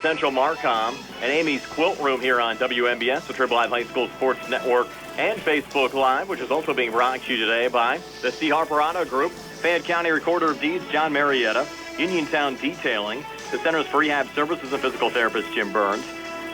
Central Marcom and Amy's Quilt Room here on WMBS, the Triple I High School Sports Network, and Facebook Live, which is also being brought to you today by the C. Harper Auto Group, Fayette County Recorder of Deeds John Marietta, Uniontown Detailing, the Centers for Rehab Services and Physical Therapist Jim Burns,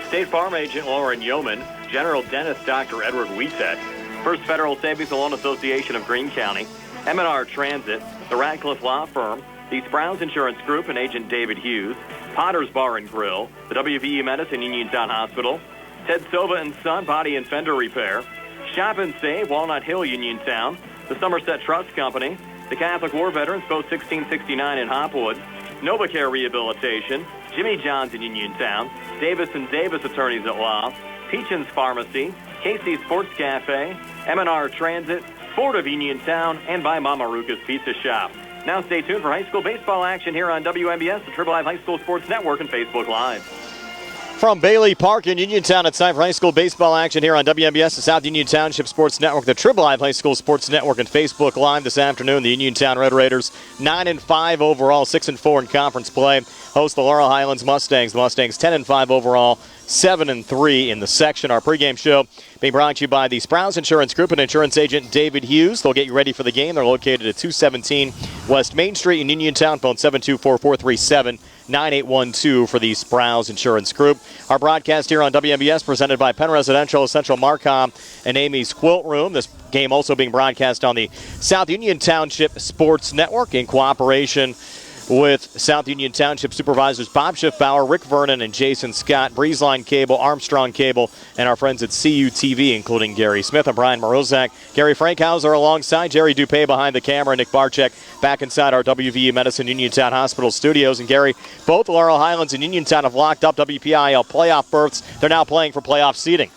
State Farm Agent Lauren Yeoman, General Dentist Dr. Edward Wietek, First Federal Savings and Loan Association of Greene County, M&R Transit, the Radcliffe Law Firm, the Browns Insurance Group and Agent David Hughes, Potter's Bar and Grill, the WVU Medicine Uniontown Hospital, Ted Sova and Son Body and Fender Repair, Shop and Save, Walnut Hill, Uniontown, the Somerset Trust Company, the Catholic War Veterans Post 1669 in Hopwood, NovaCare Rehabilitation, Jimmy John's in Uniontown, Davis & Davis Attorneys at Law, Peachin's Pharmacy, KC Sports Cafe, M&R Transit, Ford of Uniontown, and by Mama Ruka's Pizza Shop. Now stay tuned for high school baseball action here on WMBS, the Triple I High School Sports Network, and Facebook Live. From Bailey Park in Uniontown, it's time for high school baseball action here on WMBS, the South Union Township Sports Network, the Triple I High School Sports Network, and Facebook Live this afternoon. The Uniontown Red Raiders, 9-5 overall, 6-4 in conference play, host the Laurel Highlands Mustangs. The Mustangs 10-5 overall, 7-3 in the section. Our pregame show being brought to you by the Browns Insurance Group and insurance agent David Hughes. They'll get you ready for the game. They're located at 217 West Main Street in Uniontown. Phone 724-437-9812 for the Browns Insurance Group. Our broadcast here on WMBS presented by Penn Residential, Central Marcom, and Amy's Quilt Room. This game also being broadcast on the South Union Township Sports Network in cooperation with South Union Township Supervisors Bob Schiffbauer, Rick Vernon, and Jason Scott, Breezeline Cable, Armstrong Cable, and our friends at CUTV, including Gary Smith and Brian Morozak. Gary Frankhauser alongside Jerry Dupay behind the camera, Nick Barczyk back inside our WVU Medicine Uniontown Hospital studios. And Gary, both Laurel Highlands and Uniontown have locked up WPIAL playoff berths. They're now playing for playoff seeding.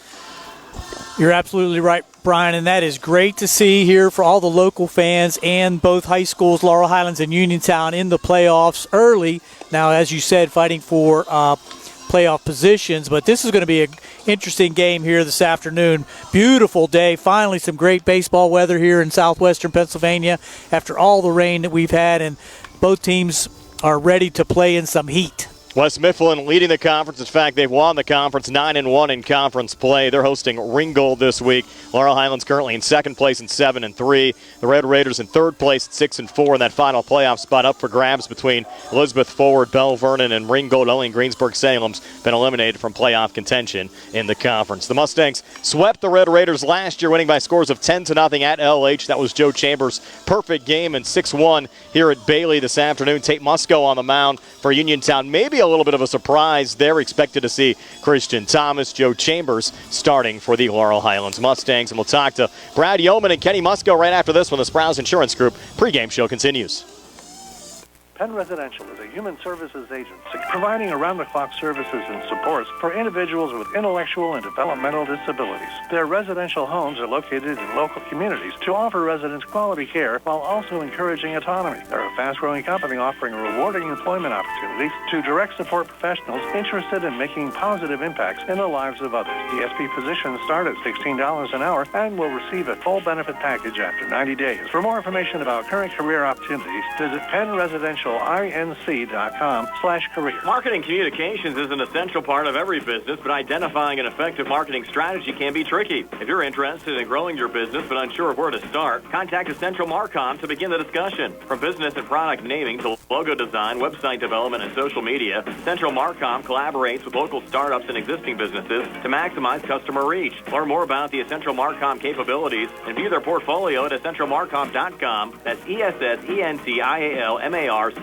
You're absolutely right, Brian, and that is great to see here for all the local fans and both high schools, Laurel Highlands and Uniontown, in the playoffs early. Now, as you said, fighting for playoff positions, but this is going to be an interesting game here this afternoon. Beautiful day. Finally, some great baseball weather here in southwestern Pennsylvania after all the rain that we've had, and both teams are ready to play in some heat. West Mifflin leading the conference. In fact, they've won the conference 9-1 in conference play. They're hosting Ringgold this week. Laurel Highlands currently in second place in 7-3. The Red Raiders in third place at 6-4. And that final playoff spot up for grabs between Elizabeth Forward, Bell Vernon, and Ringgold. Only Greensburg-Salem's been eliminated from playoff contention in the conference. The Mustangs swept the Red Raiders last year, winning by scores of 10-0 at LH. That was Joe Chambers' perfect game, and 6-1 here at Bailey this afternoon. Tate Musco on the mound for Uniontown. Maybe a little bit of a surprise. They're expected to see Christian Thomas, Joe Chambers starting for the Laurel Highlands Mustangs. And we'll talk to Brad Yeoman and Kenny Musco right after this when the Browns Insurance Group pregame show continues. Penn Residential is a human services agency providing around-the-clock services and supports for individuals with intellectual and developmental disabilities. Their residential homes are located in local communities to offer residents quality care while also encouraging autonomy. They're a fast-growing company offering rewarding employment opportunities to direct support professionals interested in making positive impacts in the lives of others. DSP positions start at $16 an hour and will receive a full benefit package after 90 days. For more information about current career opportunities, visit PennResidentialInc.com/career. Marketing communications is an essential part of every business, but identifying an effective marketing strategy can be tricky. If you're interested in growing your business but unsure of where to start, contact Central Marcom to begin the discussion. From business and product naming to logo design, website development, and social media, Central Marcom collaborates with local startups and existing businesses to maximize customer reach. Learn more about the Central Marcom capabilities and view their portfolio at EssentialMarcom.com. That's EssentialMarcom.com,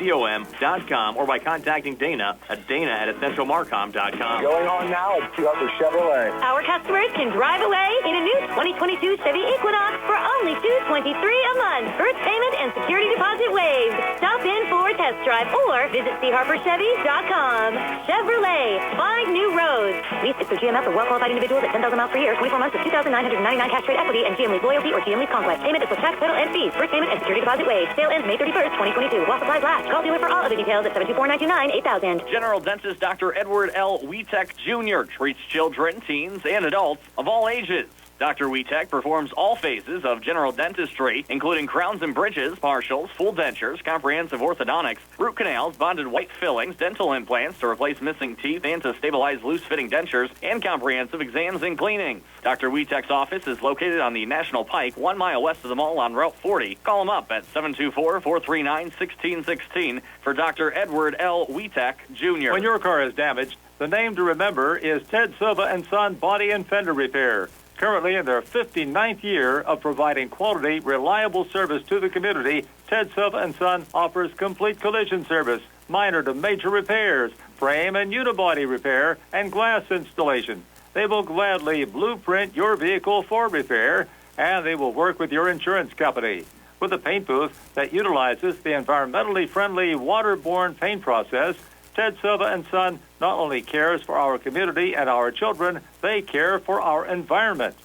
or by contacting Dana at EssentialMarcom.com. Going on now at Quilt Chevrolet. Our customers can drive away in a new 2022 Chevy Equinox for only $223 a month. First payment and security deposit waived. Stop in for a test drive or visit CHarperChevy.com. Chevrolet, find new roads. Lease is for GMF for well-qualified individuals at 10,000 miles per year, 24 months with $2,999 cash trade equity and GM Lease loyalty or GM Lease Conquest. Payment is with tax, title, and fees. First payment and security deposit waived. Sale ends May 31st, 2022. While supplies last. Call dealer for all other details at 724-929-8000. General Dentist Dr. Edward L. Wietek Jr. treats children, teens, and adults of all ages. Dr. Witek performs all phases of general dentistry, including crowns and bridges, partials, full dentures, comprehensive orthodontics, root canals, bonded white fillings, dental implants to replace missing teeth and to stabilize loose-fitting dentures, and comprehensive exams and cleanings. Dr. Witek's office is located on the National Pike, 1 mile west of the mall on Route 40. Call him up at 724-439-1616 for Dr. Edward L. Witek, Jr. When your car is damaged, the name to remember is Ted Silva and Son Body and Fender Repair. Currently in their 59th year of providing quality, reliable service to the community, Ted Silva and Son offers complete collision service, minor to major repairs, frame and unibody repair, and glass installation. They will gladly blueprint your vehicle for repair, and they will work with your insurance company. With a paint booth that utilizes the environmentally friendly waterborne paint process, Ted Silva and Son not only cares for our community and our children, they care for our environment.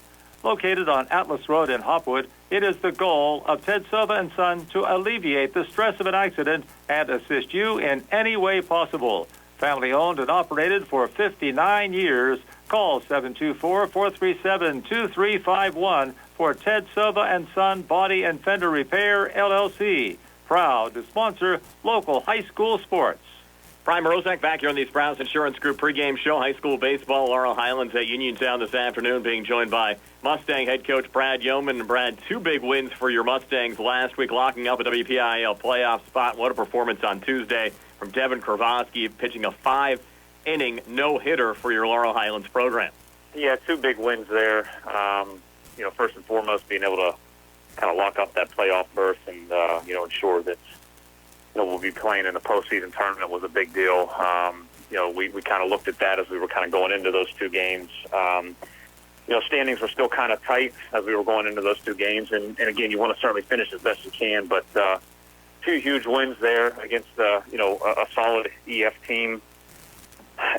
Located on Atlas Road in Hopwood, it is the goal of Ted Silva and Son to alleviate the stress of an accident and assist you in any way possible. Family owned and operated for 59 years. Call 724-437-2351 for Ted Silva and Son Body and Fender Repair, LLC. Proud to sponsor local high school sports. Prime Rozak back here on the Sprouse Insurance Group pregame show. High school baseball, Laurel Highlands at Uniontown this afternoon, being joined by Mustang head coach Brad Yeoman. And Brad, 2 big wins for your Mustangs last week, locking up a WPIAL playoff spot. What a performance on Tuesday from Devin Kravosky, pitching a 5-inning no-hitter for your Laurel Highlands program. Yeah, 2 big wins there. First and foremost, being able to kind of lock up that playoff berth and, ensure that we'll be playing in the postseason tournament was a big deal. We kind of looked at that as we were kind of going into those 2 games. Standings were still kind of tight as we were going into those 2 games. And again, you want to certainly finish as best you can. But 2 huge wins there against, a solid EF team.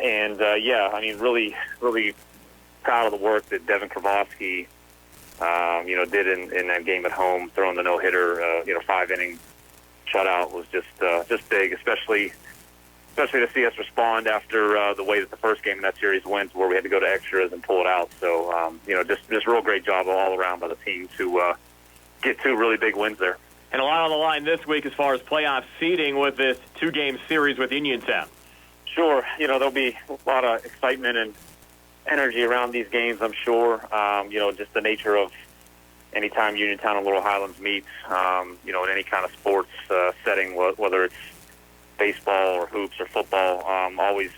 And, really, really proud of the work that Devin Kravosky, did in that game at home, throwing the no-hitter, 5-inning shutout was just big, especially to see us respond after the way that the first game in that series went, where we had to go to extras and pull it out. So, just real great job all around by the team to get 2 really big wins there. And a lot on the line this week as far as playoff seeding with this 2-game series with Uniontown. Sure, there'll be a lot of excitement and energy around these games, I'm sure. Just the nature of anytime Uniontown and Laurel Highlands meet, in any kind of sports setting, whether it's baseball or hoops or football, always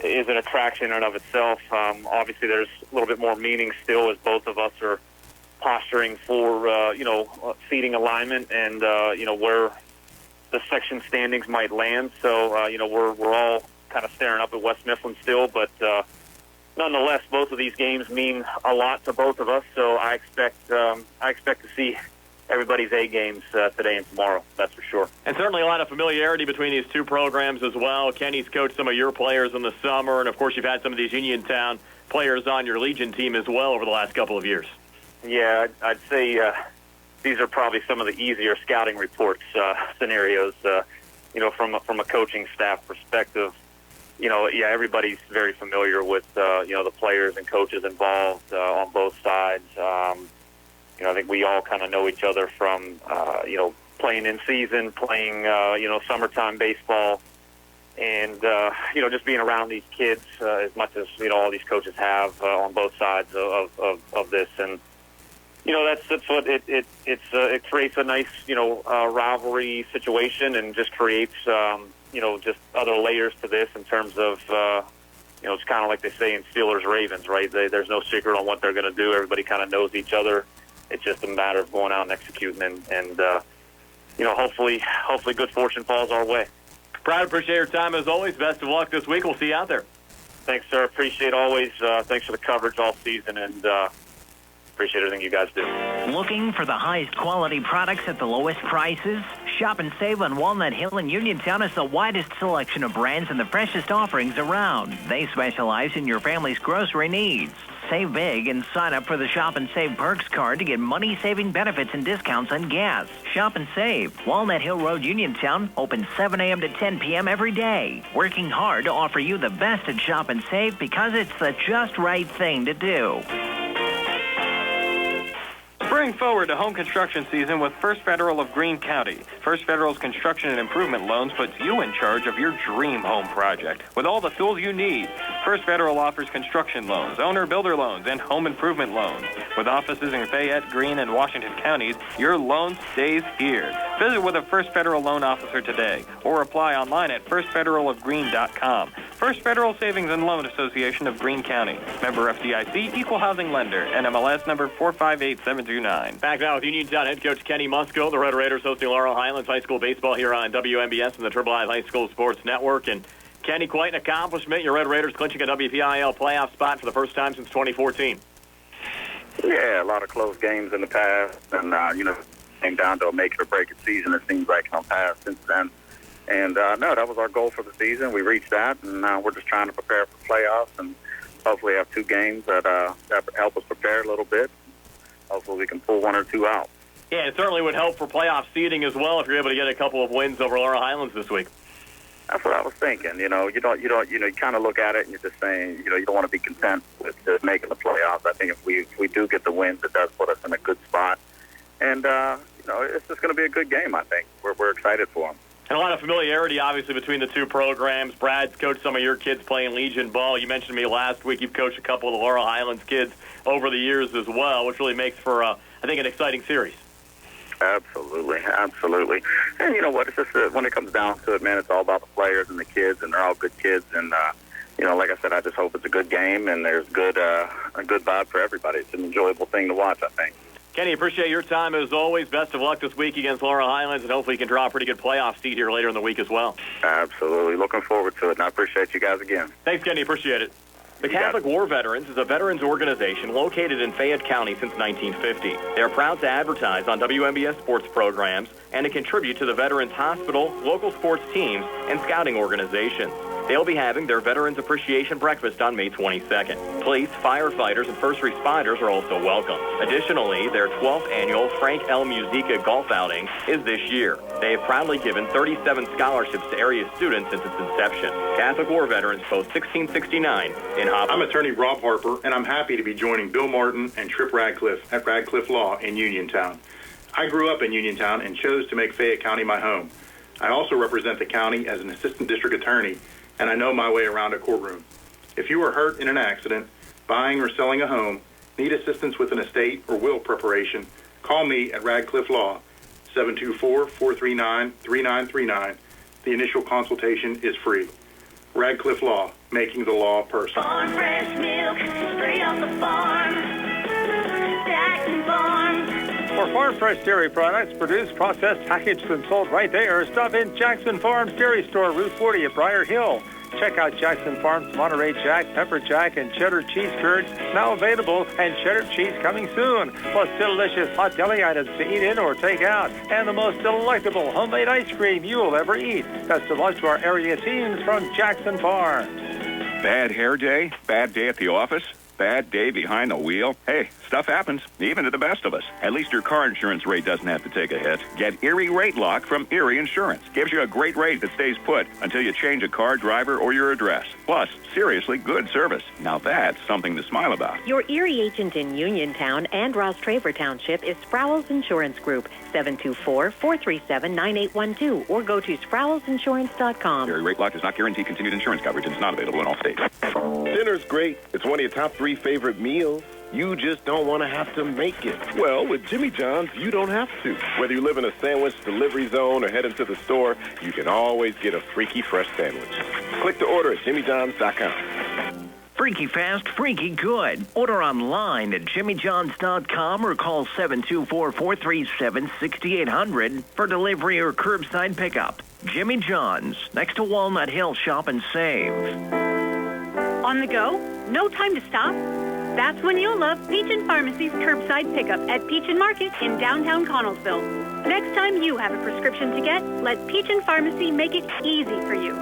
is an attraction in and of itself. Obviously, there's a little bit more meaning still as both of us are posturing for, seating alignment and, where the section standings might land. So, we're all kind of staring up at West Mifflin still, but nonetheless, both of these games mean a lot to both of us. So I expect to see everybody's A games today and tomorrow. That's for sure. And certainly a lot of familiarity between these 2 programs as well. Kenny's coached some of your players in the summer, and of course you've had some of these Uniontown players on your Legion team as well over the last couple of years. Yeah, I'd say these are probably some of the easier scouting reports scenarios. From a coaching staff perspective. Everybody's very familiar with, the players and coaches involved on both sides. I think we all kind of know each other from, playing in season, playing, summertime baseball, and, just being around these kids as much as, all these coaches have on both sides of this. And, that's what it creates a nice, rivalry situation and just creates, just other layers to this in terms of, it's kind of like they say in Steelers-Ravens, right? There's no secret on what they're going to do. Everybody kind of knows each other. It's just a matter of going out and executing, and hopefully good fortune falls our way. Brad, appreciate your time as always. Best of luck this week. We'll see you out there. Thanks, sir. Appreciate always. Thanks for the coverage all season, and appreciate everything you guys do. Looking for the highest quality products at the lowest prices? Shop and save on Walnut Hill and Uniontown has the widest selection of brands and the freshest offerings around. They specialize in your family's grocery needs. Save big and sign up for the Shop and Save Perks card to get money-saving benefits and discounts on gas. Shop and save. Walnut Hill Road, Uniontown, open 7 a.m. to 10 p.m. every day. Working hard to offer you the best at Shop and Save because it's the just right thing to do. Spring forward to home construction season with First Federal of Greene County. First Federal's construction and improvement loans puts you in charge of your dream home project with all the tools you need. First Federal offers construction loans, owner-builder loans, and home improvement loans. With offices in Fayette, Greene, and Washington counties, your loan stays here. Visit with a First Federal loan officer today or apply online at firstfederalofgreene.com. First Federal Savings and Loan Association of Greene County. Member FDIC, Equal Housing Lender, NMLS number 458729. Back now with Uniontown head coach Kenny Musco. The Red Raiders hosting Laurel Highlands High School baseball here on WMBS and the WPIAL High School Sports Network. And Kenny, quite an accomplishment. Your Red Raiders clinching a WPIAL playoff spot for the first time since 2014. Yeah, a lot of close games in the past, and came down to a make it or break it season. It seems like past since then. And no, that was our goal for the season. We reached that, and we're just trying to prepare for playoffs, and hopefully have 2 games that help us prepare a little bit. Hopefully we can pull 1 or 2 out. Yeah, it certainly would help for playoff seeding as well if you're able to get a couple of wins over Laurel Highlands this week. That's what I was thinking. You kind of look at it and you're just saying, you don't want to be content with just making the playoffs. I think if we do get the wins, it does put us in a good spot. And, it's just going to be a good game, I think. We're excited for them. And a lot of familiarity, obviously, between the 2 programs. Brad's coached some of your kids playing Legion ball. You mentioned to me last week you've coached a couple of the Laurel Highlands kids over the years as well, which really makes for, I think, an exciting series. Absolutely. And you know what? It's just when it comes down to it, man, it's all about the players and the kids, and they're all good kids. And, like I said, I just hope it's a good game and there's a good vibe for everybody. It's an enjoyable thing to watch, I think. Kenny, appreciate your time as always. Best of luck this week against Laurel Highlands, and hopefully you can draw a pretty good playoff seed here later in the week as well. Absolutely. Looking forward to it, and I appreciate you guys again. Thanks, Kenny. Appreciate it. The Catholic War Veterans is a veterans organization located in Fayette County since 1950. They are proud to advertise on WMBS sports programs and to contribute to the Veterans Hospital, local sports teams, and scouting organizations. They'll be having their Veterans Appreciation Breakfast on May 22nd. Police, firefighters, and first responders are also welcome. Additionally, their 12th annual Frank L. Musica golf outing is this year. They have proudly given 37 scholarships to area students since its inception. Catholic War Veterans, Post 1669 in Hopper. I'm attorney Rob Harper, and I'm happy to be joining Bill Martin and Tripp Radcliffe at Radcliffe Law in Uniontown. I grew up in Uniontown and chose to make Fayette County my home. I also represent the county as an assistant district attorney, and I know my way around a courtroom. If you are hurt in an accident, buying or selling a home, need assistance with an estate or will preparation, call me at Radcliffe Law, 724-439-3939. The initial consultation is free. Radcliffe Law, making the law personal. Farm fresh milk, straight off the farm. Jackson Farms. For farm fresh dairy products produced, processed, packaged, and sold right there, stop in Jackson Farms Dairy Store, Route 40 at Briar Hill. Check out Jackson Farms Monterey Jack, Pepper Jack, and Cheddar Cheese Curds, now available, and Cheddar Cheese coming soon. Plus delicious hot deli items to eat in or take out, and the most delectable homemade ice cream you'll ever eat. Best of luck to our area teams from Jackson Farms. Bad hair day? Bad day at the office? Bad day behind the wheel? Hey, stuff happens, even to the best of us. At least your car insurance rate doesn't have to take a hit. Get Erie Rate Lock from Erie Insurance. Gives you a great rate that stays put until you change a car, driver, or your address. Plus, seriously good service. Now that's something to smile about. Your Erie agent in Uniontown and Ross Traver Township is Sproul's Insurance Group, 724-437-9812, or go to SproulsInsurance.com. Erie Rate Lock does not guarantee continued insurance coverage and is not available in all states. Dinner's great. It's one of your top 3 favorite meals. You just don't want to have to make it. Well, with Jimmy John's, you don't have to. Whether you live in a sandwich delivery zone or head into the store, you can always get a freaky fresh sandwich. Click to order at jimmyjohns.com. Freaky fast, freaky good. Order online at jimmyjohns.com or call 724-437-6800 for delivery or curbside pickup. Jimmy John's, next to Walnut Hill. Shop and save. On the go? No time to stop? That's when you'll love Peach & Pharmacy's curbside pickup at Peach & Market in downtown Connellsville. Next time you have a prescription to get, let Peach & Pharmacy make it easy for you.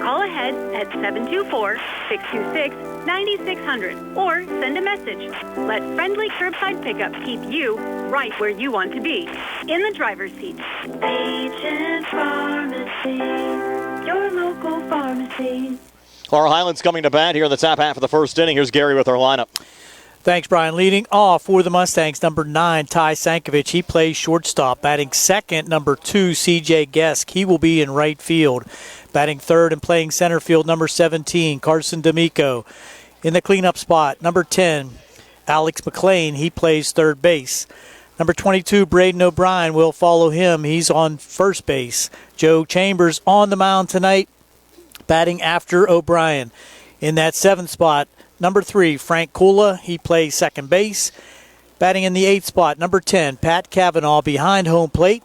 Call ahead at 724-626-9600 or send a message. Let friendly curbside pickup keep you right where you want to be, in the driver's seat. Peach & Pharmacy, your local pharmacy. Laurel Highlands coming to bat here in the top half of the first inning. Here's Gary with our lineup. Thanks, Brian. Leading off for the Mustangs, number 9, Ty Sankovic. He plays shortstop. Batting second, number 2, C.J. Gesk. He will be in right field. Batting third and playing center field, number 17, Carson D'Amico. In the cleanup spot, number 10, Alex McLean. He plays third base. Number 22, Braden O'Brien, will follow him. He's on first base. Joe Chambers on the mound tonight, batting after O'Brien. In that 7th spot, number 3, Frank Kula. He plays second base. Batting in the 8th spot, number 10, Pat Cavanaugh behind home plate.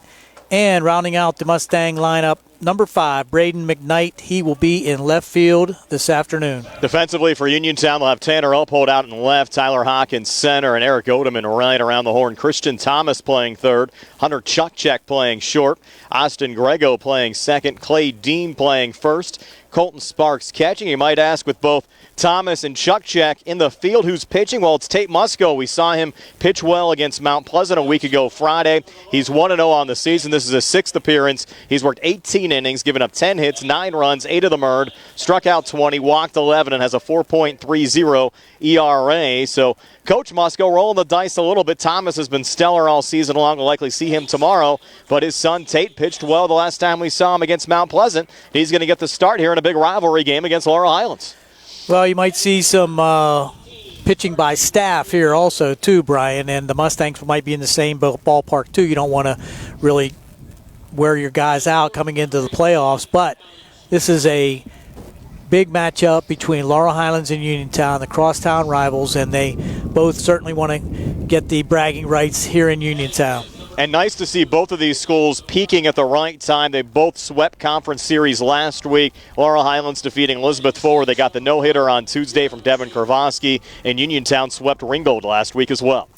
And rounding out the Mustang lineup, number 5, Braden McKnight. He will be in left field this afternoon. Defensively for Uniontown, they'll have Tanner Uphold out in left, Tyler Hawkins center, and Eric Odeman right around the horn. Christian Thomas playing third, Hunter Chukchek playing short, Austin Grego playing second, Clay Dean playing first, Colton Sparks catching. You might ask, with both Thomas and Chukchek in the field, who's pitching? Well, it's Tate Musco. We saw him pitch well against Mount Pleasant a week ago Friday. He's 1-0 on the season. This is his 6th appearance. He's worked 18 innings, given up 10 hits, 9 runs, 8 of them earned, struck out 20, walked 11, and has a 4.30 ERA. So Coach Musco rolling the dice a little bit. Thomas has been stellar all season long. We'll likely see him tomorrow. But his son Tate pitched well the last time we saw him against Mount Pleasant. He's going to get the start here in a big rivalry game against Laurel Highlands. Well, you might see some pitching by staff here also, too, Brian. And the Mustangs might be in the same ballpark, too. You don't want to really wear your guys out coming into the playoffs. But this is a big matchup between Laurel Highlands and Uniontown, the crosstown rivals, and they both certainly want to get the bragging rights here in Uniontown. And nice to see both of these schools peaking at the right time. They both swept conference series last week. Laurel Highlands defeating Elizabeth Forward. They got the no-hitter on Tuesday from Devin Kravosky, and Uniontown swept Ringgold last week as well.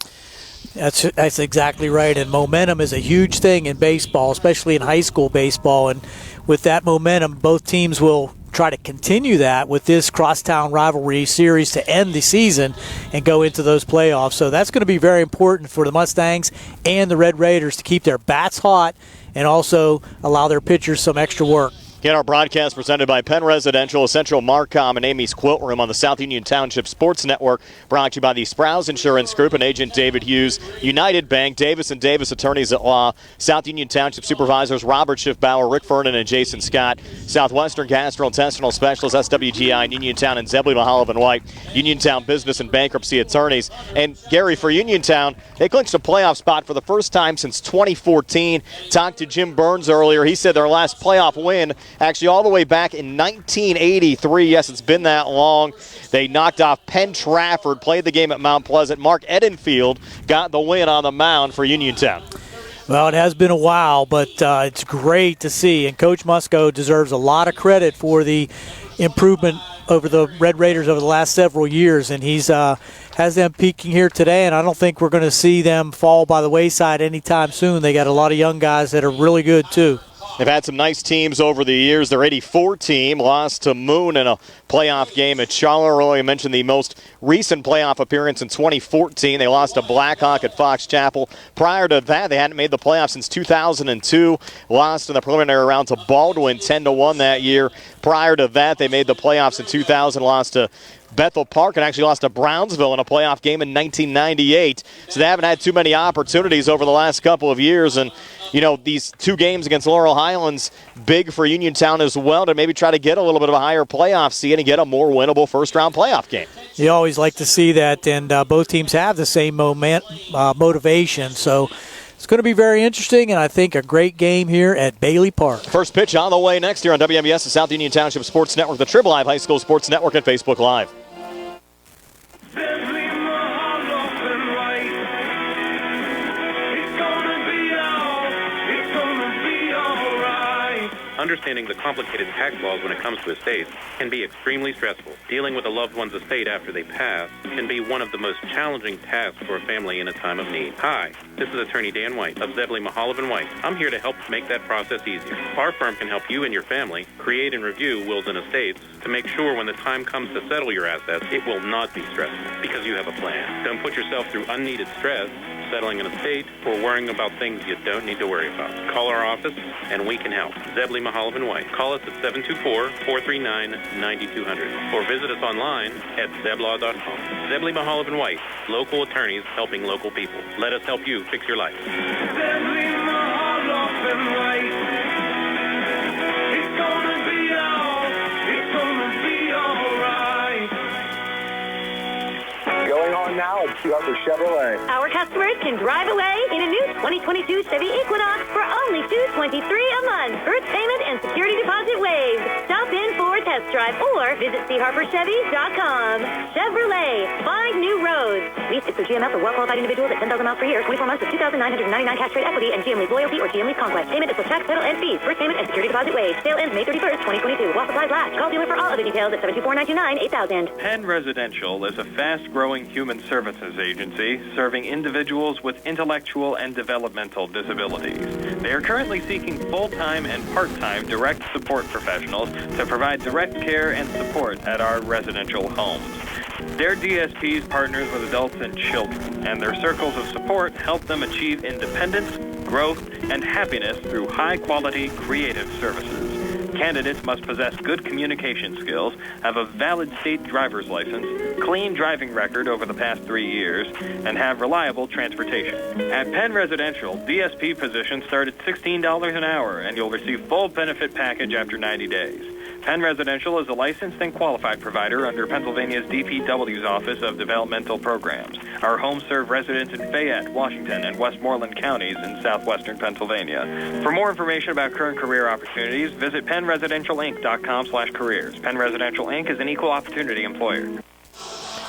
That's exactly right, and momentum is a huge thing in baseball, especially in high school baseball. And with that momentum, both teams will try to continue that with this crosstown rivalry series to end the season and go into those playoffs. So that's going to be very important for the Mustangs and the Red Raiders to keep their bats hot and also allow their pitchers some extra work. Again, our broadcast presented by Penn Residential, Essential Marcom, and Amy's Quilt Room on the South Union Township Sports Network. Brought to you by the Sprouse Insurance Group and Agent David Hughes, United Bank, Davis & Davis Attorneys at Law, South Union Township Supervisors Robert Schiffbauer, Rick Vernon, and Jason Scott, Southwestern Gastrointestinal Specialists, SWGI, in Uniontown, and Zebley Mahalav and White, Uniontown Business and Bankruptcy Attorneys. And Gary, for Uniontown, they clinched a playoff spot for the first time since 2014. Talked to Jim Burns earlier. He said their last playoff win actually all the way back in 1983. Yes, it's been that long. They knocked off Penn Trafford, played the game at Mount Pleasant. Mark Edenfield got the win on the mound for Uniontown. Well, it has been a while, but it's great to see. And Coach Musco deserves a lot of credit for the improvement over the Red Raiders over the last several years. And he's has them peaking here today, and I don't think we're going to see them fall by the wayside anytime soon. They got a lot of young guys that are really good, too. They've had some nice teams over the years. Their 84 team lost to Moon in a playoff game at Charleroi. I mentioned the most recent playoff appearance in 2014. They lost to Blackhawk at Fox Chapel. Prior to that, they hadn't made the playoffs since 2002. Lost in the preliminary round to Baldwin 10-1 that year. Prior to that, they made the playoffs in 2000, lost to Bethel Park, and actually lost to Brownsville in a playoff game in 1998. So they haven't had too many opportunities over the last couple of years. And, you know, these 2 games against Laurel Highlands, big for Uniontown as well to maybe try to get a little bit of a higher playoff seed and get a more winnable first-round playoff game. You always like to see that, and both teams have the same motivation. So it's going to be very interesting, and I think a great game here at Bailey Park. First pitch on the way next year on WMBS, the South Union Township Sports Network, the Trib Live High School Sports Network, and Facebook Live. Understanding the complicated tax laws when it comes to estates can be extremely stressful. Dealing with a loved one's estate after they pass can be one of the most challenging tasks for a family in a time of need. Hi, this is Attorney Dan White of Zebley Mahalav and White. I'm here to help make that process easier. Our firm can help you and your family create and review wills and estates to make sure when the time comes to settle your assets, it will not be stressful because you have a plan. Don't put yourself through unneeded stress settling an estate or worrying about things you don't need to worry about. Call our office and we can help. Zebley Mahalav Mahalavan White. Call us at 724-439-9200 or visit us online at zeblaw.com. Zebley Mahalavan White, local attorneys helping local people. Let us help you fix your life. Zebley Mahalavan White. It's gonna be all right. Going on now at 2 Upper Chevrolet. Our customers can drive away in a new 2022 Chevy Equinox for only $223 a month. First payment and security deposit waived. Stop in for a test drive or visit charperchevy.com. Chevrolet, find new roads. Lease it through GMF for well-qualified individuals at 10,000 miles per year, 24 months with $2,999 cash trade equity and GM Lease Loyalty or GM Lease Conquest. Payment is with tax, title, and fees. First payment and security deposit waived. Sale ends May 31st, 2022. While supplies last. Call dealer for all other details at 724-929-8000. Penn Residential is a fast-growing human services agency serving individuals with intellectual and developmental disabilities. They are currently seeking full-time and part-time direct support professionals to provide direct care and support at our residential homes. Their DSPs partners with adults and children, and their circles of support help them achieve independence, growth, and happiness through high-quality, creative services. Candidates must possess good communication skills, have a valid state driver's license, clean driving record over the past 3 years, and have reliable transportation. At Penn Residential, DSP positions start at $16 an hour, and you'll receive full benefit package after 90 days. Penn Residential is a licensed and qualified provider under Pennsylvania's DPW's Office of Developmental Programs. Our homes serve residents in Fayette, Washington, and Westmoreland counties in southwestern Pennsylvania. For more information about current career opportunities, visit PennResidentialInc.com/careers. Penn Residential Inc. is an equal opportunity employer.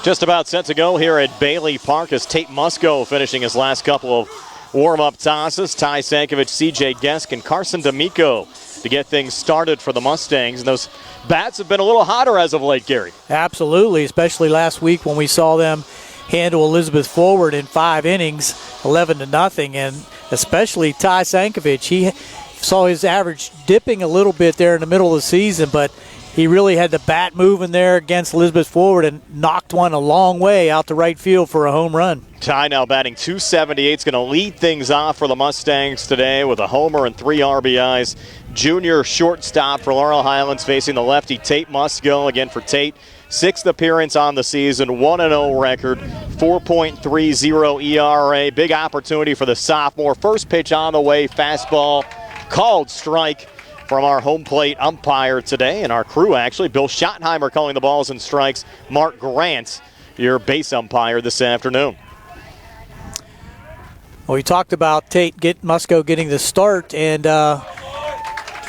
Just about set to go here at Bailey Park as Tate Musco finishing his last couple of warm-up tosses. Ty Sankovic, C.J. Gesk, and Carson D'Amico to get things started for the Mustangs. And those bats have been a little hotter as of late, Gary. Absolutely, especially last week when we saw them handle Elizabeth Forward in 5 innings, 11-0, and especially Ty Sankovic. He saw his average dipping a little bit there in the middle of the season, but he really had the bat moving there against Elizabeth Forward and knocked one a long way out to right field for a home run. Ty now batting .278. Is going to lead things off for the Mustangs today with a homer and 3 RBIs. Junior shortstop for Laurel Highlands facing the lefty Tate Musco. Again for Tate, 6th appearance on the season, 1-0 record, 4.30 ERA. Big opportunity for the sophomore. First pitch on the way, fastball, called strike from our home plate umpire today, and our crew actually. Bill Schottenheimer calling the balls and strikes. Mark Grant, your base umpire this afternoon. Well, we talked about Musco getting the start, and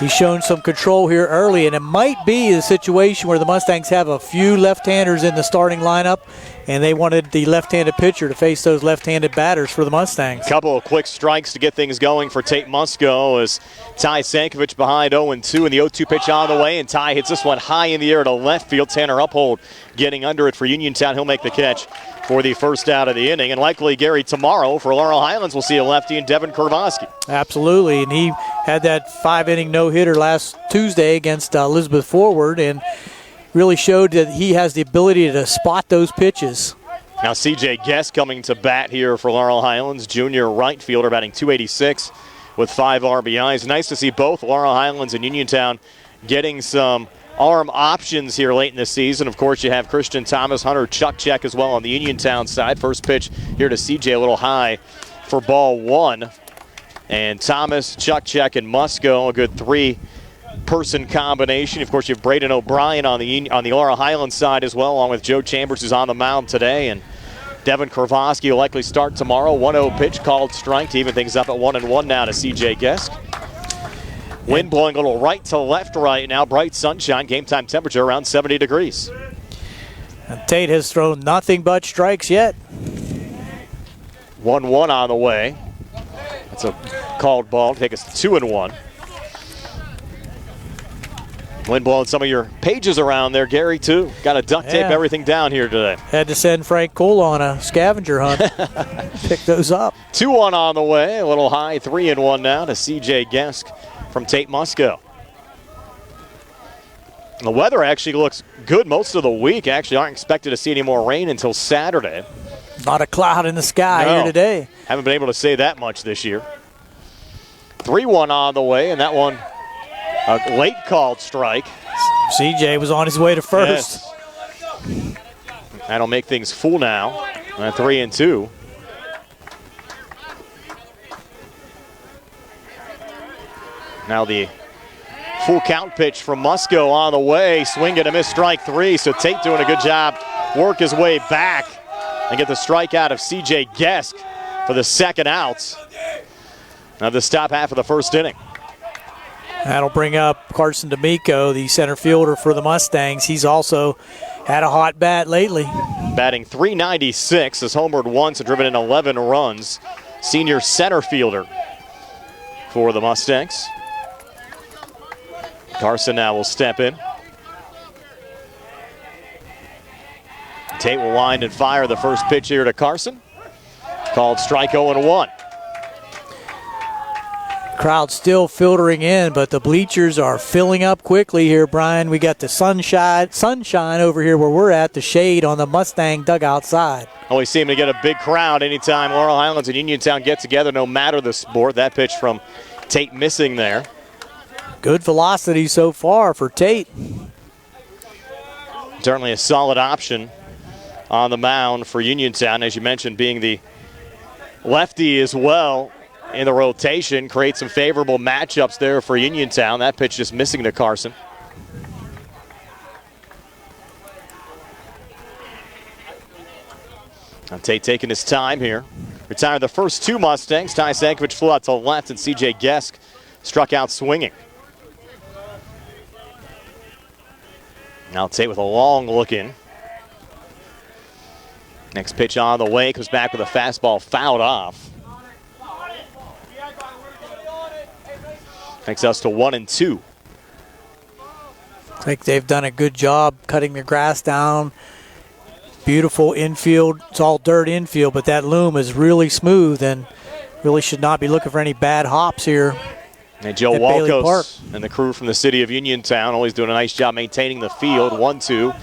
he's shown some control here early, and it might be the situation where the Mustangs have a few left-handers in the starting lineup, and they wanted the left-handed pitcher to face those left-handed batters for the Mustangs. Couple of quick strikes to get things going for Tate Musco as Ty Sankovic behind 0-2, and the 0-2 pitch on the way, and Ty hits this one high in the air to left field. Tanner Uphold getting under it for Uniontown. He'll make the catch for the first out of the inning. And likely, Gary, tomorrow for Laurel Highlands, we'll see a lefty in Devin Kurvosky. Absolutely, and he had that 5-inning no-hitter last Tuesday against Elizabeth Forward and really showed that he has the ability to spot those pitches. Now C.J. Guest coming to bat here for Laurel Highlands, junior right fielder, batting .286 with 5 RBIs. Nice to see both Laurel Highlands and Uniontown getting some arm options here late in the season. Of course, you have Christian Thomas, Hunter Chuck as well on the Uniontown side. First pitch here to CJ, a little high for ball 1. And Thomas, Chuck, and Musco, a good 3-person combination. Of course, you have Braden O'Brien on the Laurel Highlands side as well, along with Joe Chambers, who's on the mound today. And Devin Kurvosky will likely start tomorrow. 1-0 pitch called strike to even things up at 1-1 now to CJ Gesk. Wind blowing a little right to left right now. Bright sunshine. Game time temperature around 70 degrees. And Tate has thrown nothing but strikes yet. 1-1 on the way. That's a called ball. Take us to 2-1. Wind blowing some of your pages around there, Gary, too. Got to duct tape everything down here today. Had to send Frank Cole on a scavenger hunt. Pick those up. 2-1 on the way. A little high. 3-1 now to C.J. Gesk from Tate Musco. The weather actually looks good most of the week. Actually aren't expected to see any more rain until Saturday. Not a cloud in the sky here today. Haven't been able to say that much this year. 3-1 on the way, and that one A late called strike. CJ was on his way to first. Yes. That'll make things full now. 3-2. Now the full count pitch from Musco on the way. Swing and a miss, strike 3. So Tate doing a good job. Work his way back and get the strikeout of C.J. Gesk for the second out of the top half of the first inning. That'll bring up Carson D'Amico, the center fielder for the Mustangs. He's also had a hot bat lately. Batting .396, has homered once and driven in 11 runs. Senior center fielder for the Mustangs. Carson now will step in. Tate will wind and fire the first pitch here to Carson. Called strike 0-1. Crowd still filtering in, but the bleachers are filling up quickly here, Brian. We got the sunshine over here where we're at, the shade on the Mustang dugout side. Always seem to get a big crowd anytime Laurel Highlands and Uniontown get together, no matter the sport. That pitch from Tate missing there. Good velocity so far for Tate. Certainly a solid option on the mound for Uniontown, as you mentioned, being the lefty as well in the rotation. Create some favorable matchups there for Uniontown. That pitch just missing to Carson. And Tate taking his time here. Retired the first two Mustangs. Ty Sankovic flew out to the left, and C.J. Gesk struck out swinging. Now Tate with a long look in. Next pitch on the way, comes back with a fastball fouled off. Takes us to 1-2. I think they've done a good job cutting the grass down. Beautiful infield. It's all dirt infield, but that loom is really smooth and really should not be looking for any bad hops here. And Joe Walkos and the crew from the city of Uniontown always doing a nice job maintaining the field. 1-2.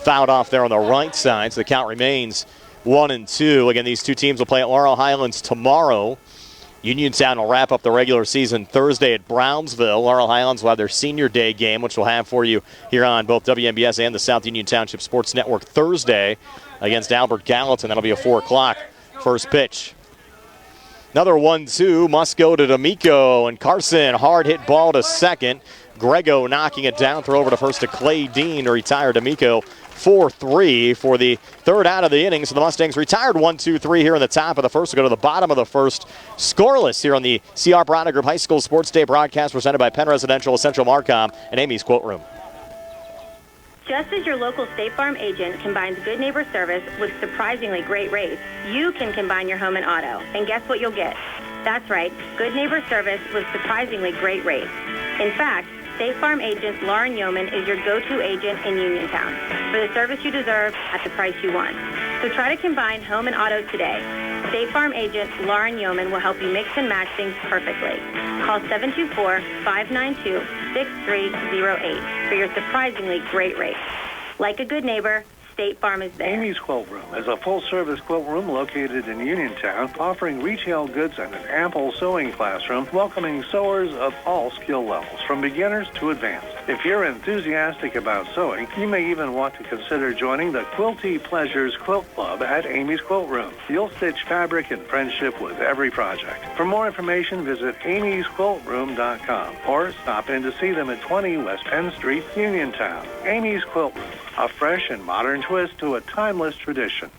Fouled off there on the right side, so the count remains 1-2. Again, these two teams will play at Laurel Highlands tomorrow. Uniontown will wrap up the regular season Thursday at Brownsville. Laurel Highlands will have their senior day game, which we'll have for you here on both WMBS and the South Union Township Sports Network Thursday against Albert Gallatin. That'll be a 4 o'clock first pitch. Another 1-2, must go to D'Amico, and Carson, hard hit ball to second. Grego knocking it down, throw over to first to Clay Dean to retire D'Amico. 4-3 for the third out of the inning. So the Mustangs retired 1-2-3 here in the top of the first. We'll go to the bottom of the first. Scoreless here on the C.R. Brana Group High School Sports Day broadcast presented by Penn Residential, Essential Marcom, and Amy's Quilt Room. Just as your local State Farm agent combines good neighbor service with surprisingly great rates, you can combine your home and auto. And guess what you'll get? That's right, good neighbor service with surprisingly great rates. In fact, State Farm agent Lauren Yeoman is your go-to agent in Uniontown for the service you deserve at the price you want. So try to combine home and auto today. State Farm agent Lauren Yeoman will help you mix and match things perfectly. Call 724-592-6308 for your surprisingly great rate. Like a good neighbor, State Farm is there. Amy's Quilt Room is a full-service quilt room located in Uniontown, offering retail goods and an ample sewing classroom, welcoming sewers of all skill levels, from beginners to advanced. If you're enthusiastic about sewing, you may even want to consider joining the Quilty Pleasures Quilt Club at Amy's Quilt Room. You'll stitch fabric in friendship with every project. For more information, visit amysquiltroom.com or stop in to see them at 20 West Penn Street, Uniontown. Amy's Quilt Room, a fresh and modern twist to a timeless tradition.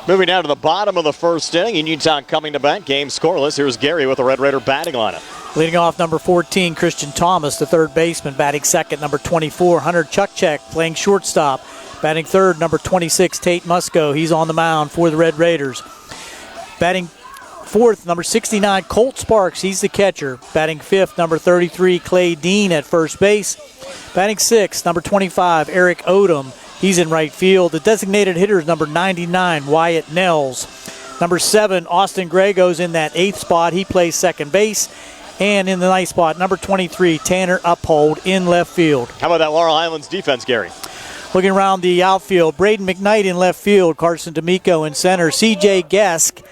Moving down to the bottom of the first inning, Uniontown coming to bat, game scoreless. Here's Gary with the Red Raider batting lineup. Leading off, number 14, Christian Thomas, the third baseman. Batting second, number 24, Hunter Chukchek, playing shortstop. Batting third, number 26, Tate Musco. He's on the mound for the Red Raiders. Batting fourth, number 69, Colt Sparks. He's the catcher. Batting fifth, number 33, Clay Dean at first base. Batting sixth, number 25, Eric Odom. He's in right field. The designated hitter is number 99, Wyatt Nels. Number 7, Austin Grego's in that 8th spot. He plays second base. And in the ninth spot, number 23, Tanner Uphold in left field. How about that Laurel Highlands defense, Gary? Looking around the outfield, Braden McKnight in left field, Carson D'Amico in center, C.J. Gesk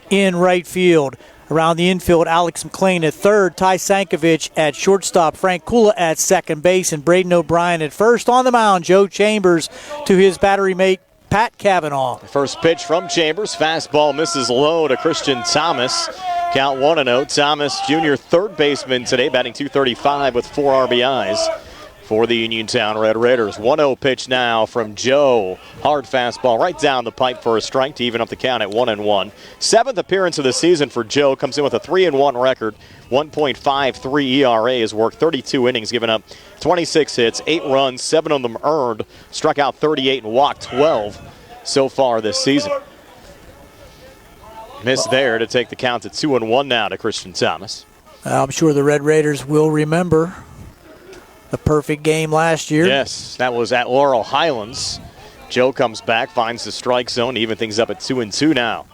in right field. Around the infield, Alex McLean at third, Ty Sankovic at shortstop, Frank Kula at second base, and Braden O'Brien at first. On the mound, Joe Chambers to his battery mate, Pat Cavanaugh. First pitch from Chambers. Fastball misses low to Christian Thomas. Count 1-0. Thomas, junior third baseman today, batting .235 with 4 RBIs for the Uniontown Red Raiders. 1-0 pitch now from Joe. Hard fastball right down the pipe for a strike to even up the count at 1-1. 7th appearance of the season for Joe. Comes in with a 3-1 record. 1.53 ERA. Has worked 32 innings, given up 26 hits, 8 runs, 7 of them earned. Struck out 38 and walked 12 so far this season. Missed there to take the count to 2-1 now to Christian Thomas. I'm sure the Red Raiders will remember the perfect game last year. Yes, that was at Laurel Highlands. Joe comes back, finds the strike zone, even things up at 2-2 now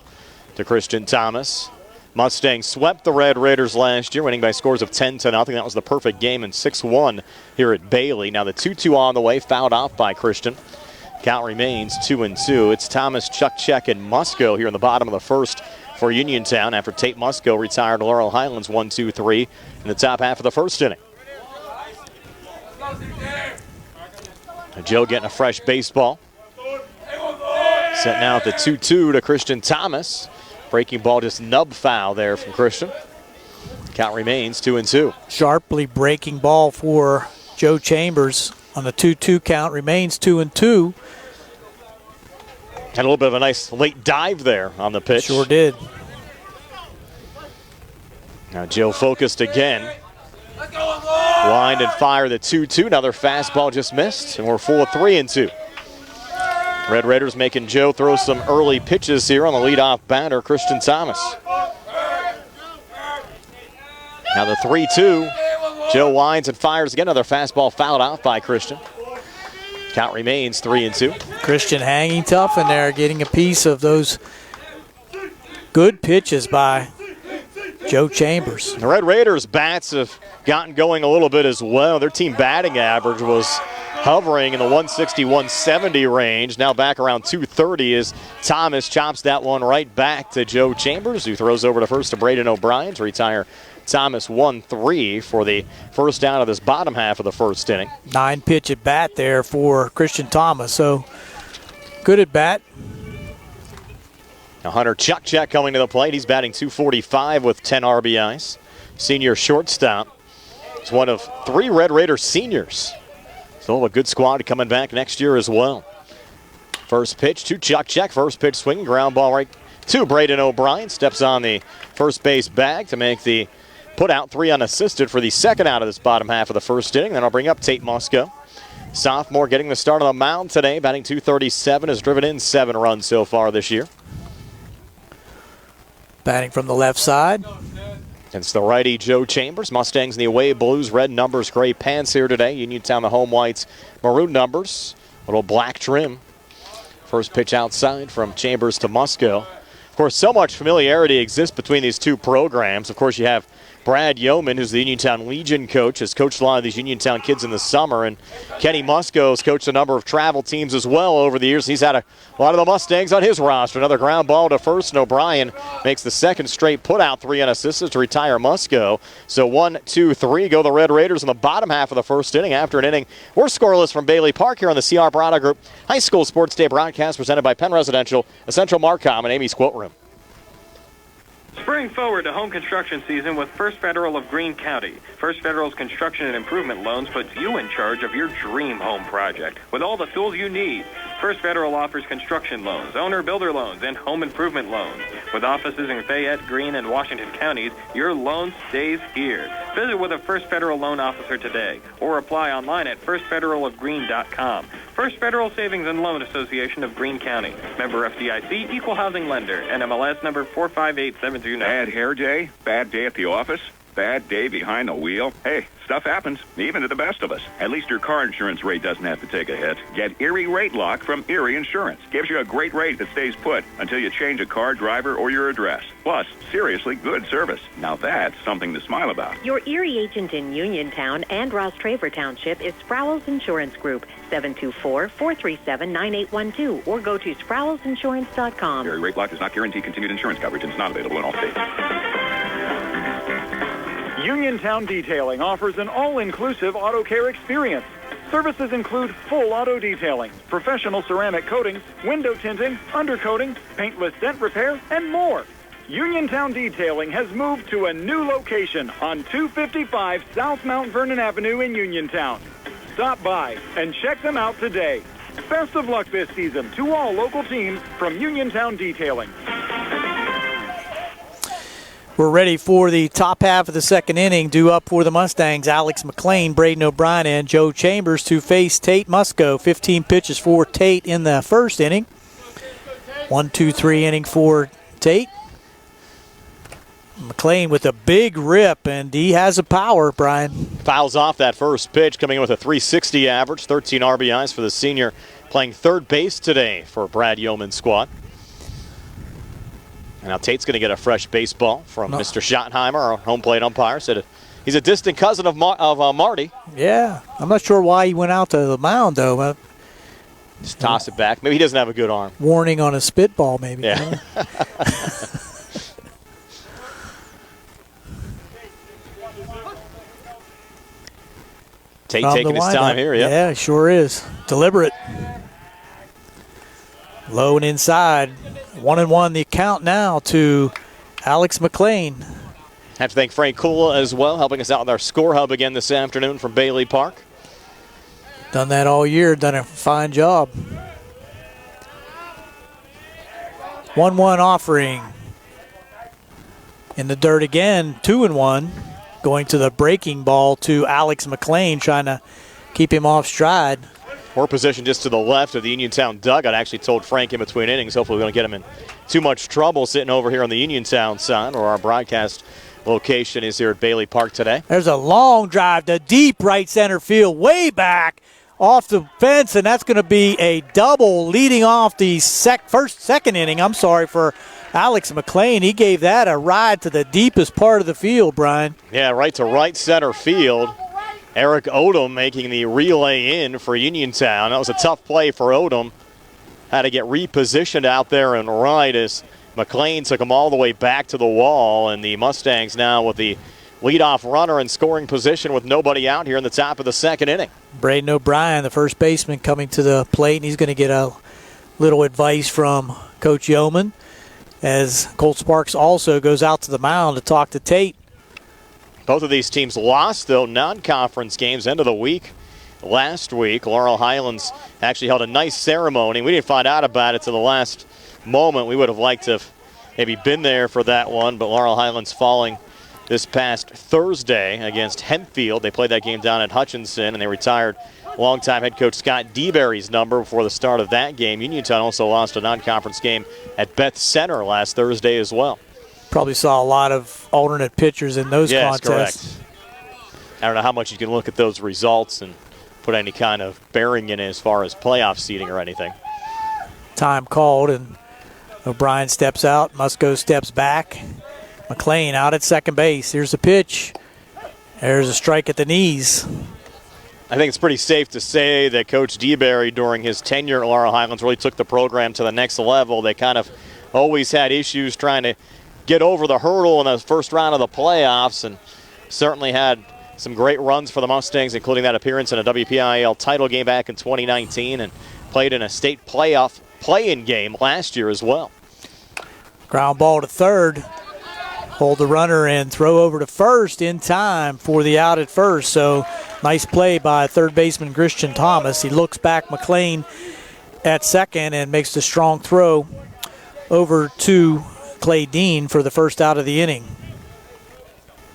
to Christian Thomas. Mustangs swept the Red Raiders last year, winning by scores of 10-0. That was the perfect game, and 6-1 here at Bailey. Now the 2-2 on the way, fouled off by Christian. Count remains 2-2. It's Thomas, Chuck, and Musco here in the bottom of the first for Uniontown after Tate Musco retired Laurel Highlands 1-2-3 in the top half of the first inning. And Joe getting a fresh baseball. Set now at the 2-2 to Christian Thomas. Breaking ball just nub foul there from Christian. Count remains 2-2. Sharply breaking ball for Joe Chambers on the 2-2 count, remains 2-2. Had a little bit of a nice late dive there on the pitch. Sure did. Now Joe focused again. Wind and fire the 2-2. Another fastball just missed, and we're full of 3-2. Red Raiders making Joe throw some early pitches here on the leadoff batter, Christian Thomas. Now the 3-2. Joe winds and fires again. Another fastball fouled off by Christian. Count remains 3-2. Christian hanging tough in there, getting a piece of those good pitches by Joe Chambers. The Red Raiders' bats have gotten going a little bit as well. Their team batting average was hovering in the 160-170 range. Now back around 230 as Thomas chops that one right back to Joe Chambers, who throws over to first to Braden O'Brien to retire Thomas 1-3 for the first out of this bottom half of the first inning. 9-pitch at bat there for Christian Thomas, so good at bat. Now Hunter Chuck coming to the plate. He's batting .245 with 10 RBIs. Senior shortstop. He's one of 3 Red Raider seniors. So a good squad coming back next year as well. First pitch to Chuck. First pitch swing, ground ball right to Braden O'Brien. Steps on the first base bag to make the put out 3 unassisted for the second out of this bottom half of the first inning. Then I'll bring up Tate Musco. Sophomore getting the start on the mound today, batting .237, has driven in 7 runs so far this year. Batting from the left side. Against the righty Joe Chambers. Mustangs in the away blues, red numbers, gray pants here today. Uniontown the home whites, maroon numbers, little black trim. First pitch outside from Chambers to Musco. Of course, so much familiarity exists between these two programs. Of course, you have Brad Yeoman, who's the Uniontown Legion coach, has coached a lot of these Uniontown kids in the summer, and Kenny Musco has coached a number of travel teams as well over the years. He's had a lot of the Mustangs on his roster. Another ground ball to first, and O'Brien makes the second straight put out, 3 unassisted to retire Musco. So 1, 2, 3 go the Red Raiders in the bottom half of the first inning. After an inning, we're scoreless from Bailey Park here on the CR Parada Group High School Sports Day broadcast presented by Penn Residential, Essential Marcom, and Amy's Quilt Room. Spring forward to home construction season with First Federal of Greene County. First Federal's construction and improvement loans puts you in charge of your dream home project with all the tools you need. First Federal offers construction loans, owner-builder loans, and home improvement loans. With offices in Fayette, Greene, and Washington counties, your loan stays here. Visit with a First Federal loan officer today or apply online at firstfederalofgreene.com. First Federal Savings and Loan Association of Greene County. Member FDIC, Equal Housing Lender, NMLS number 458729. Bad hair day? Bad day at the office? Bad day behind the wheel? Hey, stuff happens, even to the best of us. At least your car insurance rate doesn't have to take a hit. Get Erie Rate Lock from Erie Insurance. Gives you a great rate that stays put until you change a car, driver, or your address. Plus, seriously good service. Now that's something to smile about. Your Erie agent in Uniontown and Ross Traver Township is Sprowell's Insurance Group, 724-437-9812, or go to sprowellsinsurance.com. Erie Rate Lock does not guarantee continued insurance coverage and is not available in all states. Uniontown Detailing offers an all-inclusive auto care experience. Services include full auto detailing, professional ceramic coatings, window tinting, undercoating, paintless dent repair, and more. Uniontown Detailing has moved to a new location on 255 South Mount Vernon Avenue in Uniontown. Stop by and check them out today. Best of luck this season to all local teams from Uniontown Detailing. We're ready for the top half of the second inning. Due up for the Mustangs, Alex McLean, Braden O'Brien, and Joe Chambers to face Tate Musco. 15 pitches for Tate in the first inning. 1-2-3 inning for Tate. McLean with a big rip, and he has a power, Brian. Fouls off that first pitch, coming in with a .360 average, 13 RBIs for the senior, playing third base today for Brad Yeoman's squad. And now Tate's going to get a fresh baseball from Mr. Schottenheimer, our home plate umpire. Said he's a distant cousin of Marty. Yeah, I'm not sure why he went out to the mound, though. Just toss it back. Maybe he doesn't have a good arm. Warning on a spitball, maybe. Yeah. Tate taking his time here, yeah. Yeah, sure is. Deliberate. Low and inside. 1-1 the count now to Alex McLean. Have to thank Frank Kula as well, helping us out with our score hub again this afternoon from Bailey Park. Done that all year, done a fine job. 1-1 offering. In the dirt again, 2-1. Going to the breaking ball to Alex McLean, trying to keep him off stride. More position just to the left of the Uniontown dugout. I actually told Frank in between innings, hopefully we don't get him in too much trouble sitting over here on the Uniontown side, where our broadcast location is here at Bailey Park today. There's a long drive to deep right center field, way back off the fence, and that's going to be a double leading off the second inning, for Alex McLean. He gave that a ride to the deepest part of the field, Brian. Yeah, right to right center field. Eric Odom making the relay in for Uniontown. That was a tough play for Odom. Had to get repositioned out there and right as McLean took him all the way back to the wall, and the Mustangs now with the leadoff runner in scoring position with nobody out here in the top of the second inning. Braden O'Brien, the first baseman, coming to the plate, and he's going to get a little advice from Coach Yeoman as Colt Sparks also goes out to the mound to talk to Tate. Both of these teams lost, though, non-conference games end of the week. Last week, Laurel Highlands actually held a nice ceremony. We didn't find out about it till the last moment. We would have liked to have maybe been there for that one, but Laurel Highlands falling this past Thursday against Hempfield. They played that game down at Hutchinson, and they retired longtime head coach Scott DeBerry's number before the start of that game. Uniontown also lost a non-conference game at Beth Center last Thursday as well. Probably saw a lot of alternate pitchers in those contests. Correct. I don't know how much you can look at those results and put any kind of bearing in it as far as playoff seeding or anything. Time called, and O'Brien steps out. Musco steps back. McLean out at second base. Here's the pitch. There's a strike at the knees. I think it's pretty safe to say that Coach DeBerry, during his tenure at Laurel Highlands, really took the program to the next level. They kind of always had issues trying to get over the hurdle in the first round of the playoffs, and certainly had some great runs for the Mustangs, including that appearance in a WPIAL title game back in 2019, and played in a state playoff play-in game last year as well. Ground ball to third. Hold the runner and throw over to first in time for the out at first. So nice play by third baseman Christian Thomas. He looks back McLean at second and makes the strong throw over to Clay Dean for the first out of the inning.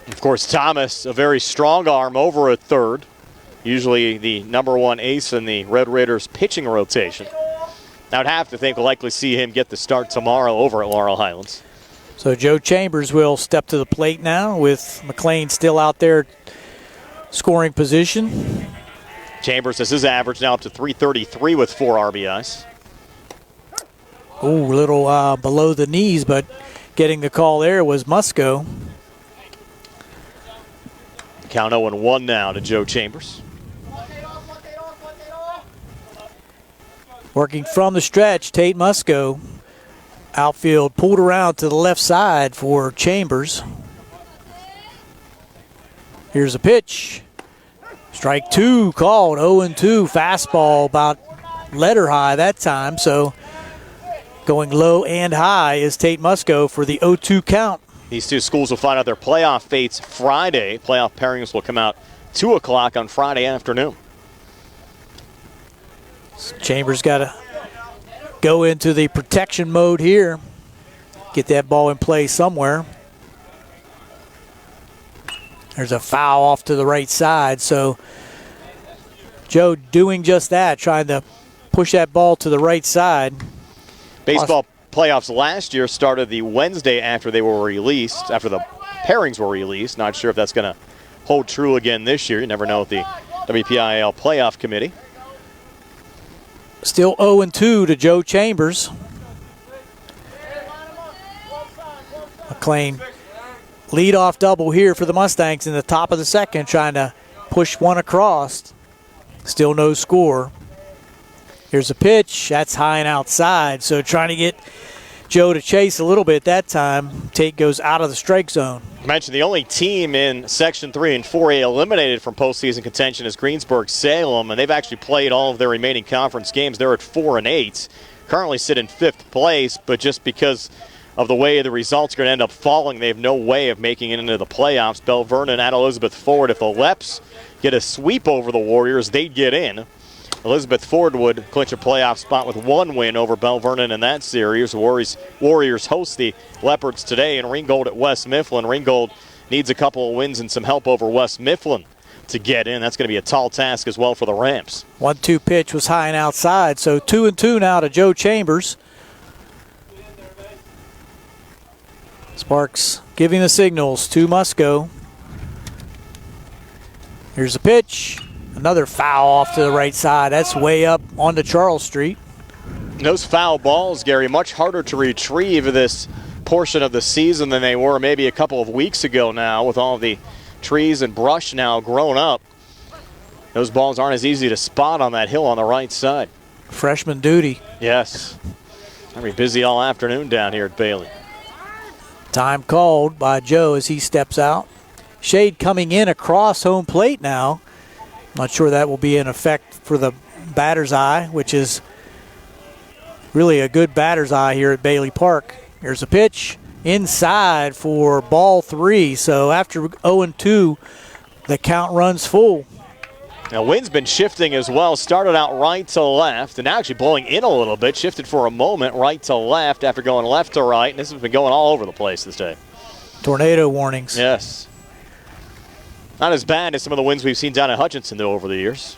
Of course, Thomas, a very strong arm over at third. Usually the number one ace in the Red Raiders pitching rotation. I would have to think we'll likely see him get the start tomorrow over at Laurel Highlands. So Joe Chambers will step to the plate now with McLean still out there scoring position. Chambers has his average now up to .333 with 4 RBIs. Ooh, a little below the knees, but getting the call there was Musco. Count 0-1 now to Joe Chambers. Working from the stretch, Tate Musco. Outfield pulled around to the left side for Chambers. Here's a pitch. Strike 2 called, 0-2. Fastball about letter high that time, so going low and high is Tate Musco for the 0-2 count. These two schools will find out their playoff fates Friday. Playoff pairings will come out 2 o'clock on Friday afternoon. Chambers got to go into the protection mode here. Get that ball in play somewhere. There's a foul off to the right side, so Joe doing just that, trying to push that ball to the right side. Baseball playoffs last year started the Wednesday after they were released, after the pairings were released. Not sure if that's going to hold true again this year. You never know with the WPIAL playoff committee. Still 0-2 to Joe Chambers. McLean leadoff double here for the Mustangs in the top of the second, trying to push one across. Still no score. Here's a pitch. That's high and outside, so trying to get Joe to chase a little bit that time. Tate goes out of the strike zone. I mentioned the only team in Section 3 and 4A eliminated from postseason contention is Greensburg-Salem, and they've actually played all of their remaining conference games. They're at 4-8, currently sit in 5th place, but just because of the way the results are going to end up falling, they have no way of making it into the playoffs. Bell Vernon at Elizabeth Ford. If the Leps get a sweep over the Warriors, they'd get in. Elizabeth Ford would clinch a playoff spot with 1 win over Bell Vernon in that series. Warriors host the Leopards today in Ringgold at West Mifflin. Ringgold needs a couple of wins and some help over West Mifflin to get in. That's going to be a tall task as well for the Rams. 1-2 pitch was high and outside, so 2-2 now to Joe Chambers. Sparks giving the signals to Musco. Here's a pitch. Another foul off to the right side. That's way up onto Charles Street. Those foul balls, Gary, much harder to retrieve this portion of the season than they were maybe a couple of weeks ago now, with all the trees and brush now grown up. Those balls aren't as easy to spot on that hill on the right side. Freshman duty. Yes. I'll be busy all afternoon down here at Bailey. Time called by Joe as he steps out. Shade coming in across home plate now. Not sure that will be in effect for the batter's eye, which is really a good batter's eye here at Bailey Park. Here's a pitch inside for ball 3. So after 0-2, the count runs full. Now, wind's been shifting as well. Started out right to left, and now actually blowing in a little bit. Shifted for a moment right to left after going left to right, and this has been going all over the place this day. Tornado warnings. Yes. Not as bad as some of the winds we've seen down at Hutchinson, though, over the years.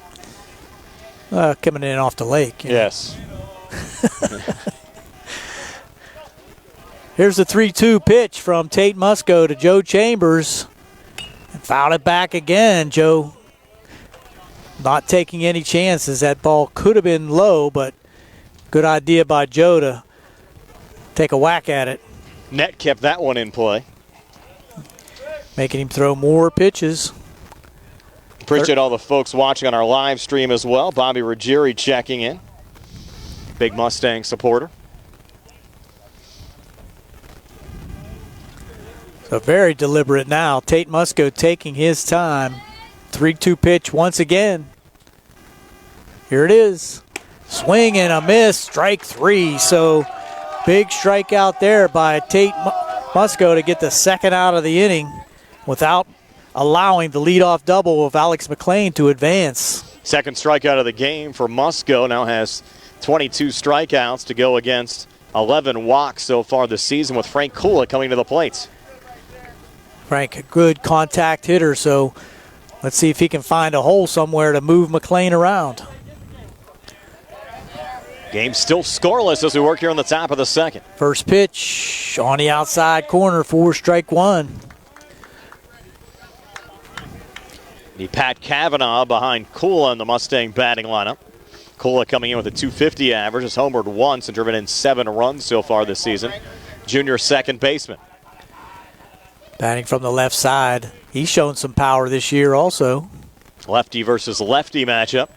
Coming in off the lake. Yes. Here's the 3-2 pitch from Tate Musco to Joe Chambers. And fouled it back again. Joe not taking any chances. That ball could have been low, but good idea by Joe to take a whack at it. Net kept that one in play. Making him throw more pitches. Appreciate all the folks watching on our live stream as well. Bobby Ruggieri checking in. Big Mustang supporter. So very deliberate now. Tate Musco taking his time. 3-2 pitch once again. Here it is. Swing and a miss. Strike 3. So big strikeout there by Tate Musco to get the second out of the inning without allowing the leadoff double of Alex McLean to advance. Second strikeout of the game for Musco. Now has 22 strikeouts to go against 11 walks so far this season, with Frank Kula coming to the plate. Frank, a good contact hitter, so let's see if he can find a hole somewhere to move McLean around. Game still scoreless as we work here on the top of the second. First pitch on the outside corner for strike 1. The Pat Cavanaugh behind Kula in the Mustang batting lineup. Kula coming in with a .250 average, has homered once and driven in 7 runs so far this season. Junior second baseman. Batting from the left side. He's shown some power this year also. Lefty versus lefty matchup.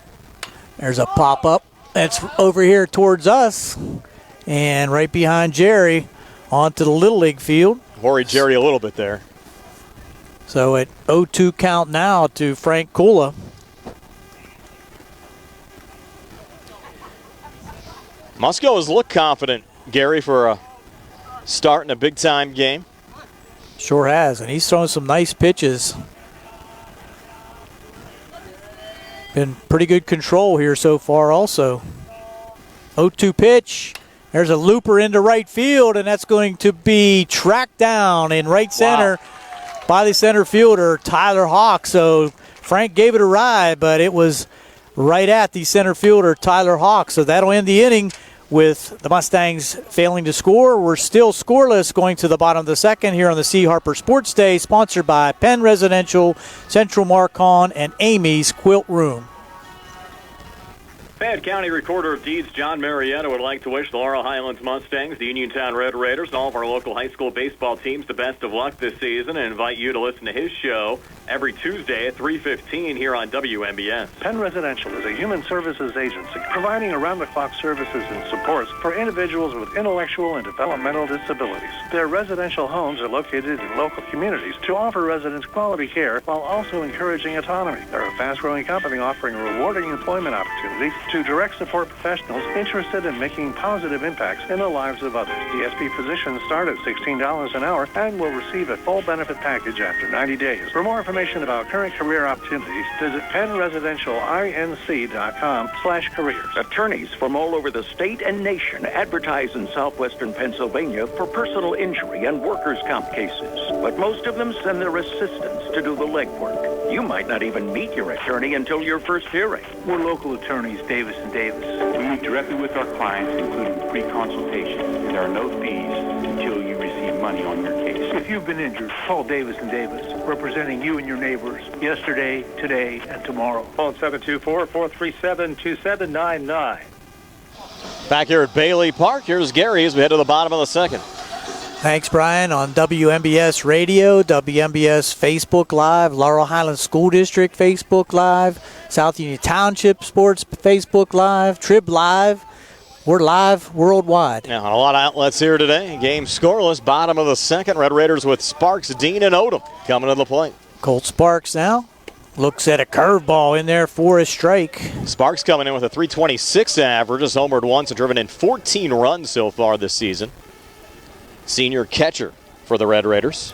There's a pop-up. That's over here towards us. And right behind Jerry onto the Little League field. Worried Jerry a little bit there. So at 0-2 count now to Frank Kula. Musco has looked confident, Gary, for a start in a big-time game. Sure has, and he's throwing some nice pitches. Been pretty good control here so far also. 0-2 pitch. There's a looper into right field, and that's going to be tracked down in right center by the center fielder, Tyler Hawk. So Frank gave it a ride, but it was right at the center fielder, Tyler Hawk. So that'll end the inning with the Mustangs failing to score. We're still scoreless going to the bottom of the second here on the C. Harper Sports Day, sponsored by Penn Residential, Central Marcom, and Amy's Quilt Room. Fayette County Recorder of Deeds John Marietta would like to wish the Laurel Highlands Mustangs, the Uniontown Red Raiders, and all of our local high school baseball teams the best of luck this season and invite you to listen to his show every Tuesday at 3:15 here on WMBS. Penn Residential is a human services agency providing around-the-clock services and supports for individuals with intellectual and developmental disabilities. Their residential homes are located in local communities to offer residents quality care while also encouraging autonomy. They're a fast-growing company offering rewarding employment opportunities to direct support professionals interested in making positive impacts in the lives of others. DSP positions start at $16 an hour and will receive a full benefit package after 90 days. For more information about current career opportunities, visit PennResidentialInc.com/careers. Attorneys from all over the state and nation advertise in southwestern Pennsylvania for personal injury and workers' comp cases. But most of them send their assistants to do the legwork. You might not even meet your attorney until your first hearing. We're local attorneys, Davis & Davis. We meet directly with our clients, including free consultation, and there are no fees until you receive money on your case. If you've been injured, call Davis & Davis, representing you and your neighbors yesterday, today, and tomorrow. Phone 724-437-2799. Back here at Bailey Park, here's Gary as we head to the bottom of the second. Thanks, Brian. On WMBS Radio, WMBS Facebook Live, Laurel Highlands School District Facebook Live, South Union Township Sports Facebook Live, Trib Live. We're live worldwide. Now, a lot of outlets here today. Game scoreless, bottom of the second. Red Raiders with Sparks, Dean, and Odom coming to the plate. Colt Sparks now looks at a curveball in there for a strike. Sparks coming in with a .326 average, has homered once and driven in 14 runs so far this season. Senior catcher for the Red Raiders.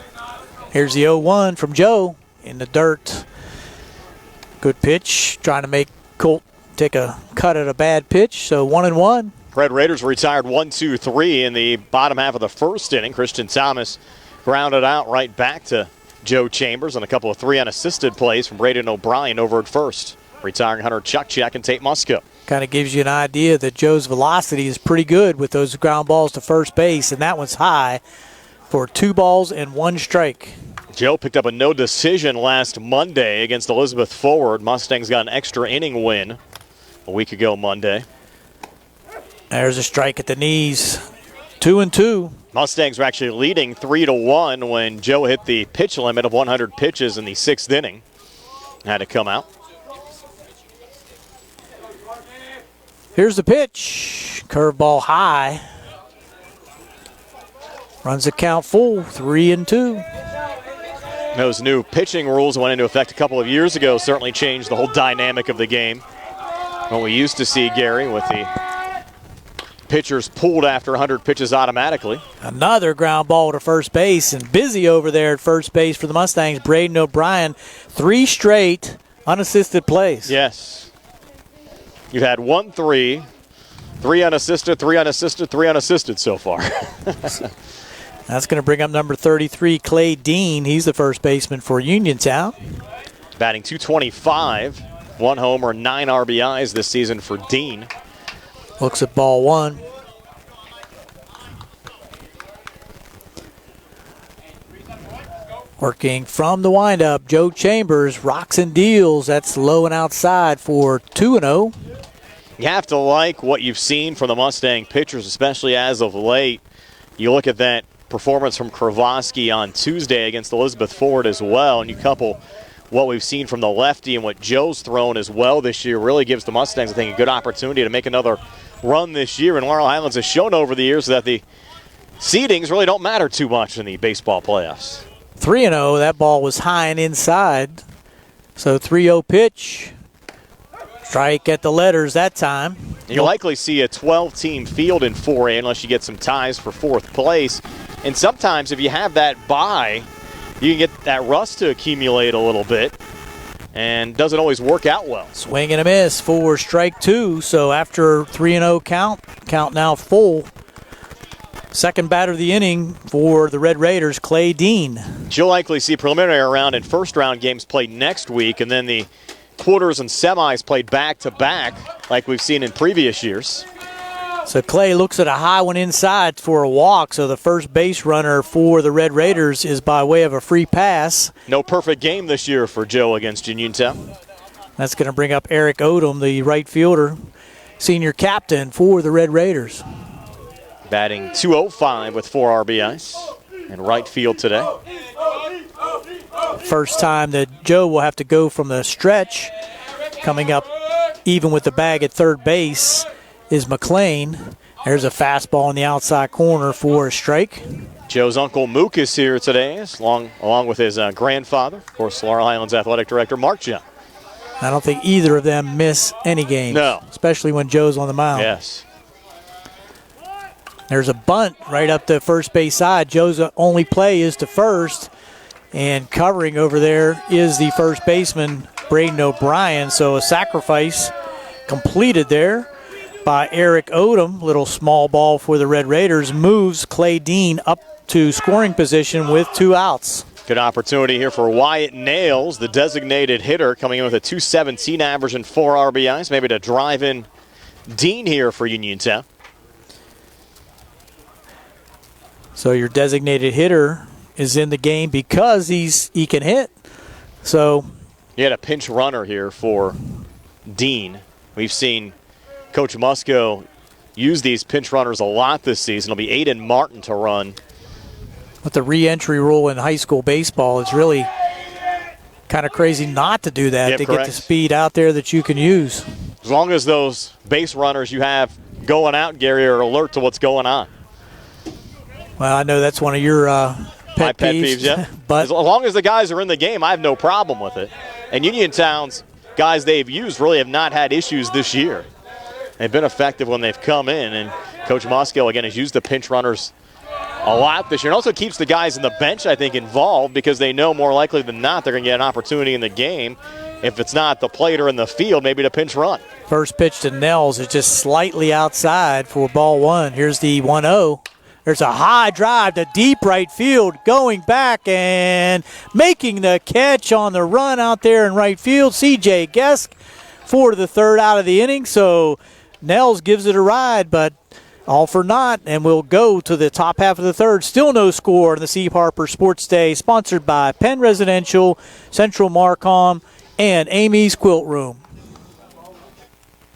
Here's the 0-1 from Joe in the dirt. Good pitch, trying to make Colt take a cut at a bad pitch, so 1-1. Red Raiders retired 1-2-3 in the bottom half of the first inning. Christian Thomas grounded out right back to Joe Chambers on a couple of 3 unassisted plays from Braden O'Brien over at first. Retiring Hunter Chuck and Tate Musco. Kind of gives you an idea that Joe's velocity is pretty good with those ground balls to first base, and that one's high for 2 balls and 1 strike. Joe picked up a no decision last Monday against Elizabeth Forward. Mustangs got an extra inning win a week ago Monday. There's a strike at the knees. 2-2. Mustangs were actually leading 3-1 when Joe hit the pitch limit of 100 pitches in the 6th inning. Had to come out. Here's the pitch. Curveball high. Runs the count full, 3-2. Those new pitching rules went into effect a couple of years ago certainly changed the whole dynamic of the game. What we used to see, Gary, with the pitchers pulled after 100 pitches automatically. Another ground ball to first base, and busy over there at first base for the Mustangs. Braden O'Brien, 3 straight unassisted plays. Yes. You've had 1-3, 3 unassisted, 3 unassisted, 3 unassisted so far. That's going to bring up number 33, Clay Dean. He's the first baseman for Uniontown. Batting .225, 1 homer, 9 RBIs this season for Dean. Looks at ball 1. Working from the windup, Joe Chambers rocks and deals. That's low and outside for 2-0. You have to like what you've seen from the Mustang pitchers, especially as of late. You look at that performance from Kravosky on Tuesday against Elizabeth Forward as well, and you couple what we've seen from the lefty and what Joe's thrown as well this year, really gives the Mustangs, I think, a good opportunity to make another run this year. And Laurel Highlands has shown over the years that the seedings really don't matter too much in the baseball playoffs. 3-0. That ball was high and inside. So 3-0 pitch. Strike at the letters that time. You'll likely see a 12-team field in 4A unless you get some ties for 4th place. And sometimes if you have that bye, you can get that rust to accumulate a little bit. And doesn't always work out well. Swing and a miss for strike 2. So after 3-0 count now full. Second batter of the inning for the Red Raiders, Clay Dean. You'll likely see preliminary round and first round games played next week, and then the quarters and semis played back-to-back like we've seen in previous years. So Clay looks at a high one inside for a walk, so the first base runner for the Red Raiders is by way of a free pass. No perfect game this year for Joe against Uniontown. That's going to bring up Eric Odom, the right fielder, senior captain for the Red Raiders. Batting .205 with 4 RBIs in right field today. First time that Joe will have to go from the stretch. Coming up even with the bag at third base is McLean. There's a fastball in the outside corner for a strike. Joe's uncle Mook is here today, along with his grandfather, of course, Laurel Highlands Athletic Director Mark John. I don't think either of them miss any games. No. Especially when Joe's on the mound. Yes. There's a bunt right up the first base side. Joe's only play is to first. And covering over there is the first baseman, Braden O'Brien. So a sacrifice completed there by Eric Odom. Little small ball for the Red Raiders. Moves Clay Dean up to scoring position with 2 outs. Good opportunity here for Wyatt Nails, the designated hitter, coming in with a .217 average and 4 RBIs. Maybe to drive in Dean here for Uniontown. So your designated hitter is in the game because he can hit. So you had a pinch runner here for Dean. We've seen Coach Musco use these pinch runners a lot this season. It'll be Aiden Martin to run. With the re-entry rule in high school baseball, it's really kind of crazy not to do that, to get the speed out there that you can use. As long as those base runners you have going out, Gary, are alert to what's going on. Well, I know that's one of your pet peeves. Yeah. But as long as the guys are in the game, I have no problem with it. And Uniontown's guys they've used really have not had issues this year. They've been effective when they've come in. And Coach Moscow, again, has used the pinch runners a lot this year. And also keeps the guys in the bench, I think, involved because they know more likely than not they're going to get an opportunity in the game. If it's not the plate or in the field, maybe to pinch run. First pitch to Nels is just slightly outside for ball 1. Here's the 1-0. There's a high drive to deep right field, going back and making the catch on the run out there in right field. C.J. Gesk for the third out of the inning. So Nels gives it a ride, but all for naught, and we'll go to the top half of the third. Still no score in the C. Harper Sports Day, sponsored by Penn Residential, Central Marcom, and Amy's Quilt Room.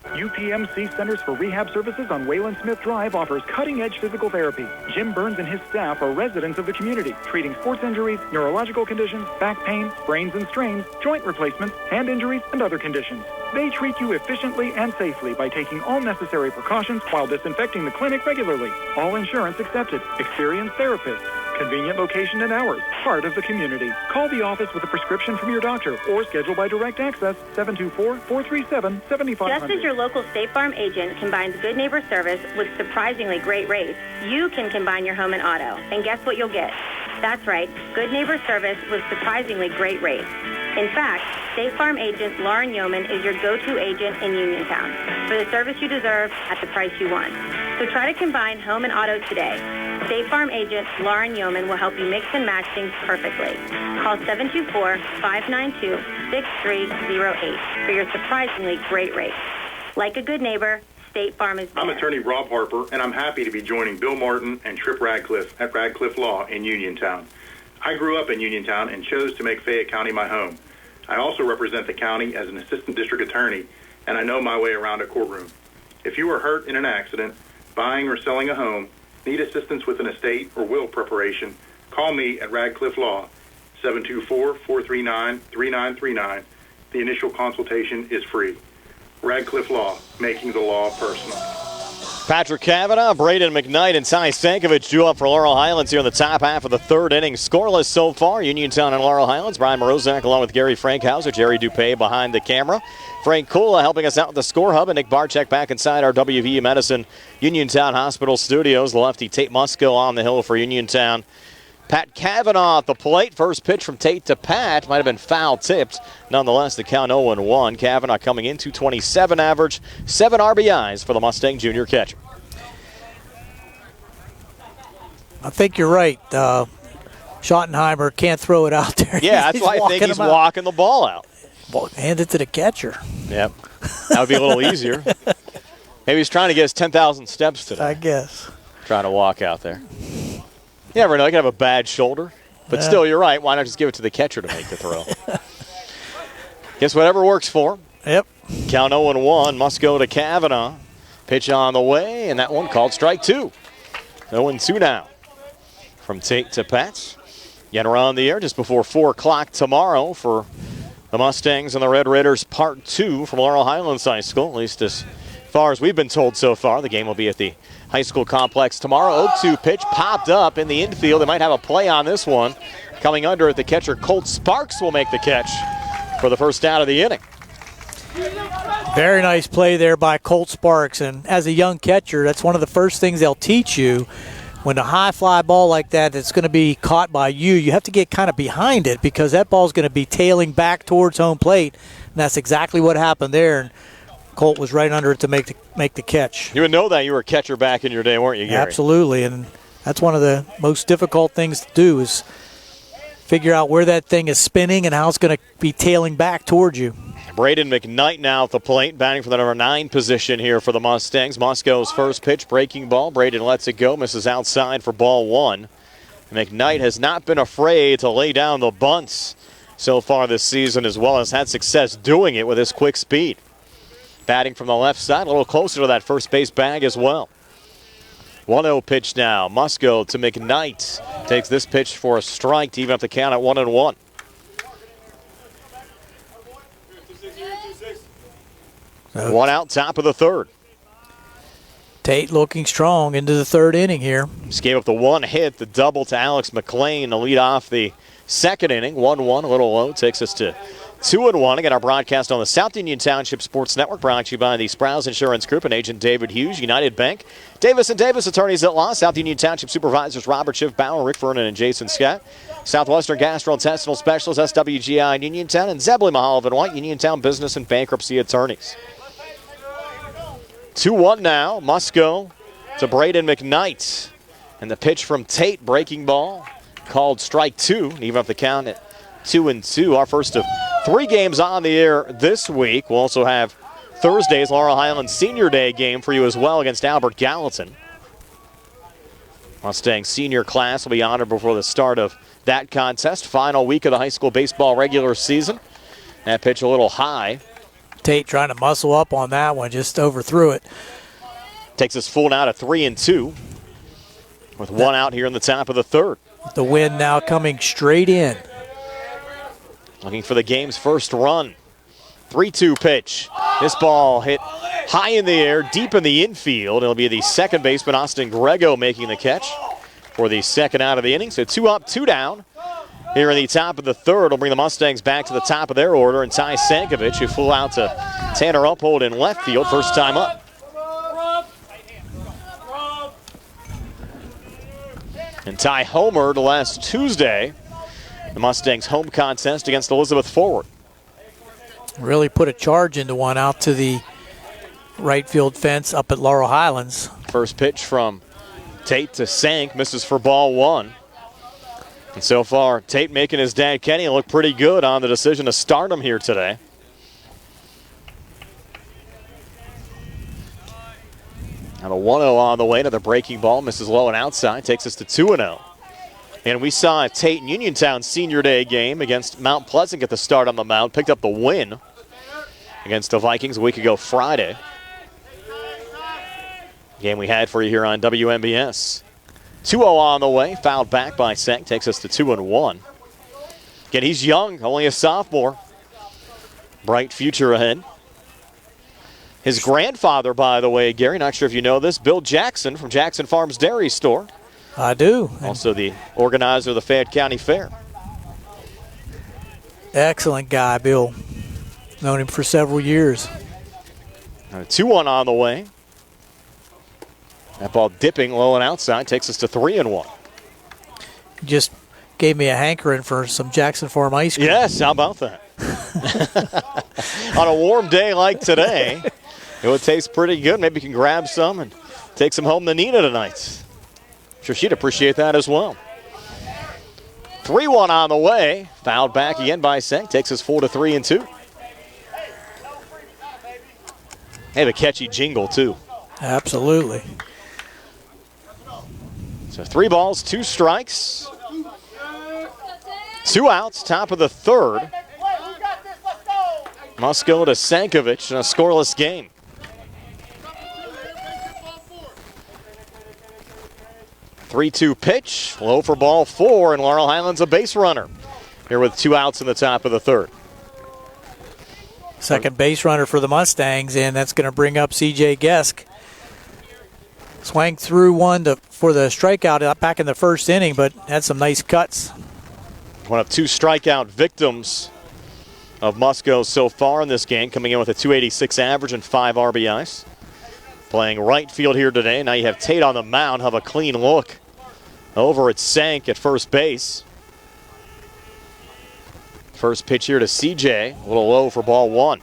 UPMC Centers for Rehab Services on Wayland Smith Drive offers cutting-edge physical therapy. Jim Burns and his staff are residents of the community, treating sports injuries, neurological conditions, back pain, sprains and strains, joint replacements, hand injuries, and other conditions. They treat you efficiently and safely by taking all necessary precautions while disinfecting the clinic regularly. All insurance accepted. Experienced therapists. Convenient location and hours. Part of the community. Call the office with a prescription from your doctor or schedule by direct access 724-437-7500. Just as your local State Farm agent combines good neighbor service with surprisingly great rates, you can combine your home and auto. And guess what you'll get? That's right, good neighbor service with surprisingly great rates. In fact, State Farm agent Lauren Yeoman is your go-to agent in Uniontown for the service you deserve at the price you want. So try to combine home and auto today. State Farm agent Lauren Yeoman will help you mix and match things perfectly. Call 724-592-6308 for your surprisingly great rates. Like a good neighbor, State Farm is there. I'm attorney Rob Harper, and I'm happy to be joining Bill Martin and Trip Radcliffe at Radcliffe Law in Uniontown. I grew up in Uniontown and chose to make Fayette County my home. I also represent the county as an assistant district attorney, and I know my way around a courtroom. If you are hurt in an accident, buying or selling a home, need assistance with an estate or will preparation, call me at Radcliffe Law, 724-439-3939. The initial consultation is free. Radcliffe Law, making the law personal. Patrick Kavanaugh, Braden McKnight, and Ty Stankovic due up for Laurel Highlands here in the top half of the third inning. Scoreless so far. Uniontown and Laurel Highlands. Brian Morozak along with Gary Frankhauser. Jerry Dupay behind the camera. Frank Kula helping us out with the score hub. And Nick Barczyk back inside our WVU Medicine Uniontown Hospital studios. The lefty Tate Musco on the hill for Uniontown. Pat Kavanaugh at the plate. First pitch from Tate to Pat. Might have been foul tipped. Nonetheless, the count 0-1. Kavanaugh coming in, 227 average, 7 RBIs for the Mustang junior catcher. I think you're right. Schottenheimer can't throw it out there. Yeah, that's why I think he's walking the ball out. Hand it to the catcher. Yep. That would be a little easier. Maybe he's trying to get his 10,000 steps today. I guess. Trying to walk out there. You never know. He could have a bad shoulder. But still, you're right. Why not just give it to the catcher to make the throw? Guess whatever works for him. Yep. Count 0-1. Must go to Kavanaugh. Pitch on the way, and that one called strike 2. 0-2 now. From Tate to Pats. Getting around the air just before 4 o'clock tomorrow for the Mustangs and the Red Raiders Part 2 from Laurel Highlands High School, at least as far as we've been told so far. The game will be at the high school complex tomorrow. 0-2 pitch popped up in the infield. They might have a play on this one. Coming under it, the catcher Colt Sparks will make the catch for the first out of the inning. Very nice play there by Colt Sparks. And as a young catcher, that's one of the first things they'll teach you. When a high fly ball like that that's going to be caught by you, you have to get kind of behind it because that ball's going to be tailing back towards home plate. And that's exactly what happened there. And Colt was right under it to make the catch. You would know that. You were a catcher back in your day, weren't you, Gary? Absolutely, and that's one of the most difficult things to do is figure out where that thing is spinning and how it's going to be tailing back towards you. Braden McKnight now at the plate, batting for the number 9 position here for the Mustangs. Moscow's first pitch, breaking ball. Braden lets it go, misses outside for ball 1. McKnight has not been afraid to lay down the bunts so far this season, as well as had success doing it with his quick speed. Batting from the left side, a little closer to that first base bag as well. 1-0 pitch now. Musco to McKnight. Takes this pitch for a strike to even up the count at 1-1. One out, top of the third. Tate looking strong into the third inning here. Just gave up the one hit, the double to Alex McLean to lead off the second inning. 1-1, a little low, takes us to 2-1. Again, our broadcast on the South Union Township Sports Network, brought to you by the Sprouse Insurance Group and Agent David Hughes, United Bank, Davis & Davis Attorneys at Law, South Union Township Supervisors Robert Schiff Bauer, Rick Vernon, and Jason Scott, Southwestern Gastrointestinal Specialists, SWGI in Uniontown, and Zebley Mahal and White, Uniontown Business and Bankruptcy Attorneys. 2-1 now. Musco to Braden McKnight. And the pitch from Tate, breaking ball, called strike 2. Even up the count at 2-2. Our first of 3 games on the air this week. We'll also have Thursday's Laurel Highlands Senior Day game for you as well against Albert Gallatin. Mustang senior class will be honored before the start of that contest. Final week of the high school baseball regular season. That pitch a little high. Tate trying to muscle up on that one, just overthrew it. Takes us full now to 3-2 with one out here in the top of the third. The wind now coming straight in. Looking for the game's first run. 3-2 pitch. This ball hit high in the air, deep in the infield. It'll be the second baseman, Austin Grego, making the catch for the second out of the inning. So 2 up, 2 down. Here in the top of the third will bring the Mustangs back to the top of their order, and Ty Stankovic, who flew out to Tanner Uphold in left field, first time up. And Ty homered last Tuesday, the Mustangs' home contest against Elizabeth Forward. Really put a charge into one out to the right field fence up at Laurel Highlands. First pitch from Tate to Sank, misses for ball 1. And so far, Tate making his dad Kenny look pretty good on the decision to start him here today. Now the 1-0 on the way to the breaking ball, misses low and outside, takes us to 2-0. And we saw a Tate and Uniontown Senior Day game against Mount Pleasant get the start on the mound, picked up the win against the Vikings a week ago Friday. Game we had for you here on WMBS. 2-0 on the way, fouled back by Sank, takes us to 2-1. Again, he's young, only a sophomore. Bright future ahead. His grandfather, by the way, Gary, not sure if you know this, Bill Jackson from Jackson Farms Dairy Store. I do. Also the organizer of the Fayette County Fair. Excellent guy, Bill. Known him for several years. 2-1 on the way. That ball dipping low and outside takes us to 3-1. Just gave me a hankering for some Jackson Farm ice cream. Yes, how about that? On a warm day like today, it would taste pretty good. Maybe you can grab some and take some home to Nina tonight. I'm sure she'd appreciate that as well. 3-1 on the way. Fouled back again by Senk. Takes us 4-3-2. They have a catchy jingle, too. Absolutely. So 3 balls, 2 strikes. 2 outs, top of the third. Must go to Sankovic in a scoreless game. (3-2) pitch, low for ball 4, and Laurel Highlands a base runner. Here with 2 outs in the top of the third. Second base runner for the Mustangs, and that's going to bring up C.J. Gesk. Swang through one for the strikeout back in the first inning, but had some nice cuts. One of 2 strikeout victims of Musco so far in this game, coming in with a .286 average and 5 RBIs. Playing right field here today. Now you have Tate on the mound. Have a clean look over at Sank at first base. First pitch here to CJ. A little low for ball 1.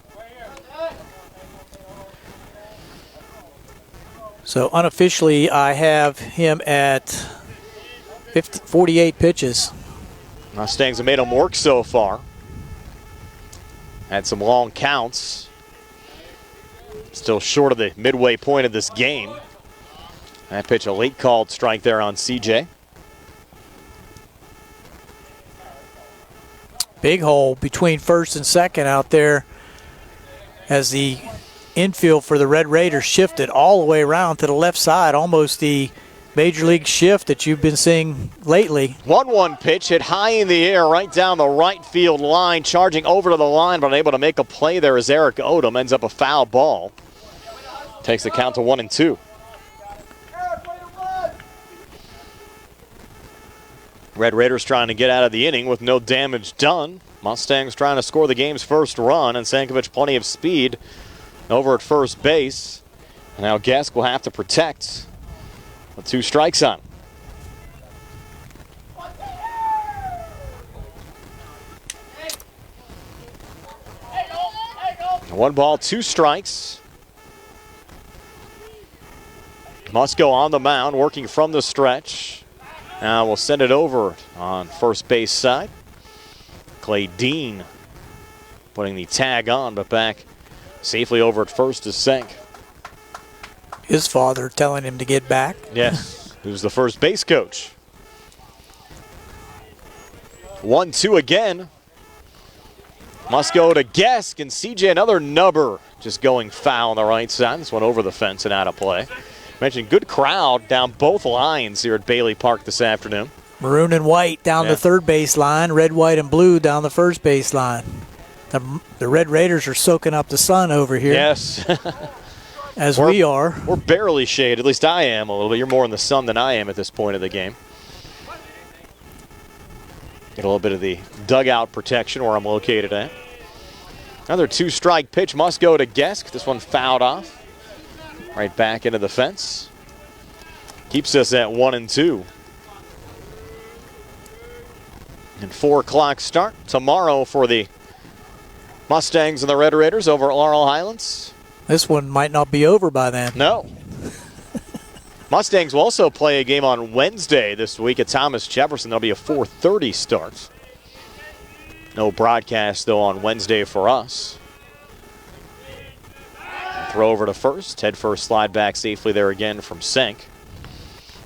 So unofficially, I have him at 48 pitches. Mustangs have made him work so far. Had some long counts. Still short of the midway point of this game. That pitch, a late called strike there on CJ. Big hole between first and second out there as the infield for the Red Raiders shifted all the way around to the left side, almost the major league shift that you've been seeing lately. 1-1 pitch hit high in the air right down the right field line, charging over to the line, but unable to make a play there as Eric Odom ends up a foul ball. Takes the count to 1-2. Red Raiders trying to get out of the inning with no damage done. Mustangs trying to score the game's first run, and Sankovic plenty of speed over at first base. And now Gesk will have to protect with 2 strikes on. One ball, 2 strikes. Musco on the mound, working from the stretch. Now we'll send it over on first base side. Clay Dean putting the tag on, but back safely over at first is Senk. His father telling him to get back. Yes, who's the first base coach. 1-2 again. Must go to Gesk, and CJ another nubber just going foul on the right side. This one over the fence and out of play. Mentioned good crowd down both lines here at Bailey Park this afternoon. Maroon and white down the third base line, red, white, and blue down the first base line. The Red Raiders are soaking up the sun over here. Yes. As we are. We're barely shaded, at least I am a little bit. You're more in the sun than I am at this point of the game. Get a little bit of the dugout protection where I'm located at. Another 2-strike pitch must go to Gesk. This one fouled off. Right back into the fence. Keeps us at 1-2. And 4 o'clock start tomorrow for the Mustangs and the Red Raiders over at Laurel Highlands. This one might not be over by then. No. Mustangs will also play a game on Wednesday this week at Thomas Jefferson. There'll be a 4:30 start. No broadcast, though, on Wednesday for us. Throw over to first. Head first slide back safely there again from Senk.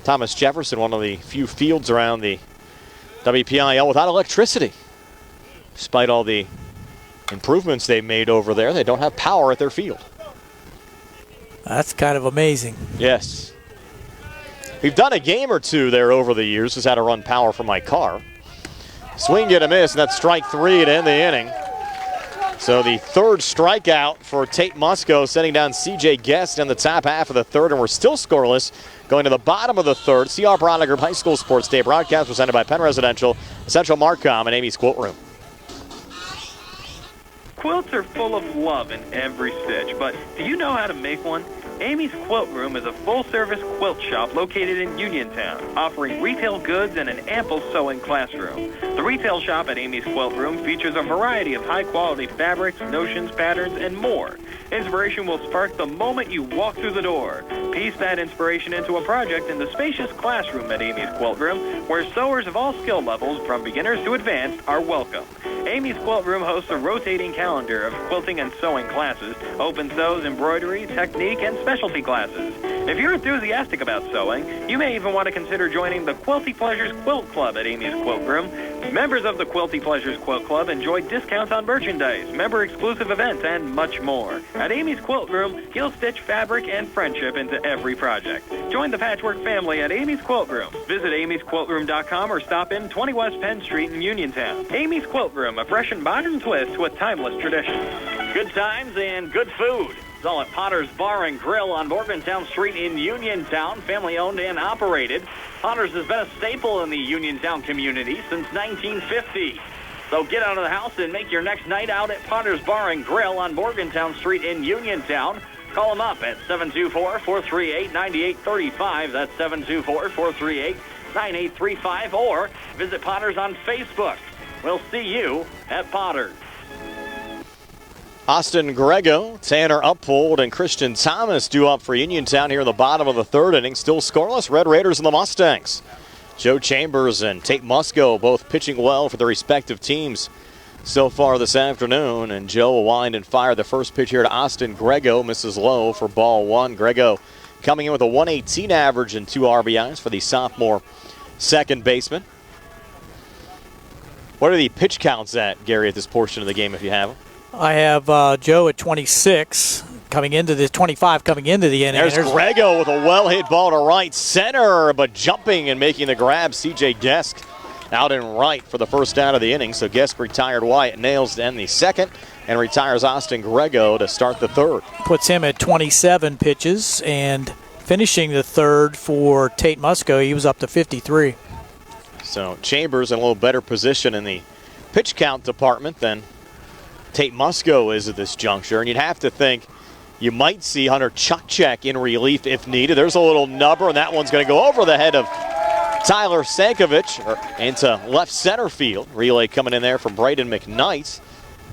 Thomas Jefferson, one of the few fields around the WPIAL without electricity. Despite all the improvements they made over there, they don't have power at their field. That's kind of amazing. Yes. We've done a game or two there over the years. Just had to run power for my car. Swing, get a miss, and that's strike 3 to end the inning. So the third strikeout for Tate Musco, setting down C.J. Guest in the top half of the third, and we're still scoreless going to the bottom of the third. CR Piranha Group High School Sports Day broadcast presented by Penn Residential, Central Marcom, and Amy's Quilt Room. Quilts are full of love in every stitch, but do you know how to make one? Amy's Quilt Room is a full-service quilt shop located in Uniontown, offering retail goods and an ample sewing classroom. The retail shop at Amy's Quilt Room features a variety of high-quality fabrics, notions, patterns, and more. Inspiration will spark the moment you walk through the door. Piece that inspiration into a project in the spacious classroom at Amy's Quilt Room, where sewers of all skill levels, from beginners to advanced, are welcome. Amy's Quilt Room hosts a rotating calendar of quilting and sewing classes, open sews, embroidery, technique, and specialty classes. If you're enthusiastic about sewing, you may even want to consider joining the Quilty Pleasures Quilt Club at Amy's Quilt Room. Members of the Quilty Pleasures Quilt Club enjoy discounts on merchandise, member-exclusive events, and much more. At Amy's Quilt Room, you'll stitch fabric and friendship into every project. Join the patchwork family at Amy's Quilt Room. Visit amysquiltroom.com or stop in 20 West Penn Street in Uniontown. Amy's Quilt Room, a fresh and modern twist to a timeless tradition. Good times and good food. It's all at Potter's Bar and Grill on Morgantown Street in Uniontown, family-owned and operated. Potter's has been a staple in the Uniontown community since 1950. So get out of the house and make your next night out at Potter's Bar and Grill on Morgantown Street in Uniontown. Call them up at 724-438-9835. That's 724-438-9835. Or visit Potter's on Facebook. We'll see you at Potter's. Austin Grego, Tanner Upfold, and Christian Thomas due up for Uniontown here in the bottom of the third inning. Still scoreless, Red Raiders and the Mustangs. Joe Chambers and Tate Musco both pitching well for their respective teams so far this afternoon. And Joe will wind and fire the first pitch here to Austin Grego. Misses low for ball one. Grego coming in with a 118 average and 2 RBIs for the sophomore second baseman. What are the pitch counts at, Gary, at this portion of the game if you have them? I have Joe at 26 coming into the 25 coming into the inning. There's Grego with a well-hit ball to right center, but jumping and making the grab. C.J. Gesk out in right for the first out of the inning. So Gesk retired Wyatt Nails to end the second and retires Austin Grego to start the third. Puts him at 27 pitches, and finishing the third for Tate Musco, he was up to 53. So Chambers in a little better position in the pitch count department than Tate Musco is at this juncture. And you'd have to think you might see Hunter Chukchek in relief if needed. There's a little nubber, and that one's going to go over the head of Tyler Sankovic into left center field. Relay coming in there from Braden McKnight.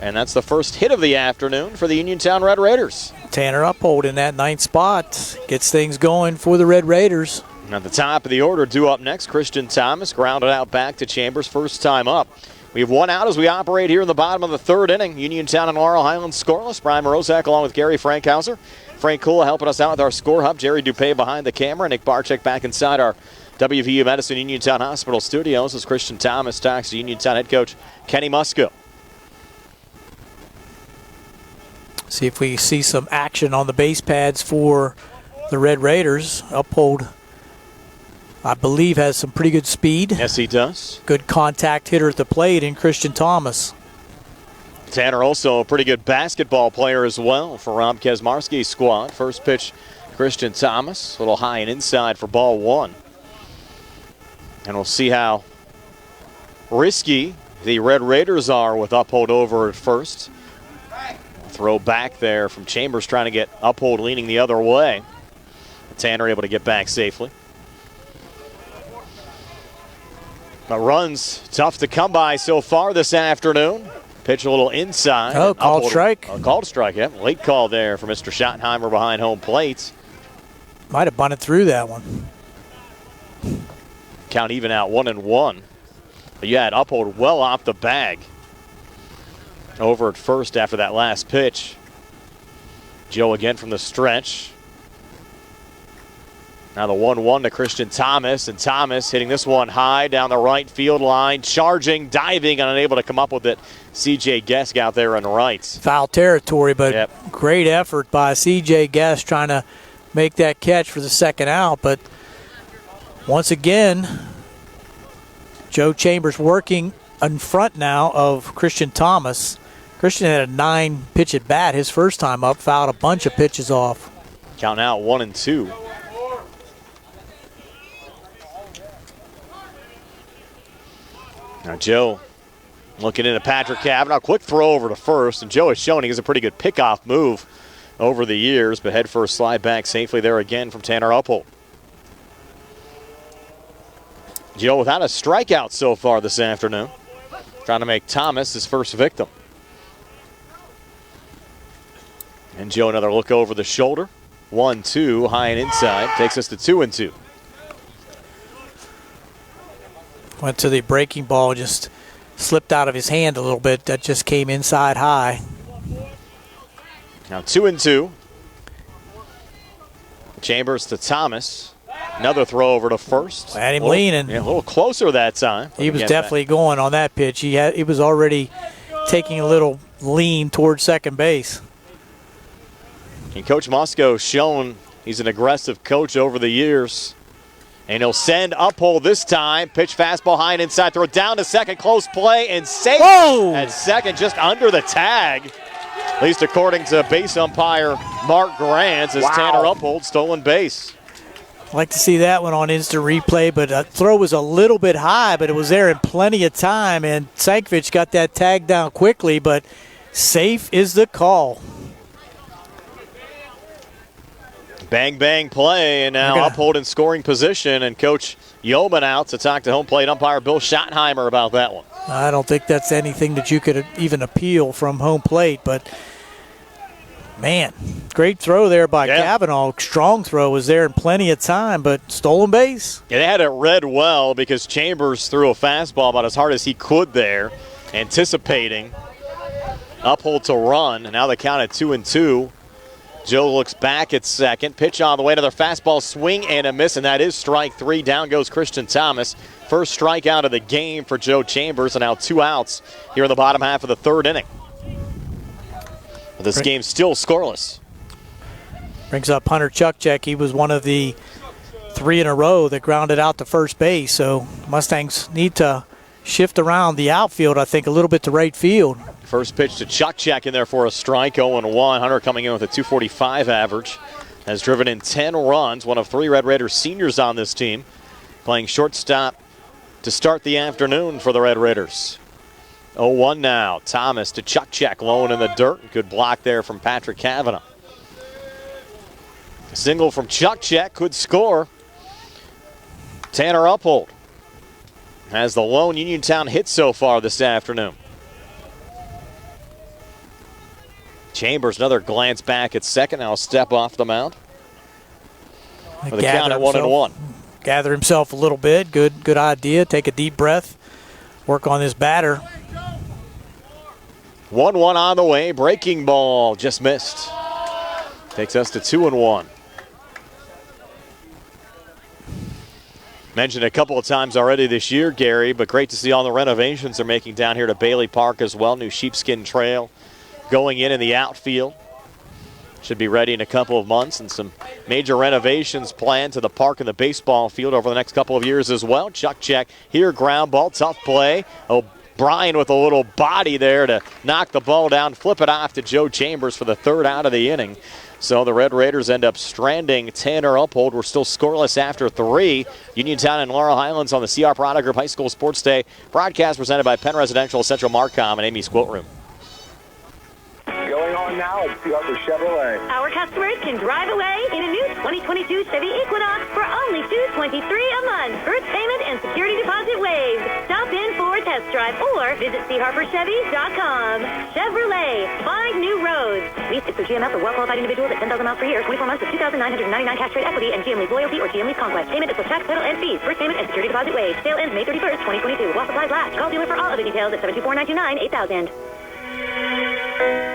And that's the first hit of the afternoon for the Uniontown Red Raiders. Tanner Uphold in that ninth spot gets things going for the Red Raiders. And at the top of the order, due up next, Christian Thomas grounded out back to Chambers, first time up. We have one out as we operate here in the bottom of the third inning. Uniontown and Laurel Highlands scoreless. Brian Morozak along with Gary Frankhauser. Frank Kula helping us out with our score hub. Jerry Dupay behind the camera. Nick Barczyk back inside our WVU Medicine Uniontown Hospital studios as Christian Thomas talks to Uniontown head coach Kenny Musco. See if we see some action on the base pads for the Red Raiders. Uphold, I believe, has some pretty good speed. Yes, he does. Good contact hitter at the plate in Christian Thomas. Tanner also a pretty good basketball player as well for Rob Kesmarski's squad. First pitch, Christian Thomas. A little high and inside for ball one. And we'll see how risky the Red Raiders are with Uphold over at first. Throw back there from Chambers trying to get Uphold leaning the other way. Tanner able to get back safely. But runs tough to come by so far this afternoon. Pitch a little inside. Oh, called strike. Called strike, yeah. Late call there for Mr. Schottenheimer behind home plate. Might have bunted through that one. Count even out 1-1. But you had Uphold well off the bag. Over at first after that last pitch. Joe again from the stretch. Now the 1-1 to Christian Thomas, and Thomas hitting this one high down the right field line, charging, diving, and unable to come up with it. C.J. Gesk out there on the right. Foul territory, but great effort by C.J. Gesk trying to make that catch for the second out. But once again, Joe Chambers working in front now of Christian Thomas. Christian had a 9-pitch at bat his first time up, fouled a bunch of pitches off. Count out 1-2. Now Joe looking into Patrick Cavanaugh. Quick throw over to first, and Joe has shown he has a pretty good pickoff move over the years, but head first slide back safely there again from Tanner Upholt. Joe without a strikeout so far this afternoon. Trying to make Thomas his first victim. And Joe another look over the shoulder. 1-2, high and inside. Takes us to 2-2. Went to the breaking ball, just slipped out of his hand a little bit. That just came inside high. Now 2-2. Chambers to Thomas. Another throw over to first. Had him leaning. Yeah, a little closer that time. He was definitely going on that pitch. He was already taking a little lean towards second base. And Coach Mosco's shown he's an aggressive coach over the years. And he'll send Uphold this time. Pitch fastball high and inside. Throw down to second. Close play and safe at second, just under the tag. At least according to base umpire Mark Grants, as Tanner Uphold stolen base. I'd like to see that one on instant replay, but the throw was a little bit high, but it was there in plenty of time, and Sankovic got that tag down quickly, but safe is the call. Bang, bang play, and now Uphold in scoring position, and Coach Yeoman out to talk to home plate umpire Bill Schottenheimer about that one. I don't think that's anything that you could even appeal from home plate, but man, great throw there by Cavanaugh. Strong throw, was there in plenty of time, but stolen base. Yeah, they had it read well because Chambers threw a fastball about as hard as he could there, anticipating Uphold to run, and now they count at 2-2. Joe looks back at second. Pitch on the way, another fastball swing and a miss, and that is strike three. Down goes Christian Thomas. First strikeout of the game for Joe Chambers, and now 2 outs here in the bottom half of the third inning. But this game's still scoreless. Brings up Hunter Chukchek. He was one of the 3 in a row that grounded out to first base, so Mustangs need to shift around the outfield, I think, a little bit to right field. First pitch to Chukchek in there for a strike, 0-1. Hunter coming in with a .245 average. Has driven in 10 runs, one of 3 Red Raiders seniors on this team. Playing shortstop to start the afternoon for the Red Raiders. 0-1 now. Thomas to Chukchek, low in the dirt. Good block there from Patrick Cavanaugh. A single from Chukchek could score. Tanner Uphold has the lone Uniontown hit so far this afternoon. Chambers, another glance back at second. Now step off the mound. For the count at 1-1. Gather himself a little bit. Good idea. Take a deep breath. Work on this batter. 1-1 on the way. Breaking ball just missed. Takes us to 2-1. Mentioned a couple of times already this year, Gary, but great to see all the renovations they're making down here to Bailey Park as well. New sheepskin trail going in the outfield. Should be ready in a couple of months, and some major renovations planned to the park and the baseball field over the next couple of years as well. Chukchek here, ground ball, tough play. O'Brien with a little body there to knock the ball down, flip it off to Joe Chambers for the 3rd out of the inning. So the Red Raiders end up stranding Tanner Uphold. We're still scoreless after 3. Uniontown and Laurel Highlands on the CR Parada Group High School Sports Day. Broadcast presented by Penn Residential, Central Marcom, and Amy's Quilt Room. Going on now at Arthur Chevrolet. Our customers can drive away in a new 2022 Chevy Equinox for only $223 a month. First payment and security deposit waived. Stop in for a test drive or visit CHarperChevy.com. Chevrolet, find new roads. Lease is for GMF for well-qualified individuals at 10,000 miles per year, 24 months with $2,999 cash trade equity and GM Lease Loyalty or GM Lease Conquest. Payment is with tax, title, and fees. First payment and security deposit waived. Sale ends May 31st, 2022. While supplies last. Call dealer for all other details at 724-929-8000.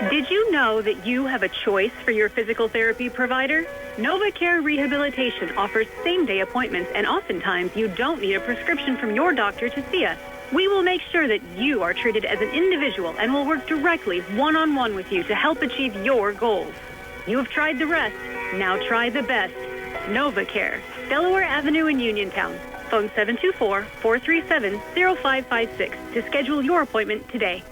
Did you know that you have a choice for your physical therapy provider? NovaCare Rehabilitation offers same-day appointments, and oftentimes you don't need a prescription from your doctor to see us. We will make sure that you are treated as an individual and will work directly one-on-one with you to help achieve your goals. You have tried the rest. Now try the best. NovaCare, Delaware Avenue in Uniontown. Phone 724-437-0556 to schedule your appointment today.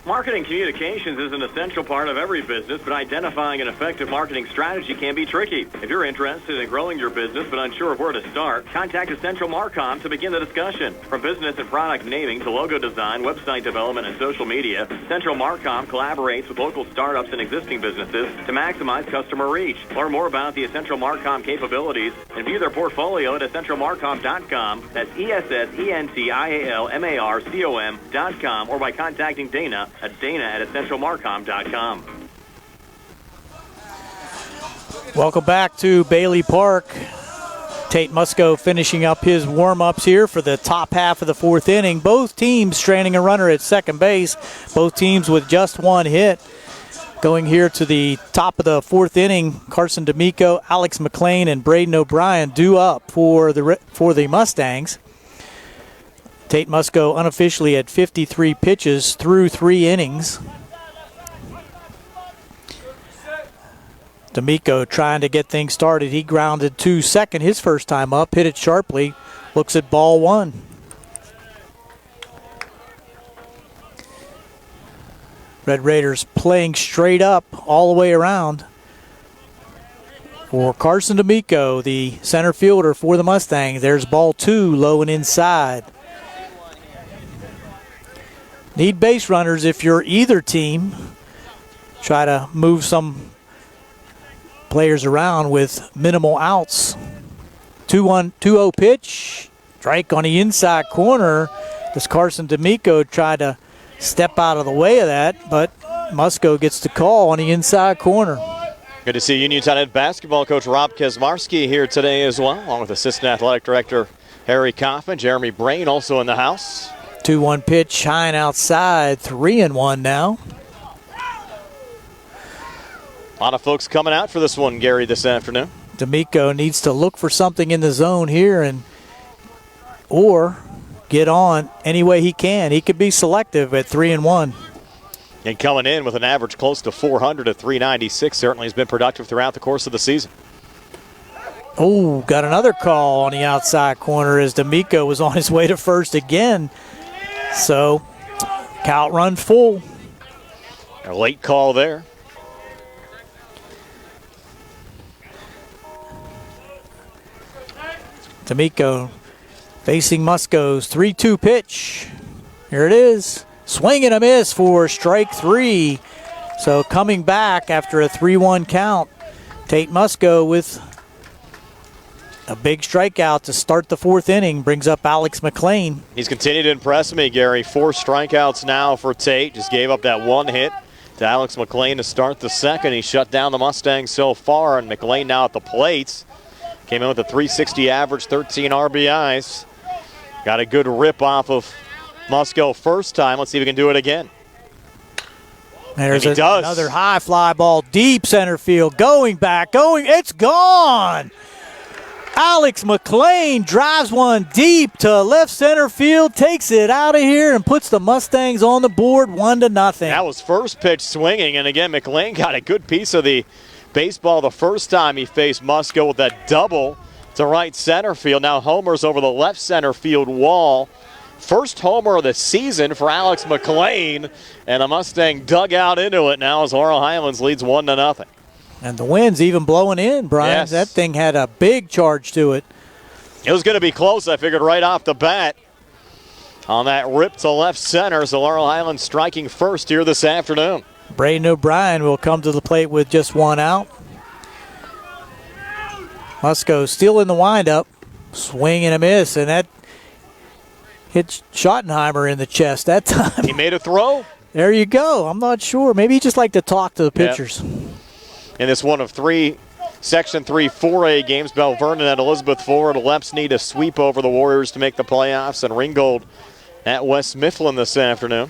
Marketing communications is an essential part of every business, but identifying an effective marketing strategy can be tricky. If you're interested in growing your business but unsure of where to start, contact Essential Marcom to begin the discussion. From business and product naming to logo design, website development, and social media, Essential Marcom collaborates with local startups and existing businesses to maximize customer reach. Learn more about the Essential Marcom capabilities and view their portfolio at essentialmarcom.com. That's ESSENTIALMARCOM.com, or by contacting Dana at essentialmarcom.com. Welcome back to Bailey Park. Tate Musco finishing up his warm-ups here for the top half of the fourth inning. Both teams stranding a runner at second base. Both teams with just one hit. Going here to the top of the fourth inning, Carson D'Amico, Alex McLean, and Braden O'Brien due up for the Mustangs. Tate Musco unofficially at 53 pitches through 3 innings. D'Amico trying to get things started. He grounded to second his first time up, hit it sharply, looks at ball 1. Red Raiders playing straight up all the way around. For Carson D'Amico, the center fielder for the Mustangs, there's ball 2, low and inside. Need base runners if you're either team. Try to move some players around with minimal outs. 2-0 pitch. Strike on the inside corner. Does Carson D'Amico try to step out of the way of that, but Musco gets the call on the inside corner. Good to see Uniontown head basketball coach Rob Kesmarski here today as well, along with assistant athletic director Harry Kaufman. Jeremy Brain also in the house. 2-1 pitch, high and outside, 3-1 now. A lot of folks coming out for this one, Gary, this afternoon. D'Amico needs to look for something in the zone here or get on any way he can. He could be selective at 3-1. And coming in with an average close to 400 at 396, certainly has been productive throughout the course of the season. Oh, got another call on the outside corner as D'Amico was on his way to first again. So, count run full. A late call there. D'Amico facing Musco's 3-2 pitch. Here it is. Swing and a miss for strike 3. So coming back after a 3-1 count, Tate Musco with a big strikeout to start the fourth inning brings up Alex McLean. He's continued to impress me, Gary. 4 strikeouts now for Tate. Just gave up that 1 hit to Alex McLean to start the second. He shut down the Mustangs so far, and McLean now at the plate. Came in with a 360 average, 13 RBIs. Got a good rip off of Musco first time. Let's see if we can do it again. There's another high fly ball, deep center field, going, it's gone! Alex McLean drives one deep to left center field, takes it out of here, and puts the Mustangs on the board 1-0. That was first pitch swinging, and again, McLean got a good piece of the baseball the first time he faced Musco with that double to right center field. Now homers over the left center field wall. First homer of the season for Alex McLean, and the Mustang dug out into it now as Laurel Highlands leads 1-0. And the wind's even blowing in, Brian. Yes. That thing had a big charge to it. It was going to be close, I figured, right off the bat. On that rip to left center, so Laurel Highlands striking first here this afternoon. Braden O'Brien will come to the plate with just 1 out. Musco still in the windup. Swing and a miss, and that hit Schottenheimer in the chest that time. He made a throw. There you go. I'm not sure. Maybe he just liked to talk to the pitchers. In this one of 3 Section 3 4A games, Bell Vernon at Elizabeth Forward. Leps need a sweep over the Warriors to make the playoffs, and Ringgold at West Mifflin this afternoon.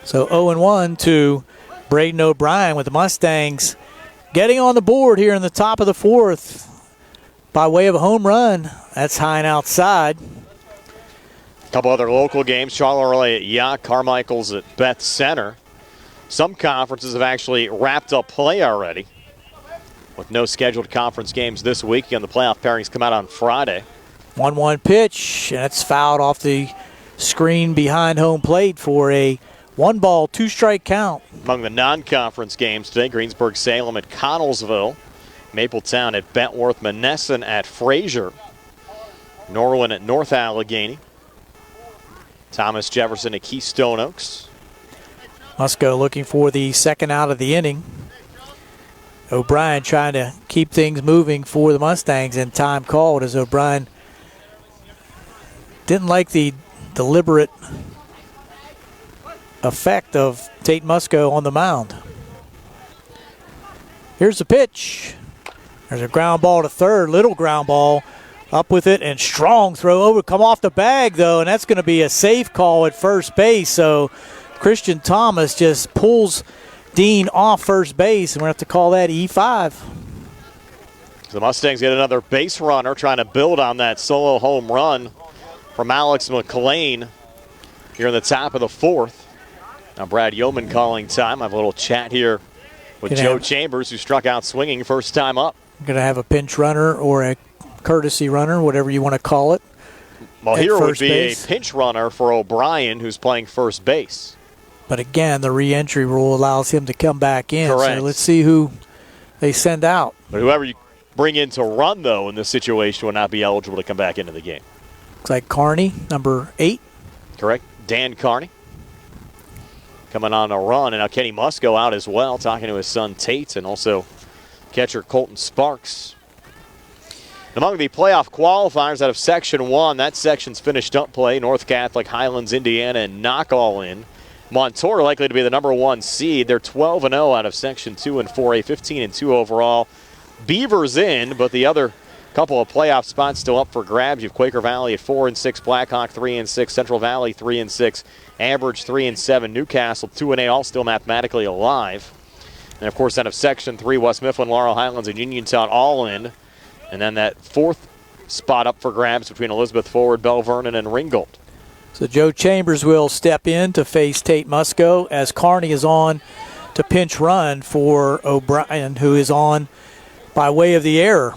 So 0-1 to Braden O'Brien with the Mustangs getting on the board here in the top of the fourth by way of a home run. That's high and outside. A couple other local games. Charleroi at Yacht, Carmichael's at Beth Center. Some conferences have actually wrapped up play already with no scheduled conference games this week. Again, the playoff pairings come out on Friday. 1-1 pitch, and it's fouled off the screen behind home plate for a 1-ball, 2-strike count. Among the non-conference games today, Greensburg-Salem at Connellsville, Mapletown at Bentworth, Monessen at Fraser, Norwin at North Allegheny, Thomas Jefferson at Keystone Oaks. Musco looking for the second out of the inning. O'Brien trying to keep things moving for the Mustangs, and time called as O'Brien didn't like the deliberate effect of Tate Musco on the mound. Here's the pitch. There's a ground ball to third, little ground ball. Up with it, and strong throw over. Come off the bag, though, and that's going to be a safe call at first base. So Christian Thomas just pulls Dean off first base, and we're going to have to call that E5. The Mustangs get another base runner, trying to build on that solo home run from Alex McLean here in the top of the fourth. Now Brad Yeoman calling time. I have a little chat here with Joe Chambers, who struck out swinging first time up. Going to have a pinch runner or a courtesy runner, whatever you want to call it. Well, here would be a pinch runner for O'Brien, who's playing first base. But again, the re-entry rule allows him to come back in. Correct. So let's see who they send out. But whoever you bring in to run, though, in this situation would not be eligible to come back into the game. Looks like Carney, number 8. Correct. Dan Carney coming on a run. And now Kenny Musco out as well, talking to his son Tate, and also catcher Colton Sparks. Among the playoff qualifiers out of Section 1, that section's finished up play. North Catholic, Highlands, Indiana, and Knockall in. Montour likely to be the number 1 seed. They're 12-0 out of Section 2 and 4A, 15-2 overall. Beavers in, but the other couple of playoff spots still up for grabs. You have Quaker Valley at 4-6, Blackhawk 3-6, Central Valley 3-6, Ambridge 3-7, Newcastle 2-8, all still mathematically alive. And of course, out of Section 3, West Mifflin, Laurel Highlands, and Uniontown all in. And then that fourth spot up for grabs between Elizabeth Forward, Bell Vernon, and Ringgold. So Joe Chambers will step in to face Tate Musco as Carney is on to pinch run for O'Brien, who is on by way of the error.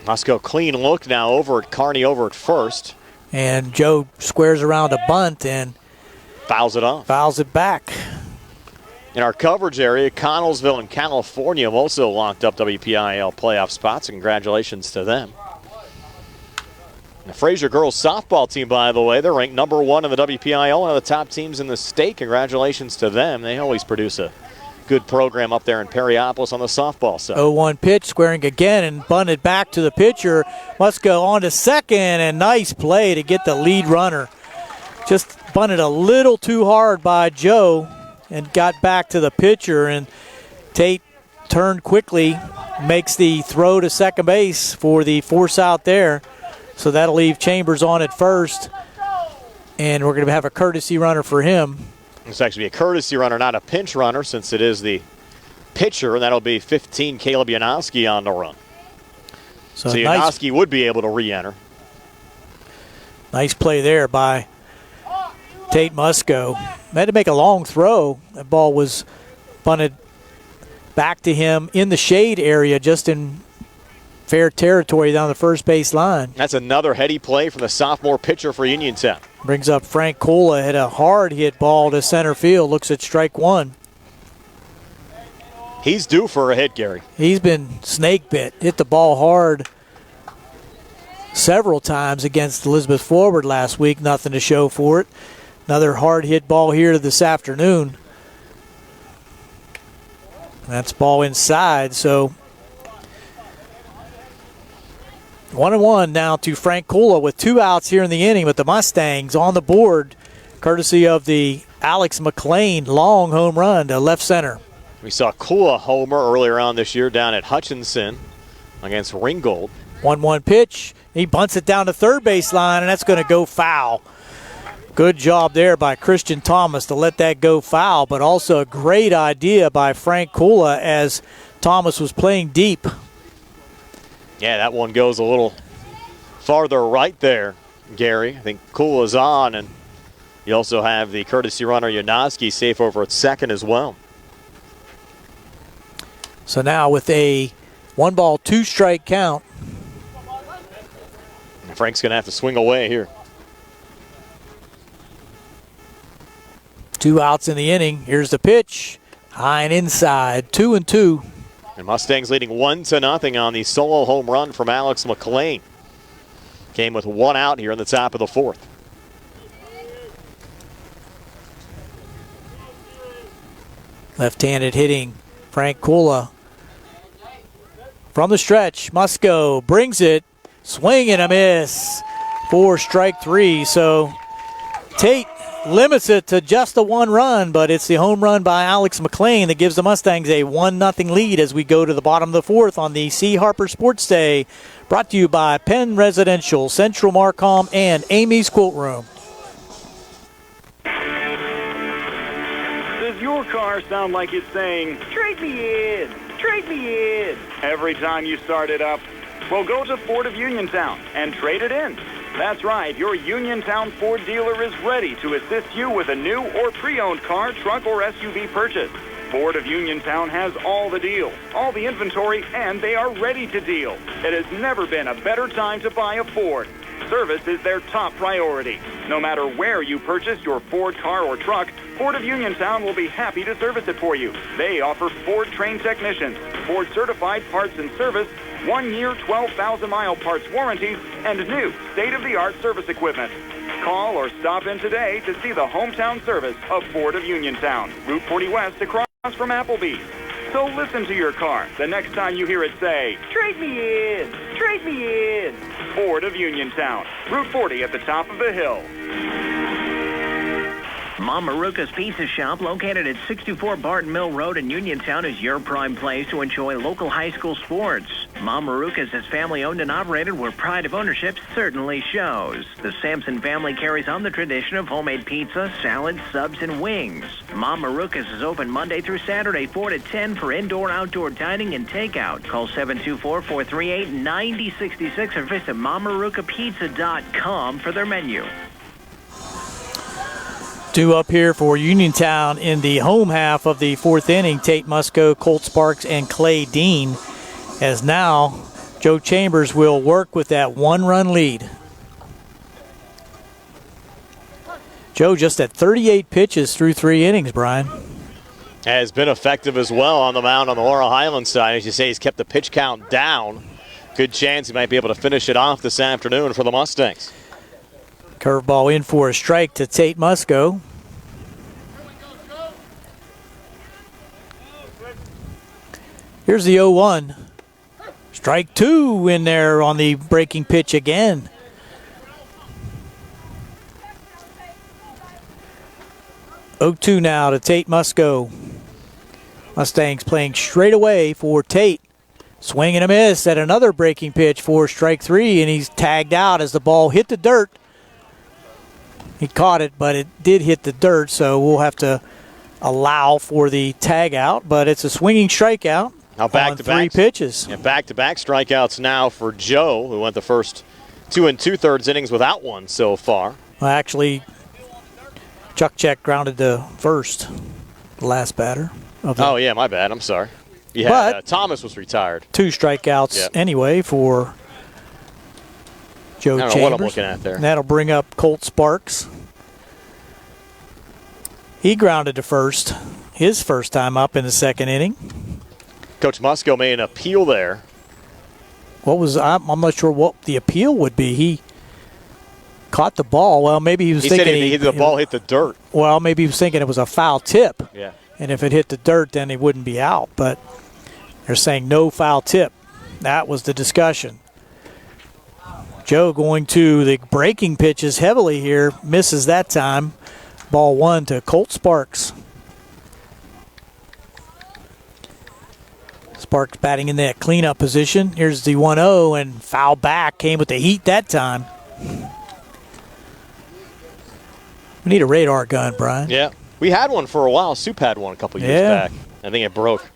Musco clean look now over at Carney over at first. And Joe squares around a bunt and fouls it off. Fouls it back. In our coverage area, Connellsville and California have also locked up WPIAL playoff spots. Congratulations to them. The Fraser girls softball team, by the way, they're ranked number 1 in the WPIAL, one of the top teams in the state. Congratulations to them. They always produce a good program up there in Perryopolis on the softball side. 0-1 pitch, squaring again and bunted back to the pitcher. Must go on to second, and nice play to get the lead runner. Just bunted a little too hard by Joe and got back to the pitcher, and Tate turned quickly, makes the throw to second base for the force out there. So that'll leave Chambers on at first, and we're going to have a courtesy runner for him. It's actually a courtesy runner, not a pinch runner, since it is the pitcher, and that'll be 15, Caleb Yanowski on the run. So Yanowski would be able to re-enter. Nice play there by Tate Musco. Had to make a long throw. That ball was bunted back to him in the shade area, just in fair territory down the first base line. That's another heady play from the sophomore pitcher for Uniontown. Brings up Frank Cola, hit a hard hit ball to center field, looks at strike 1. He's due for a hit, Gary. He's been snake bit, hit the ball hard several times against Elizabeth Forward last week, nothing to show for it. Another hard hit ball here this afternoon. That's ball inside, so 1-1 now to Frank Kula with 2 outs here in the inning, but the Mustangs on the board courtesy of the Alex McLean long home run to left center. We saw Kula homer earlier on this year down at Hutchinson against Ringgold. 1-1 pitch. He bunts it down to third base line, and that's going to go foul. Good job there by Christian Thomas to let that go foul, but also a great idea by Frank Kula as Thomas was playing deep. Yeah, that one goes a little farther right there, Gary. I think Kula's on, and you also have the courtesy runner Yanowski safe over at second as well. So now with a 1-ball, 2-strike count. Frank's going to have to swing away here. 2 outs in the inning. Here's the pitch. High and inside. 2-2. And Mustangs leading 1-0 on the solo home run from Alex McLean. Came with 1 out here in the top of the 4th. Left-handed hitting Frank Kula. From the stretch, Musco brings it. Swing and a miss for strike 3. So Tate limits it to just a 1 run, but it's the home run by Alex McLean that gives the Mustangs a 1-0 lead as we go to the bottom of the 4th on the C. Harper Sports Day. Brought to you by Penn Residential, Central Marcom, and Amy's Quilt Room. Does your car sound like it's saying, trade me in, trade me in, every time you start it up? Well, go to Ford of Uniontown and trade it in. That's right, your Uniontown Ford dealer is ready to assist you with a new or pre-owned car, truck, or SUV purchase. Ford of Uniontown has all the deals, all the inventory, and they are ready to deal. It has never been a better time to buy a Ford. Service is their top priority. No matter where you purchase your Ford car or truck, Ford of Uniontown will be happy to service it for you. They offer Ford-trained technicians, Ford-certified parts and service, 1-year, 12,000-mile parts warranties, and new state-of-the-art service equipment. Call or stop in today to see the hometown service of Ford of Uniontown, Route 40 West across from Applebee's. So listen to your car the next time you hear it say, trade me in, trade me in. Ford of Uniontown, Route 40 at the top of the hill. Mom Maruka's Pizza Shop, located at 64 Barton Mill Road in Uniontown, is your prime place to enjoy local high school sports. Mom Maruka's is family-owned and operated where pride of ownership certainly shows. The Sampson family carries on the tradition of homemade pizza, salads, subs, and wings. Mom Maruka's is open Monday through Saturday, 4 to 10 for indoor, outdoor dining and takeout. Call 724-438-9066 or visit MomMarukaPizza.com for their menu. 2 up here for Uniontown in the home half of the 4th inning. Tate Musco, Colt Sparks, and Clay Dean. As now, Joe Chambers will work with that 1-run lead. Joe just at 38 pitches through 3 innings, Brian. Has been effective as well on the mound on the Laurel Highlands side. As you say, he's kept the pitch count down. Good chance he might be able to finish it off this afternoon for the Mustangs. Curveball in for a strike to Tate Musco. Here's the 0-1. Strike 2 in there on the breaking pitch again. Oh-2 now to Tate Musco. Mustangs playing straight away for Tate. Swing and a miss at another breaking pitch for strike 3, and he's tagged out as the ball hit the dirt. He caught it, but it did hit the dirt, so we'll have to allow for the tag out, but it's a swinging strikeout. Now back-to-back 3 pitches. Yeah, back-to-back strikeouts now for Joe, who went the first 2 2/3 innings without one so far. Well, actually, Chuck Check grounded to first, the last batter. Oh, yeah, my bad. I'm sorry. Yeah, Thomas was retired. 2 strikeouts anyway for Joe Chambers. I don't know what I'm looking at there. And that'll bring up Colt Sparks. He grounded to first, his first time up in the 2nd inning. Coach Musco made an appeal there. I'm not sure what the appeal would be. He caught the ball. Well, maybe he was thinking the ball hit the dirt. Well, maybe he was thinking it was a foul tip. Yeah. And if it hit the dirt, then he wouldn't be out. But they're saying no foul tip. That was the discussion. Joe going to the breaking pitches heavily here. Misses that time. Ball 1 to Colt Sparks. Sparks batting in that cleanup position. Here's the 1-0, and foul back. Came with the heat that time. We need a radar gun, Brian. Yeah. We had one for a while. Soup had one a couple years back. I think it broke.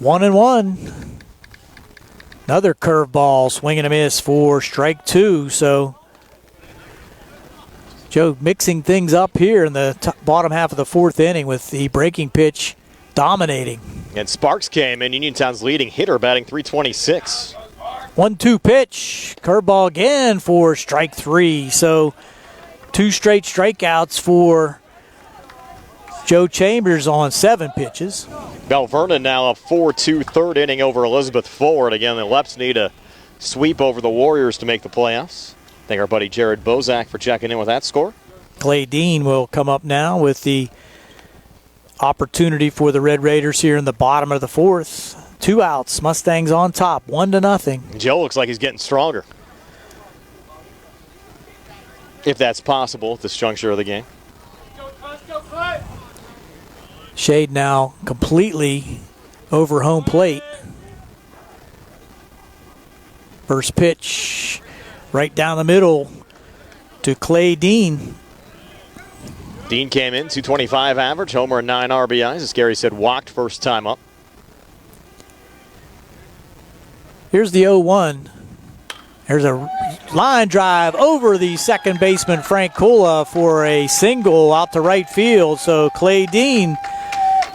1-1. Another curveball, swing and a miss for strike 2. So Joe mixing things up here in the bottom half of the 4th inning with the breaking pitch dominating. And Sparks came in, Uniontown's leading hitter, batting .326. 1-2 pitch. Curveball again for strike 3. So 2 straight strikeouts for Joe Chambers on 7 pitches. Bell Vernon now up 4-2, third inning over Elizabeth Forward. Again, the Leps need a sweep over the Warriors to make the playoffs. Thank our buddy Jared Bozak for checking in with that score. Clay Dean will come up now with the opportunity for the Red Raiders here in the bottom of the 4th. 2 outs, Mustangs on top, 1-0. Joe looks like he's getting stronger, if that's possible at this juncture of the game. Shade now completely over home plate. First pitch right down the middle to Clay Dean. Dean came in, 225 average, homer and 9 RBIs. As Gary said, walked first time up. Here's the 0-1. There's a line drive over the second baseman, Frank Kula, for a single out to right field. So Clay Dean,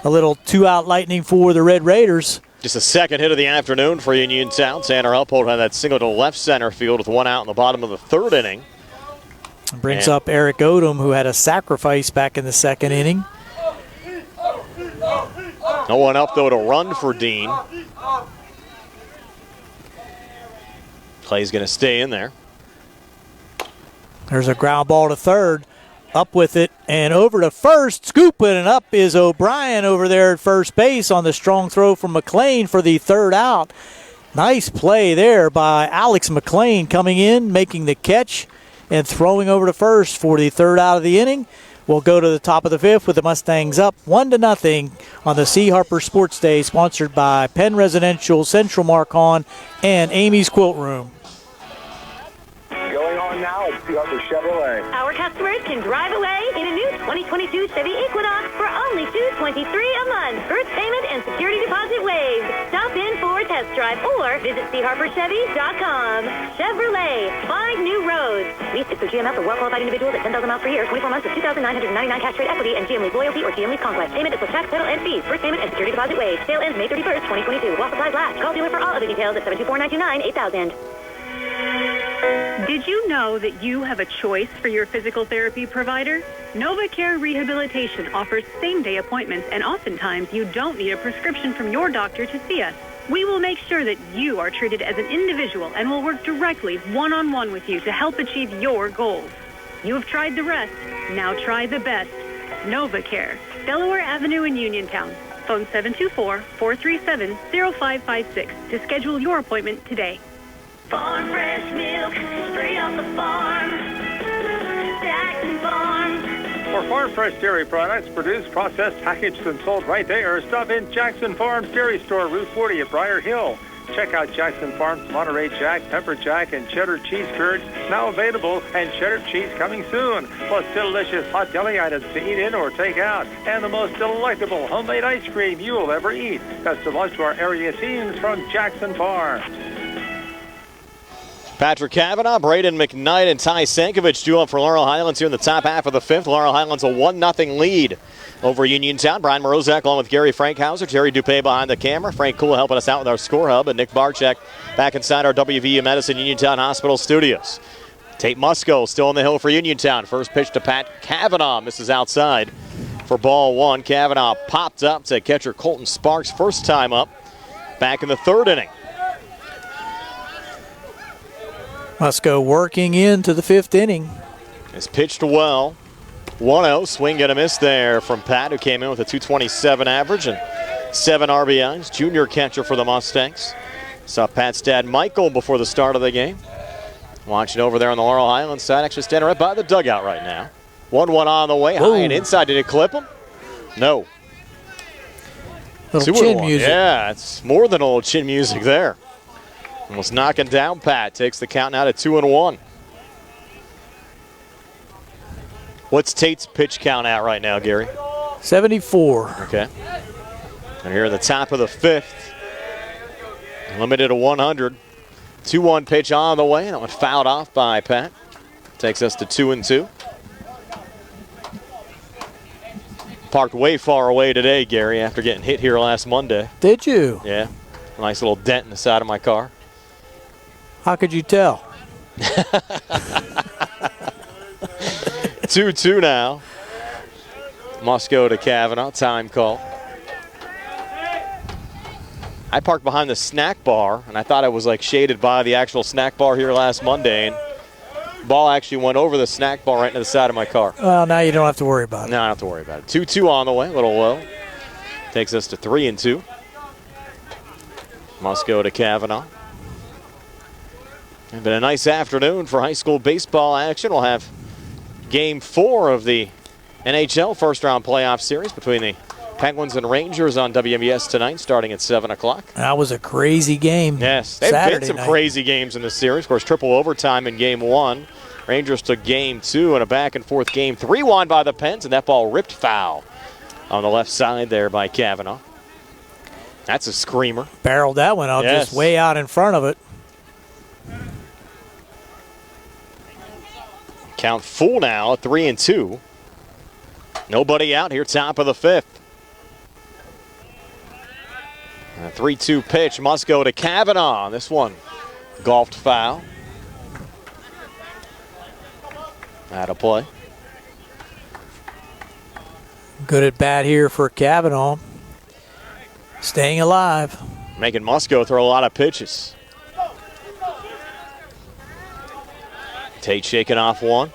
a little 2-out lightning for the Red Raiders. Just a second hit of the afternoon for Uniontown. Tanner Uphold had that single to left center field with 1 out in the bottom of the 3rd inning. Brings up Eric Odom, who had a sacrifice back in the 2nd inning. No one up, though, to run for Dean. Clay's going to stay in there. There's a ground ball to third. Up with it and over to first. Scooping it up is O'Brien over there at first base on the strong throw from McLean for the 3rd out. Nice play there by Alex McLean coming in, making the catch, and throwing over to first for the 3rd out of the inning. We'll go to the top of the 5th with the Mustangs up 1-0 on the C. Harper Sports Day, sponsored by Penn Residential, Central Marcom, and Amy's Quilt Room. Going on now at C. Harper Chevrolet. Our customers can drive away in a new 2022 Chevy Equinox for only $223 a month. First payment and security deposit waived. Stop in for a test drive or visit CHarperChevy.com. Chevrolet, 5 new roads. Lease is through GMF for well-qualified individuals at 10,000 miles per year, 24 months with $2,999 cash rate equity and GM Lease Loyalty or GM Lease Conquest. Payment is with tax, title, and fees. First payment and security deposit waived. Sale ends May 31st, 2022. While supplies last. Call dealer for all other details at 724-929-8000. Did you know that you have a choice for your physical therapy provider? NovaCare Rehabilitation offers same-day appointments, and oftentimes you don't need a prescription from your doctor to see us. We will make sure that you are treated as an individual and will work directly one-on-one with you to help achieve your goals. You have tried the rest. Now try the best. NovaCare, Delaware Avenue in Uniontown. Phone 724-437-0556 to schedule your appointment today. Farm fresh milk, straight off the farm. Jackson Farms. For farm fresh dairy products produced, processed, packaged, and sold right there, stop in Jackson Farms Dairy Store, Route 40 at Briar Hill. Check out Jackson Farms Monterey Jack, Pepper Jack, and Cheddar Cheese Curds, now available, and Cheddar Cheese coming soon. Plus delicious hot deli items to eat in or take out, and the most delectable homemade ice cream you'll ever eat. Best of luck to our area teams from Jackson Farms. Patrick Cavanaugh, Braden McKnight, and Ty Sankovic due up for Laurel Highlands here in the top half of the 5th. Laurel Highlands a 1-0 lead over Uniontown. Brian Morozak along with Gary Frankhauser, Jerry Dupay behind the camera, Frank Kula helping us out with our score hub, and Nick Barczyk back inside our WVU Medicine Uniontown Hospital studios. Tate Musco still on the hill for Uniontown. First pitch to Pat Cavanaugh, misses outside for ball 1. Cavanaugh popped up to catcher Colton Sparks, first time up back in the 3rd inning. Musco working into the 5th inning. It's pitched well. 1-0, swing and a miss there from Pat, who came in with a 227 average and 7 RBIs. Junior catcher for the Mustangs. Saw Pat's dad, Michael, before the start of the game. Watching over there on the Laurel Highlands side, actually standing right by the dugout right now. 1-1 on the way, high and inside. Did it clip him? No. Little chin music. Yeah, it's more than a little chin music there. Almost knocking down Pat. Takes the count now to 2-1. What's Tate's pitch count at right now, Gary? 74. Okay. And here in the top of the 5th, limited to 100. 2-1 pitch on the way, and it went fouled off by Pat. Takes us to 2-2. Parked way far away today, Gary, after getting hit here last Monday. Did you? Yeah. Nice little dent in the side of my car. How could you tell? 2-2 now. Must go to Kavanaugh. Time call. I parked behind the snack bar, and I thought it was like shaded by the actual snack bar here last Monday. And ball actually went over the snack bar right into the side of my car. Well, now you don't have to worry about it. No, I don't have to worry about it. 2-2 on the way, a little low. Takes us to 3-2. Must go to Kavanaugh. It's been a nice afternoon for high school baseball action. We'll have Game 4 of the NHL first-round playoff series between the Penguins and Rangers on WMBS tonight, starting at 7 o'clock. That was a crazy game. Yes, they've been some crazy games in this series. Of course, triple overtime in Game 1. Rangers took Game 2 in a back-and-forth Game 3 won by the Penns, and that ball ripped foul on the left side there by Kavanaugh. That's a screamer. Barreled that one out just way out in front of it. Count full now at 3-2. Nobody out here, top of the 5th. A 3-2 pitch must go to Kavanaugh. This one golfed foul. Out of play. Good at bat here for Kavanaugh. Staying alive. Making Musco throw a lot of pitches. Tate shaking off one.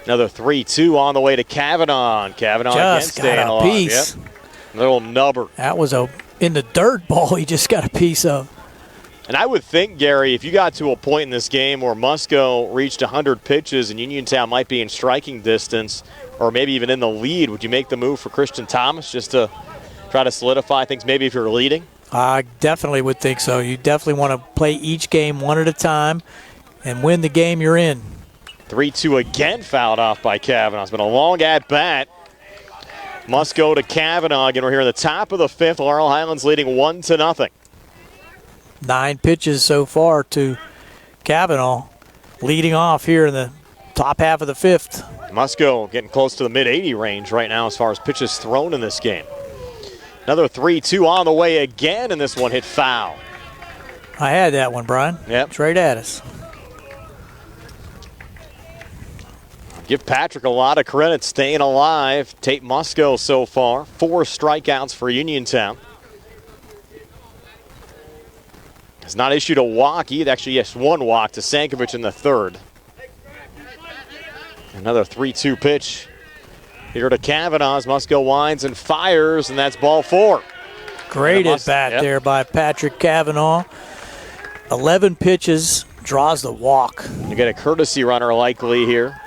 Another 3-2 on the way to Kavanaugh. And Kavanaugh just again staying alive. Piece. Yep. Little nubber. That was in the dirt ball he just got a piece of. And I would think, Gary, if you got to a point in this game where Musco reached 100 pitches and Uniontown might be in striking distance or maybe even in the lead, would you make the move for Christian Thomas just to try to solidify things maybe if you're leading? I definitely would think so. You definitely want to play each game one at a time and win the game you're in. 3-2 again fouled off by Kavanaugh. It's been a long at-bat. Must go to Kavanaugh. Again, we're here in the top of the 5th. Laurel Highlands leading 1-0. 9 pitches so far to Kavanaugh, leading off here in the top half of the 5th. Musco getting close to the mid-80 range right now as far as pitches thrown in this game. Another 3-2 on the way again, and this one hit foul. I had that one, Brian. Yep. Straight at us. Give Patrick a lot of credit staying alive. Tate Musco so far. 4 strikeouts for Uniontown. Has not issued a walk either. Actually, yes, 1 walk to Sankovic in the 3rd. Another 3-2 pitch here to Kavanaugh. Musco winds and fires, and that's ball 4. Great at bat there by Patrick Kavanaugh. 11 pitches, draws the walk. You get a courtesy runner likely here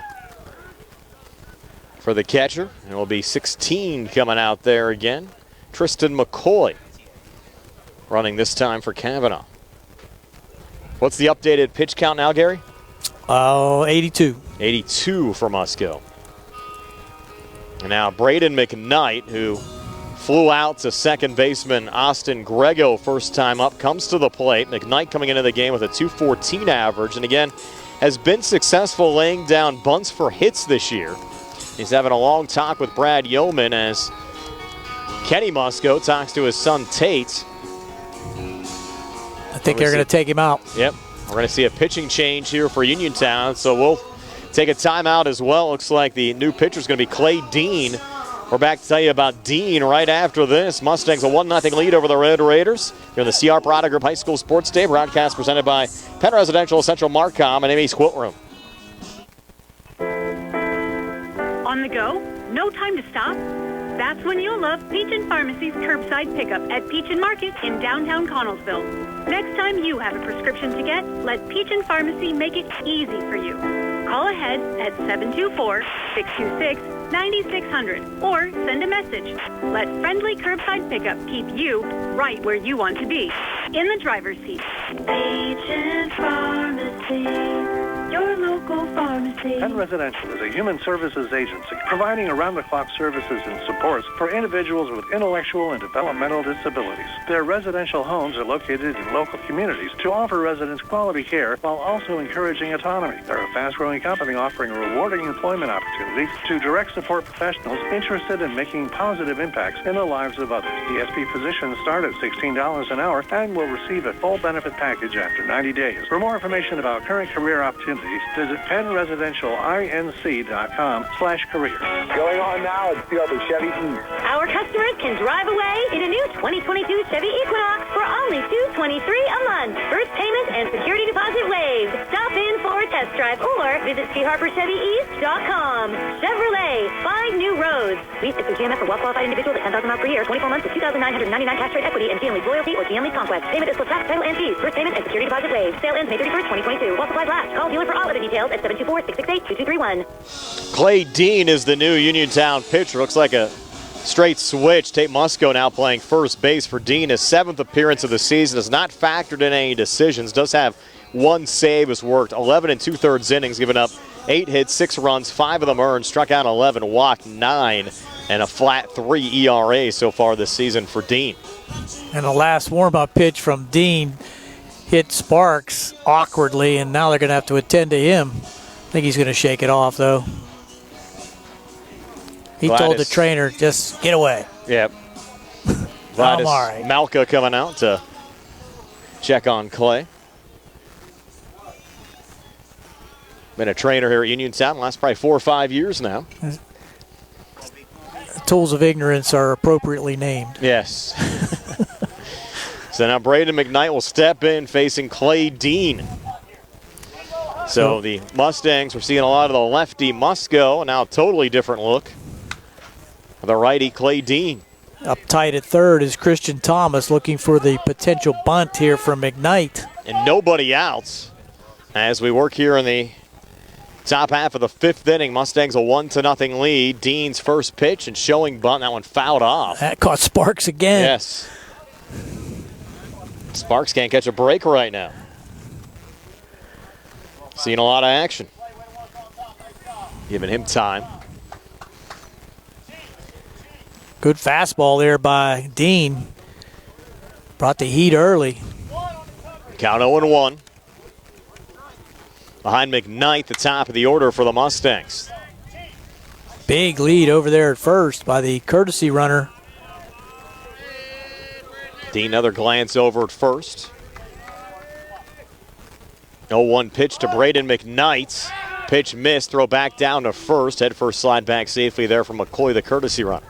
for the catcher. It will be 16 coming out there again. Tristan McCoy running this time for Kavanaugh. What's the updated pitch count now, Gary? 82. 82 for Musco. And now Braden McKnight, who flew out to second baseman Austin Grego first time up, comes to the plate. McKnight coming into the game with a .214 average, and again has been successful laying down bunts for hits this year. He's having a long talk with Brad Yeoman as Kenny Musco talks to his son Tate. I think they're going to take him out. Yep. We're going to see a pitching change here for Uniontown, so we'll take a timeout as well. Looks like the new pitcher is going to be Clay Dean. We're back to tell you about Dean right after this. Mustangs a 1-0 lead over the Red Raiders. Here in the CR Parada Group High School Sports Day, broadcast presented by Penn Residential Central Marcom and Amy's Quilt Room. On the go? No time to stop? That's when you'll love Peach & Pharmacy's curbside pickup at Peach & Market in downtown Connellsville. Next time you have a prescription to get, let Peach & Pharmacy make it easy for you. Call ahead at 724-626-9600 or send a message. Let friendly curbside pickup keep you right where you want to be, in the driver's seat. Peach & Pharmacy, your local pharmacy. Penn Residential is a human services agency providing around-the-clock services and supports for individuals with intellectual and developmental disabilities. Their residential homes are located in local communities to offer residents quality care while also encouraging autonomy. They're a fast-growing company offering rewarding employment opportunities to direct support professionals interested in making positive impacts in the lives of others. ESP positions start at $16 an hour and will receive a full benefit package after 90 days. For more information about current career opportunities, visit PennResidentialInc.com/career. Going on now at Sea Harbor Chevy East. Our customers can drive away in a new 2022 Chevy Equinox for only $223 a month. First payment and security deposit waived. Stop in for a test drive or visit SeaHarborChevyEast.com. Chevrolet, find new roads. Lease through GMF for well-qualified individuals at 10,000 miles per year, 24 months with 2,999 cash rate equity and GM Lease Loyalty or GM Lease Conquest. Payment is plus tax, title, and fees. First payment and security deposit waived. Sale ends May 31st, 2022. While supplies last. Call dealer for all other details at 724-668-2231. Clay Dean is the new Uniontown pitcher. Looks like a straight switch. Tate Musco now playing first base for Dean. His 7th appearance of the season. Has not factored in any decisions. Does have 1 save. Has worked 11 2/3 innings, given up 8 hits, 6 runs, 5 of them earned, struck out 11, walked 9, and a flat 3 ERA so far this season for Dean. And the last warm-up pitch from Dean hit Sparks awkwardly, and now they're going to have to attend to him. I think he's going to shake it off, though. He told the trainer, just get away. Yep. I'm all right. Malka coming out to check on Clay. Been a trainer here at Uniontown last probably 4 or 5 years now. Tools of ignorance are appropriately named. Yes. So now Braden McKnight will step in facing Clay Dean. So the Mustangs, we're seeing a lot of the lefty Musco, now a totally different look. The righty Clay Dean. Up tight at third is Christian Thomas looking for the potential bunt here from McKnight. And nobody out as we work here in the top half of the 5th inning. Mustangs a 1-0 lead. Dean's first pitch and showing bunt. That one fouled off. That caught Sparks again. Yes. Sparks can't catch a break right now. Seeing a lot of action. Giving him time. Good fastball there by Dean. Brought the heat early. Count 0-1. Behind McKnight, the top of the order for the Mustangs. Big lead over there at first by the courtesy runner. Dean, another glance over at first. 0-1 pitch to Braden McKnight. Pitch missed, throw back down to first. Head first slide back safely there from McCoy, the courtesy runner.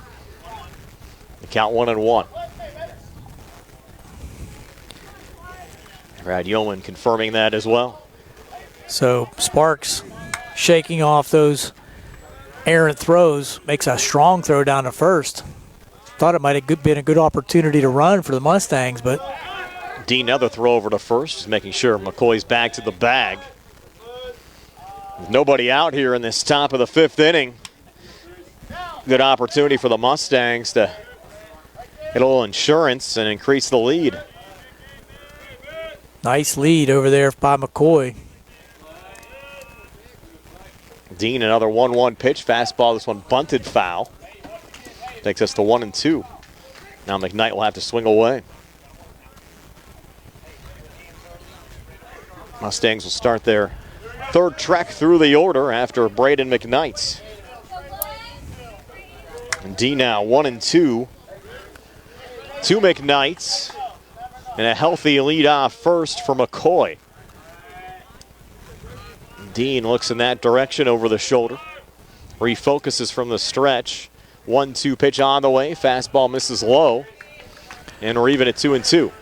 The count 1-1. Brad Yeoman confirming that as well. So Sparks shaking off those errant throws, makes a strong throw down to first. Thought it might have been a good opportunity to run for the Mustangs, but Dean, another throw over to first, just making sure McCoy's back to the bag. With nobody out here in this top of the 5th inning. Good opportunity for the Mustangs to get a little insurance and increase the lead. Nice lead over there by McCoy. Dean, another 1-1 pitch. Fastball, this one bunted foul. Takes us to 1-2. Now McKnight will have to swing away. Mustangs will start their 3rd trek through the order after Braden McKnight. And D now 1-2. 2 McKnights. And a healthy leadoff first for McCoy. Dean looks in that direction over the shoulder. Refocuses from the stretch. 1-2 pitch on the way. Fastball misses low. And we're even at 2-2.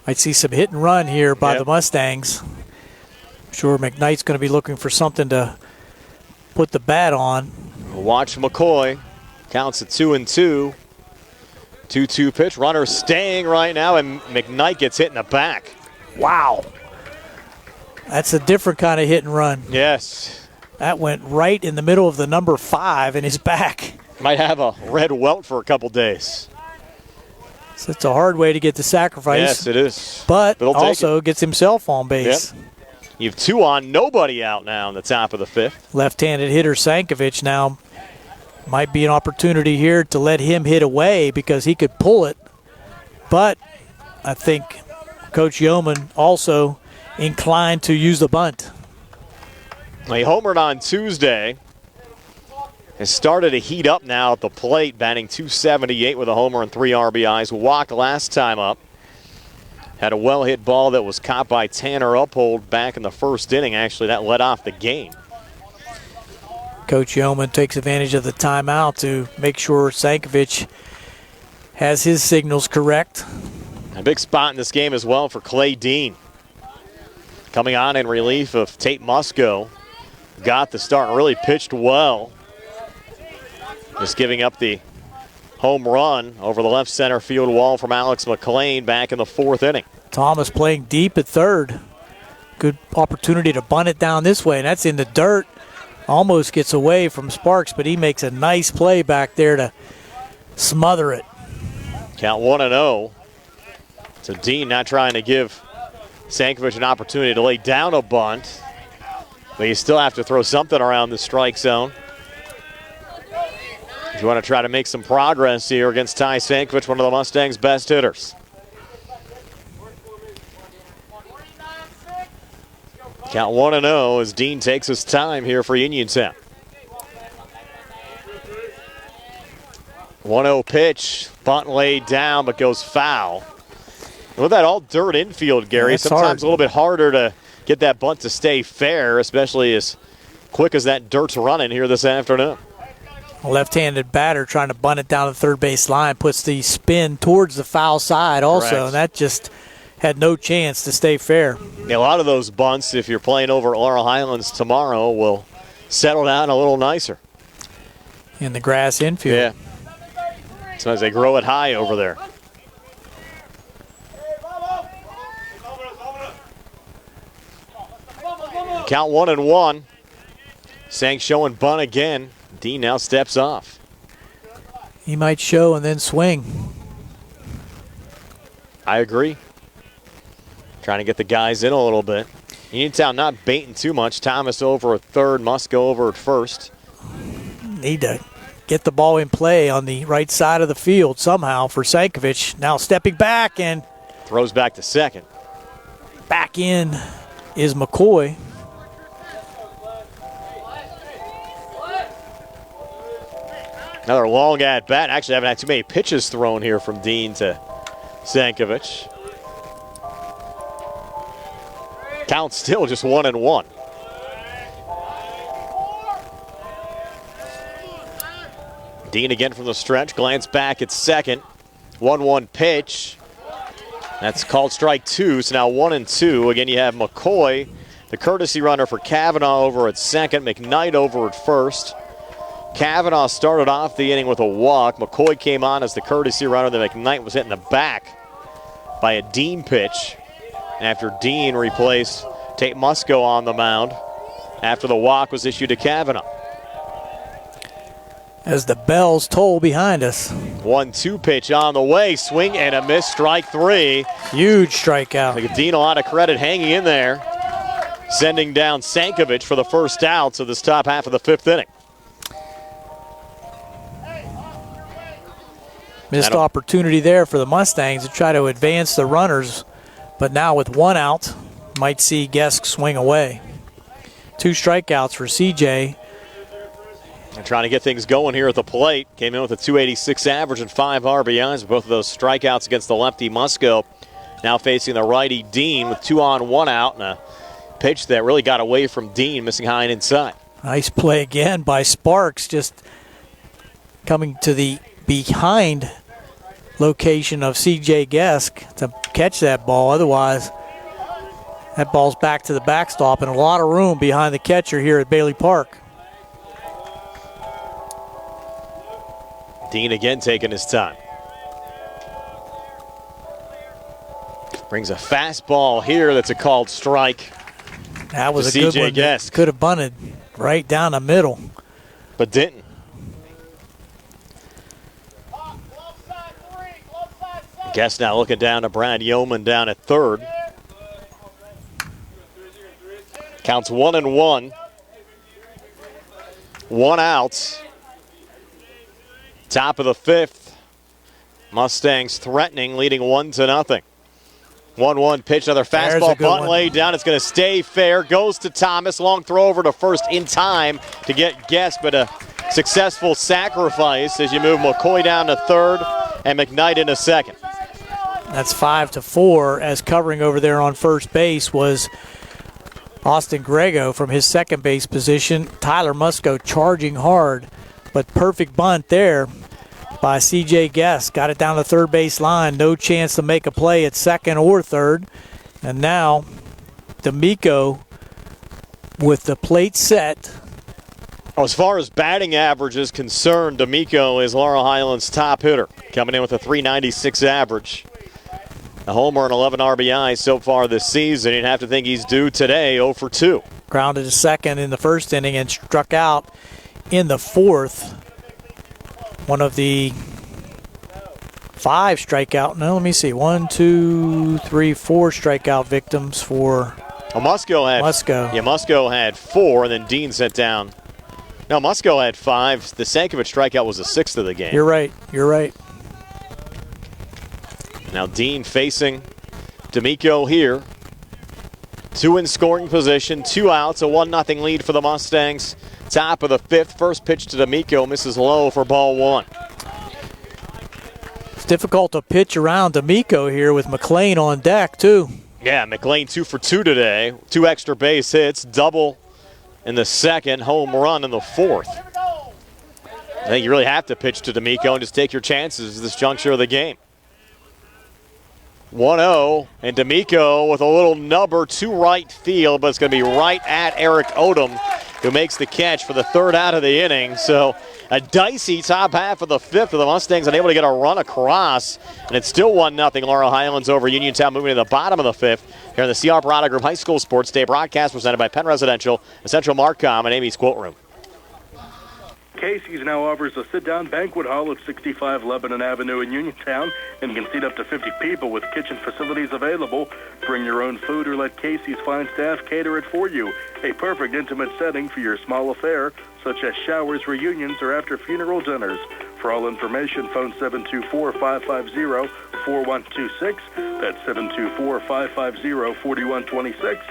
Might see some hit and run here by the Mustangs. I'm sure McKnight's going to be looking for something to put the bat on. Watch McCoy. Counts at 2-2. 2-2 pitch. Runner staying right now, and McKnight gets hit in the back. Wow. That's a different kind of hit and run. Yes. That went right in the middle of the number 5 in his back. Might have a red welt for a couple days. So it's a hard way to get the sacrifice. Yes, it is. But they'll take also gets himself on base. Yep. You have 2 on, nobody out now in the top of the 5th. Left-handed hitter Sankovic now might be an opportunity here to let him hit away because he could pull it. But I think Coach Yeoman also inclined to use the bunt. He homered on Tuesday. Has started to heat up now at the plate, batting .278 with a homer and 3 RBIs. Walked last time up. Had a well-hit ball that was caught by Tanner Uphold back in the first inning. Actually, that led off the game. Coach Yeoman takes advantage of the timeout to make sure Sankovic has his signals correct. A big spot in this game as well for Clay Dean. Coming on in relief of Tate Musco. Got the start and really pitched well. Just giving up the home run over the left center field wall from Alex McLean back in the 4th inning. Thomas playing deep at third. Good opportunity to bunt it down this way, and that's in the dirt. Almost gets away from Sparks, but he makes a nice play back there to smother it. Count 1-0. So Dean not trying to give Sankovic an opportunity to lay down a bunt, but you still have to throw something around the strike zone. If you want to try to make some progress here against Ty Sankovic, one of the Mustangs' best hitters. Count 1-0 as Dean takes his time here for Uniontown. 1-0 pitch, bunt laid down but goes foul. And with that all dirt infield, Gary, sometimes hard. a little bit harder to get that bunt to stay fair, especially as quick as that dirt's running here this afternoon. A left-handed batter trying to bunt it down the third base line puts the spin towards the foul side also, Correct. and that just had no chance to stay fair. Yeah, a lot of those bunts, if you're playing over at Laurel Highlands tomorrow, will settle down a little nicer. In the grass infield. Yeah. Sometimes they grow it high over there. Count 1-1. Sang showing bunt again. Dean now steps off. He might show and then swing. I agree. Trying to get the guys in a little bit. Uniontown not baiting too much. Thomas over at third, Musco over at first. Need to get the ball in play on the right side of the field somehow for Sankovic. Now stepping back and throws back to second. Back in is McCoy. Another long at bat. Actually, I haven't had too many pitches thrown here from Dean to Sankovic. Count still just 1-1. Dean again from the stretch. Glance back at second. 1-1 pitch. That's called strike 2. So now 1-2. Again, you have McCoy, the courtesy runner for Kavanaugh over at second. McKnight over at first. Kavanaugh started off the inning with a walk. McCoy came on as the courtesy runner. Then McKnight was hit in the back by a Dean pitch after Dean replaced Tate Musco on the mound after the walk was issued to Kavanaugh. As the bells toll behind us. 1-2 pitch on the way. Swing and a miss, strike 3. Huge strikeout. Give Dean a lot of credit hanging in there. Sending down Sankovic for the first out of this top half of the 5th inning. Missed opportunity there for the Mustangs to try to advance the runners, but now with 1 out, might see Gesk swing away. 2 strikeouts for CJ. They're trying to get things going here at the plate. Came in with a .286 average and 5 RBIs. Both of those strikeouts against the lefty Musco. Now facing the righty Dean with 2 on, 1 out, and a pitch that really got away from Dean, missing high and inside. Nice play again by Sparks, just coming to the behind location of CJ Gesk to catch that ball. Otherwise, that ball's back to the backstop and a lot of room behind the catcher here at Bailey Park. Dean again taking his time. Brings a fastball here that's a called strike. That was a good one. Gesk. Could have bunted right down the middle. But didn't. Guess now looking down to Brad Yeoman down at third. Counts 1-1. One out. Top of the fifth. Mustangs threatening, leading 1-0. 1-1 pitch, another fastball, bunt laid down. It's going to stay fair. Goes to Thomas. Long throw over to first in time to get Guest, but a successful sacrifice as you move McCoy down to third and McKnight into second. That's 5-4, as covering over there on first base was Austin Grego from his second base position. Tyler Musco charging hard, but perfect bunt there by C.J. Guest. Got it down the third base line. No chance to make a play at second or third. And now D'Amico with the plate set. As far as batting average is concerned, D'Amico is Laurel Highlands' top hitter, coming in with a .396 average. A homer and 11 RBIs so far this season. You'd have to think he's due today, 0 for 2. Grounded to second in the first inning and struck out in the fourth. One of the 5 strikeout. No, let me see. 1, 2, 3, 4 strikeout victims for Musco. Yeah, Musco had 4, and then Dean set down. No, Musco had 5. The Sankovic strikeout was the 6th of the game. You're right. Now Dean facing D'Amico here. 2 in scoring position, 2 outs, a 1-0 lead for the Mustangs. Top of the fifth, first pitch to D'Amico, misses low for ball 1. It's difficult to pitch around D'Amico here with McLean on deck too. Yeah, McLean 2 for 2 today. 2 extra base hits, double in the second, home run in the fourth. I think you really have to pitch to D'Amico and just take your chances at this juncture of the game. 1-0, and D'Amico with a little nubber to right field, but it's going to be right at Eric Odom, who makes the catch for the third out of the inning. So a dicey top half of the fifth with the Mustangs unable to get a run across, and it's still 1-0 Laurel Highlands over Uniontown, moving to the bottom of the fifth here in the C.R. Parada Group High School Sports Day broadcast presented by Penn Residential, Essential Marcom, and Amy's Quilt Room. Casey's now offers a sit-down banquet hall at 65 Lebanon Avenue in Uniontown and can seat up to 50 people with kitchen facilities available. Bring your own food or let Casey's fine staff cater it for you. A perfect intimate setting for your small affair, such as showers, reunions, or after funeral dinners. For all information, phone 724-550-4126. That's 724-550-4126.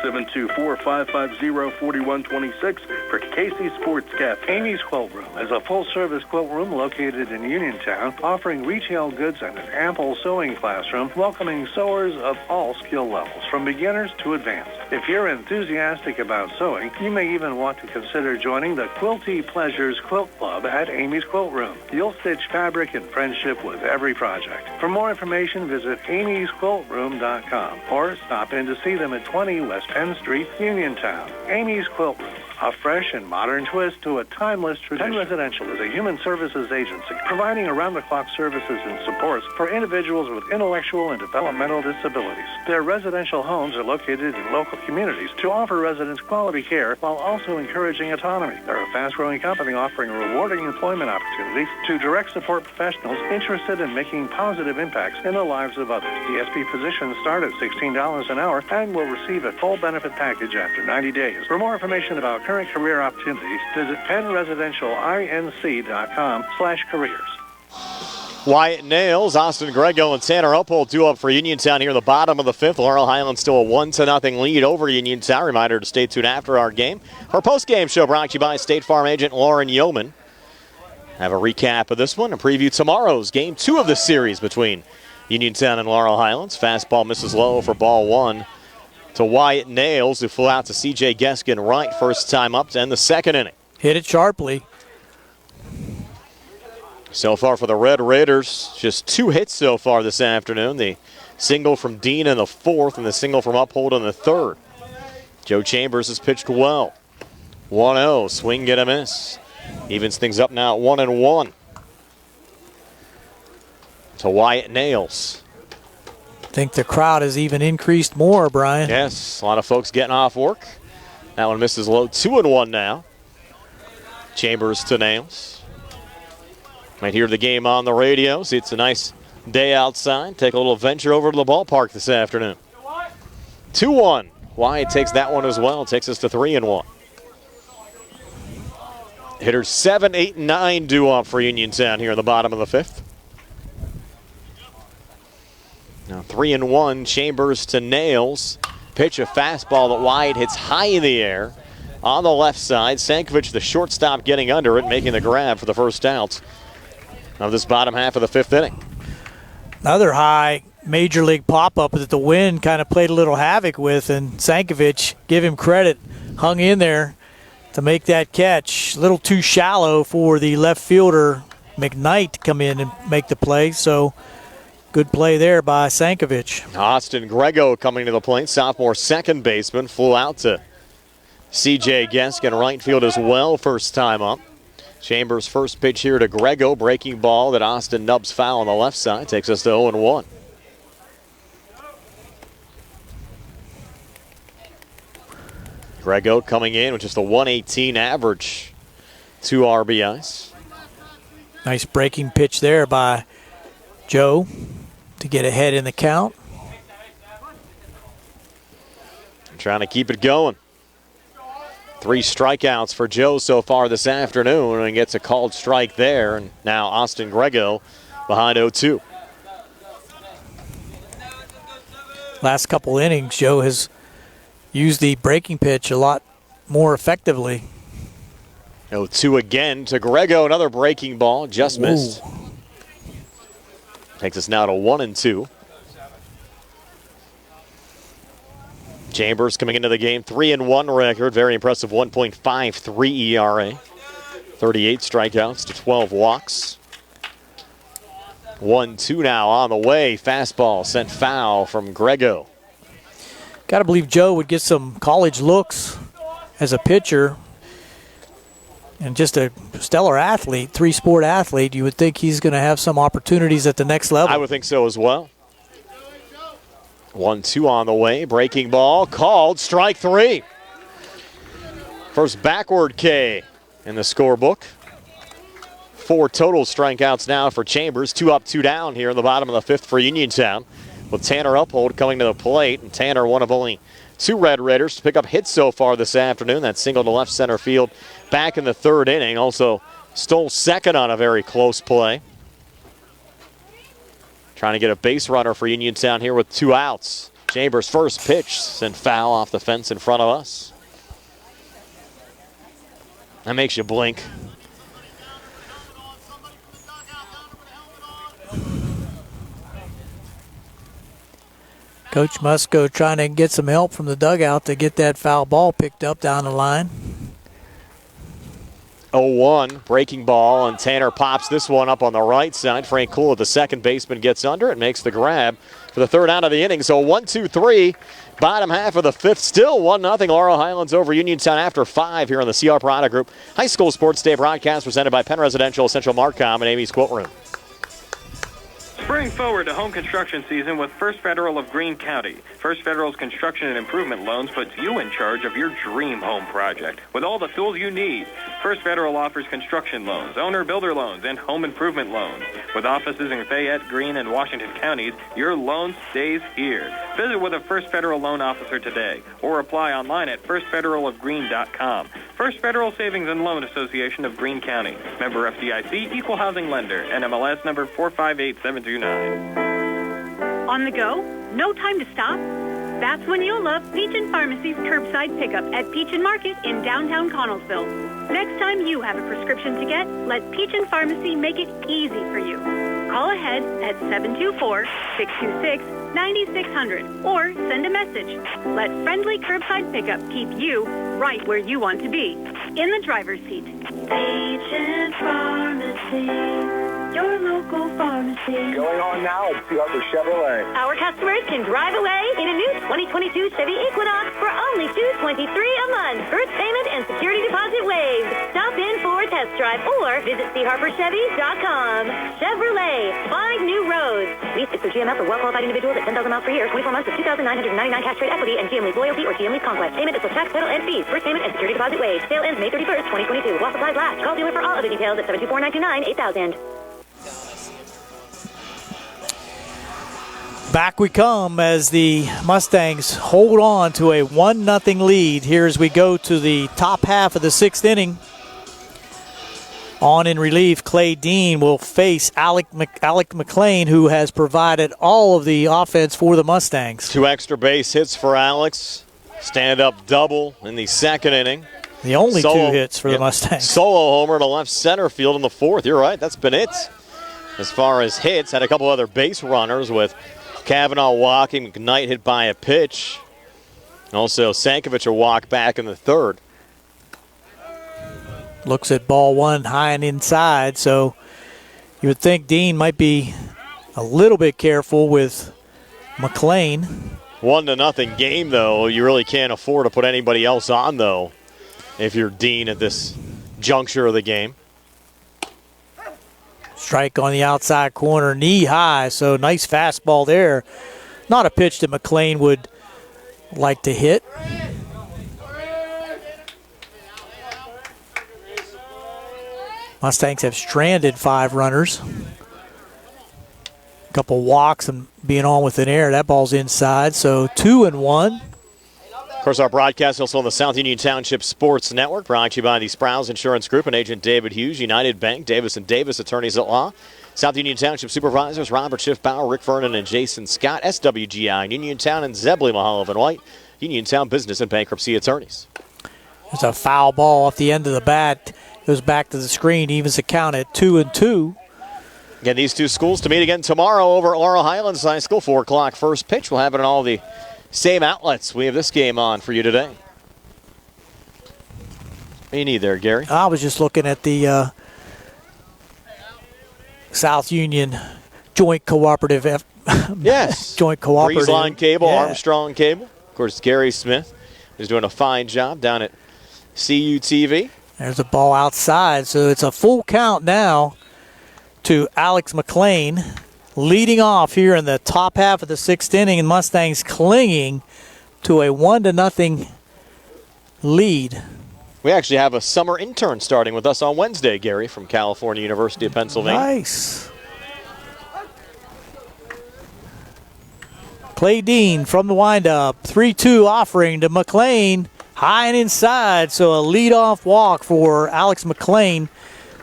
724-550-4126 for Casey Sports Cafe. Amy's Quilt Room is a full-service quilt room located in Uniontown, offering retail goods and an ample sewing classroom, welcoming sewers of all skill levels, from beginners to advanced. If you're enthusiastic about sewing, you may even want to consider joining the Quilty Pleasures Quilt Club at Amy's Quilt Room. You'll stitch fabric in friendship with every project. For more information, visit amysquiltroom.com or stop in to see them at 20 West Penn Street, Uniontown. Amy's Quilt Room, a fresh and modern twist to a timeless tradition. Penn Residential is a human services agency providing around-the-clock services and supports for individuals with intellectual and developmental disabilities. Their residential homes are located in local communities to offer residents quality care while also encouraging autonomy. They're a fast-growing company offering rewarding employment opportunities to direct support professionals interested in making positive impacts in the lives of others. DSP positions start at $16 an hour and will receive a full benefit package after 90 days. For more information about current career opportunities, visit PennResidentialInc.com/careers. Wyatt Nails, Austin Grego, and Tanner Uphold due up for Uniontown here in the bottom of the fifth. Laurel Highlands still a 1-0 lead over Uniontown. Reminder to stay tuned after our game. Our post-game show brought to you by State Farm agent Lauren Yeoman. Have a recap of this one and preview tomorrow's game 2 of the series between Uniontown and Laurel Highlands. Fastball misses low for ball 1 to Wyatt Nails, who flew out to C.J. Geskin right first time up to end the second inning. Hit it sharply. So far for the Red Raiders, just 2 hits so far this afternoon. The single from Dean in the fourth and the single from Uphold in the third. Joe Chambers has pitched well. 1-0, swing, get a miss. Evens things up now at 1-1. To Wyatt Nails. I think the crowd has even increased more, Brian. Yes, a lot of folks getting off work. That one misses low. 2-1 now. Chambers to Nails. Might hear the game on the radio. See, it's a nice day outside. Take a little venture over to the ballpark this afternoon. 2-1. Wyatt takes that one as well. Takes us to 3-1. Hitters 7, 8, and 9 due up for Uniontown here in the bottom of the 5th. Now 3-1. Chambers to Nails. Pitch a fastball that Wyatt hits high in the air on the left side. Sankovic, the shortstop, getting under it, making the grab for the first out of this bottom half of the 5th inning. Another high major league pop-up that the wind kind of played a little havoc with, and Sankovic, give him credit, hung in there to make that catch. A little too shallow for the left fielder, McKnight, to come in and make the play, so good play there by Sankovic. Austin Grego coming to the plate, sophomore second baseman, flew out to C.J. Gesk in right field as well, first time up. Chambers' first pitch here to Grego, breaking ball that Austin nubs foul on the left side, takes us to 0-1. Grego coming in with just a 118 average, 2 RBIs. Nice breaking pitch there by Joe to get ahead in the count. Trying to keep it going. 3 strikeouts for Joe so far this afternoon, and gets a called strike there. And now Austin Grego behind 0-2. Last couple innings, Joe has used the breaking pitch a lot more effectively. 0-2 again to Grego. Another breaking ball, just missed. Takes us now to 1-2. Chambers coming into the game, 3-1 record. Very impressive 1.53 ERA. 38 strikeouts to 12 walks. 1-2 now on the way. Fastball sent foul from Grego. Got to believe Joe would get some college looks as a pitcher. And just a stellar athlete, 3-sport athlete, you would think he's going to have some opportunities at the next level. I would think so as well. 1-2 on the way. Breaking ball called. Strike 3. First backward K in the scorebook. 4 total strikeouts now for Chambers. 2 up, 2 down here in the bottom of the 5th for Uniontown. With Tanner Uphold coming to the plate. And Tanner, one of only 2 Red Raiders to pick up hits so far this afternoon. That single to left center field back in the 3rd inning. Also stole second on a very close play. Trying to get a base runner for Uniontown here with 2 outs. Chambers' first pitch sent foul off the fence in front of us. That makes you blink. Coach Musco trying to get some help from the dugout to get that foul ball picked up down the line. 0-1, breaking ball, and Tanner pops this one up on the right side. Frank Cool, the second baseman, gets under it, makes the grab for the 3rd out of the inning. So 1-2-3, bottom half of the 5th, still 1-0 Laurel Highlands over Uniontown after 5 here on the CR Parada Group High School Sports Day broadcast presented by Penn Residential, Central Marcom, and Amy's Quilt Room. Spring forward to home construction season with First Federal of Greene County. First Federal's construction and improvement loans puts you in charge of your dream home project with all the tools you need. First Federal offers construction loans, owner-builder loans, and home improvement loans. With offices in Fayette, Greene, and Washington counties, your loan stays here. Visit with a First Federal loan officer today or apply online at firstfederalofgreene.com. First Federal Savings and Loan Association of Greene County. Member FDIC, Equal Housing Lender, NMLS number 458729. On the go? No time to stop? That's when you'll love Peach & Pharmacy's curbside pickup at Peach & Market in downtown Connellsville. Next time you have a prescription to get, let Peach & Pharmacy make it easy for you. Call ahead at 724-626-9600 or send a message. Let friendly curbside pickup keep you right where you want to be, in the driver's seat. Peach & Pharmacy, your local pharmacy. Going on now at Harper Chevrolet. Our customers can drive away in a new 2022 Chevy Equinox for only $223 a month. First payment and security deposit waived. Stop in for a test drive or visit charperchevy.com. Chevrolet, find new roads. Lease is for GMF for well-qualified individuals at 10,000 miles per year, 24 months of $2,999 cash trade equity, and GM Lease Loyalty or GM Lease Conquest. Payment is with tax, title, and fees. First payment and security deposit waived. Sale ends May 31st, 2022. While supplies last. Call dealer for all other details at 724-929-8000. Back we come as the Mustangs hold on to a 1-0 lead here as we go to the top half of the 6th inning. On in relief, Clay Dean will face Alec McLean, who has provided all of the offense for the Mustangs. 2 extra base hits for Alex. Stand-up double in the 2nd inning. The only 2 hits for the Mustangs. Solo homer to left center field in the 4th. You're right, that's been it. As far as hits, had a couple other base runners with Kavanaugh walking, McKnight hit by a pitch. Also, Sankovic a walk back in the 3rd. Looks at ball 1 high and inside, so you would think Dean might be a little bit careful with McLean. 1-0 game, though. You really can't afford to put anybody else on, though, if you're Dean at this juncture of the game. Strike on the outside corner, knee high, so nice fastball there. Not a pitch that McLean would like to hit. Mustangs have stranded 5 runners. A couple walks and being on with an error. That ball's inside, so 2-1. Of course, our broadcast also on the South Union Township Sports Network, brought to you by the Sprouse Insurance Group and Agent David Hughes, United Bank, Davis & Davis Attorneys at Law, South Union Township Supervisors Robert Schiffbauer, Rick Vernon, and Jason Scott, SWGI, Uniontown, and Zebley Mahaloff and White, Uniontown Business and Bankruptcy Attorneys. There's a foul ball off the end of the bat. Goes back to the screen, evens the count at 2-2. Again, these 2 schools to meet again tomorrow over at Laurel Highlands High School. 4 o'clock first pitch. We'll have it on all the same outlets. We have this game on for you today. What do you need there, Gary? I was just looking at the South Union Joint Cooperative. Yes. Joint Cooperative. Breezeline Cable, Yeah. Armstrong Cable. Of course, Gary Smith is doing a fine job down at CUTV. There's a ball outside, so it's a full count now to Alex McLean, leading off here in the top half of the 6th inning, and Mustangs clinging to a 1-0 lead. We actually have a summer intern starting with us on Wednesday, Gary, from California University of Pennsylvania. Nice. Clay Dean from the windup, 3-2 offering to McLean. High and inside, so a leadoff walk for Alex McLean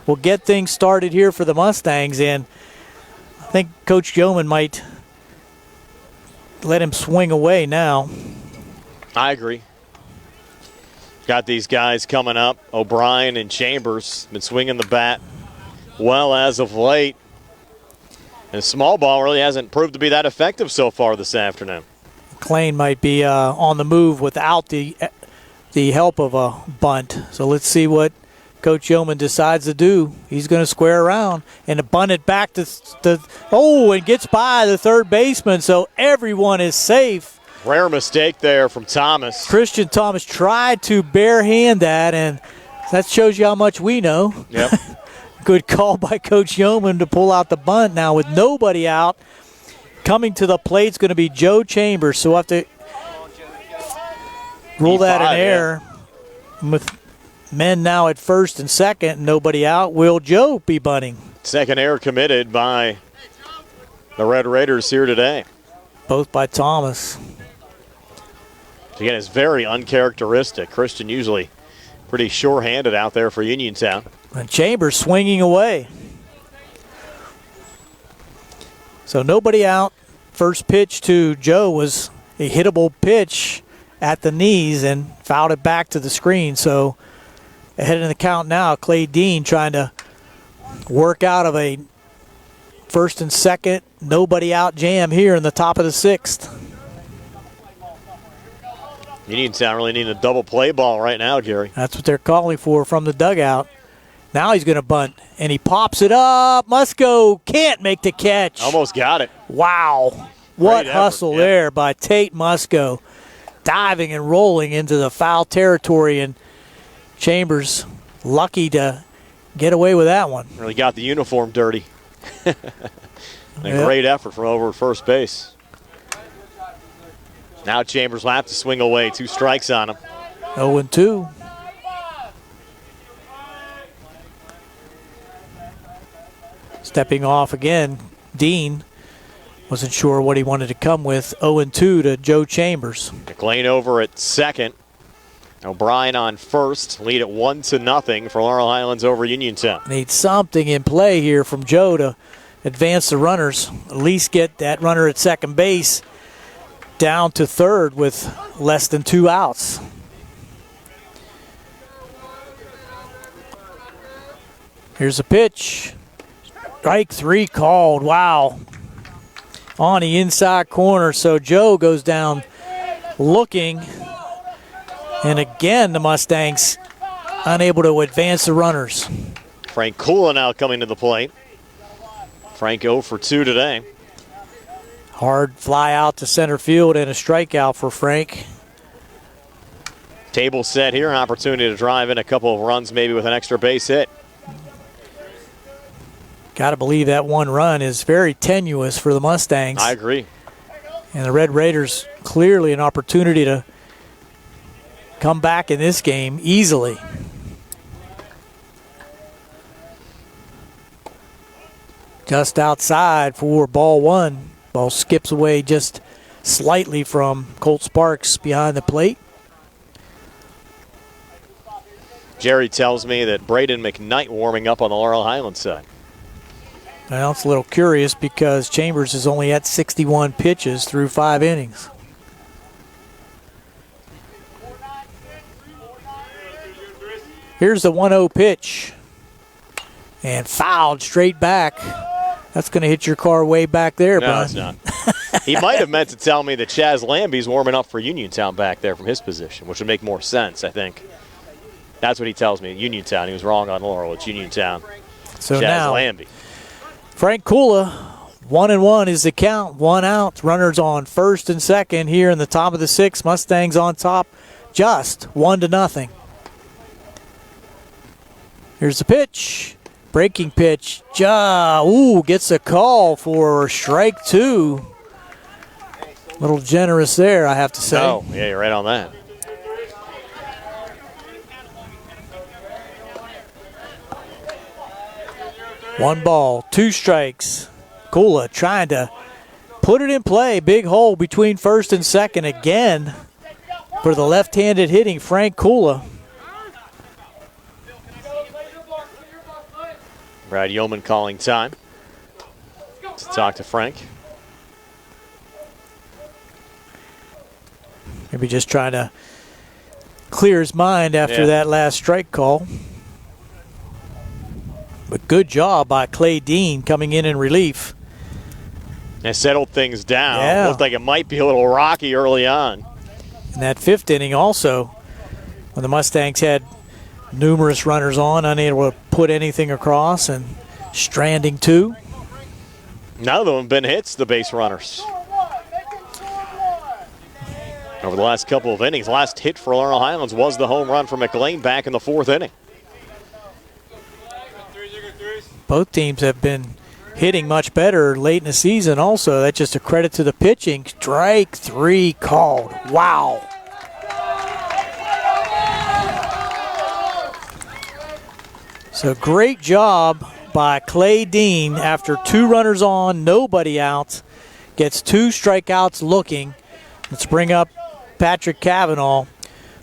will get things started here for the Mustangs, and I think Coach Yeoman might let him swing away now. I agree. Got these guys coming up. O'Brien and Chambers been swinging the bat well as of late. And small ball really hasn't proved to be that effective so far this afternoon. McLean might be on the move without the help of a bunt. So let's see what Coach Yeoman decides to do. He's going to square around and bunt it back to and gets by the 3rd baseman, so everyone is safe. Rare mistake there from Thomas. Christian Thomas tried to barehand that, and that shows you how much we know. Yep. Good call by Coach Yeoman to pull out the bunt. Now with nobody out, coming to the plate is going to be Joe Chambers, so we'll have to rule that an error. Yeah. With men now at 1st and 2nd, nobody out. Will Joe be bunting? 2nd error committed by the Red Raiders here today. Both by Thomas. Again, it's very uncharacteristic. Christian usually pretty sure-handed out there for Uniontown. And Chambers swinging away. So nobody out. First pitch to Joe was a hittable pitch at the knees and fouled it back to the screen. So ahead in the count now, Clay Dean trying to work out of a 1st and 2nd, nobody out jam here in the top of the 6th. Uniontown really needing a double play ball right now, Gary. That's what they're calling for from the dugout. Now he's going to bunt, and he pops it up. Musco can't make the catch. Almost got it. Wow. What hustle there by Tate Musco. Diving and rolling into the foul territory, and Chambers lucky to get away with that one. Really got the uniform dirty. Great effort from over at first base. Now Chambers will have to swing away. 2 strikes on him. 0-2. Stepping off again, Dean. Wasn't sure what he wanted to come with. 0-2 to Joe Chambers. McLean over at second. O'Brien on first. Lead at 1-0 for Laurel Highlands over Uniontown. Need something in play here from Joe to advance the runners. At least get that runner at second base down to third with less than 2 outs. Here's a pitch. Strike 3 called. Wow. On the inside corner. So Joe goes down looking. And again, the Mustangs unable to advance the runners. Frank Kula now coming to the plate. Frank 0 for 2 today. Hard fly out to center field and a strikeout for Frank. Table set here. An opportunity to drive in a couple of runs, maybe with an extra base hit. Got to believe that 1 run is very tenuous for the Mustangs. I agree. And the Red Raiders clearly an opportunity to come back in this game easily. Just outside for ball 1. Ball skips away just slightly from Colt Sparks behind the plate. Jerry tells me that Braden McKnight warming up on the Laurel Highlands side. Well, it's a little curious because Chambers is only at 61 pitches through 5 innings. Here's the 1-0 pitch. And fouled straight back. That's going to hit your car way back there, Brian. No, it's not. He might have meant to tell me that Chaz Lambie's warming up for Uniontown back there from his position, which would make more sense, I think. That's what he tells me. Uniontown. He was wrong on Laurel. It's Uniontown. So Chaz now, Lambie. Frank Kula, 1-1 is the count. 1 out. Runners on first and second here in the top of the 6th. Mustangs on top, just 1-0. Here's the pitch. Breaking pitch. Gets a call for strike 2. A little generous there, I have to say. Oh, yeah, you're right on that. One ball, 2 strikes. Kula trying to put it in play. Big hole between first and second again for the left-handed hitting Frank Kula. Brad Yeoman calling time to talk to Frank. Maybe just trying to clear his mind after that last strike call. But good job by Clay Dean coming in relief. And settled things down. Yeah. Looked like it might be a little rocky early on. In that 5th inning also, when the Mustangs had numerous runners on, unable to put anything across, and stranding 2. None of them have been hits, the base runners. Over the last couple of innings, last hit for Laurel Highlands was the home run for McLean back in the 4th inning. Both teams have been hitting much better late in the season also. That's just a credit to the pitching. Strike 3 called. Wow. So great job by Clay Dean after 2 runners on, nobody out. Gets 2 strikeouts looking. Let's bring up Patrick Cavanaugh.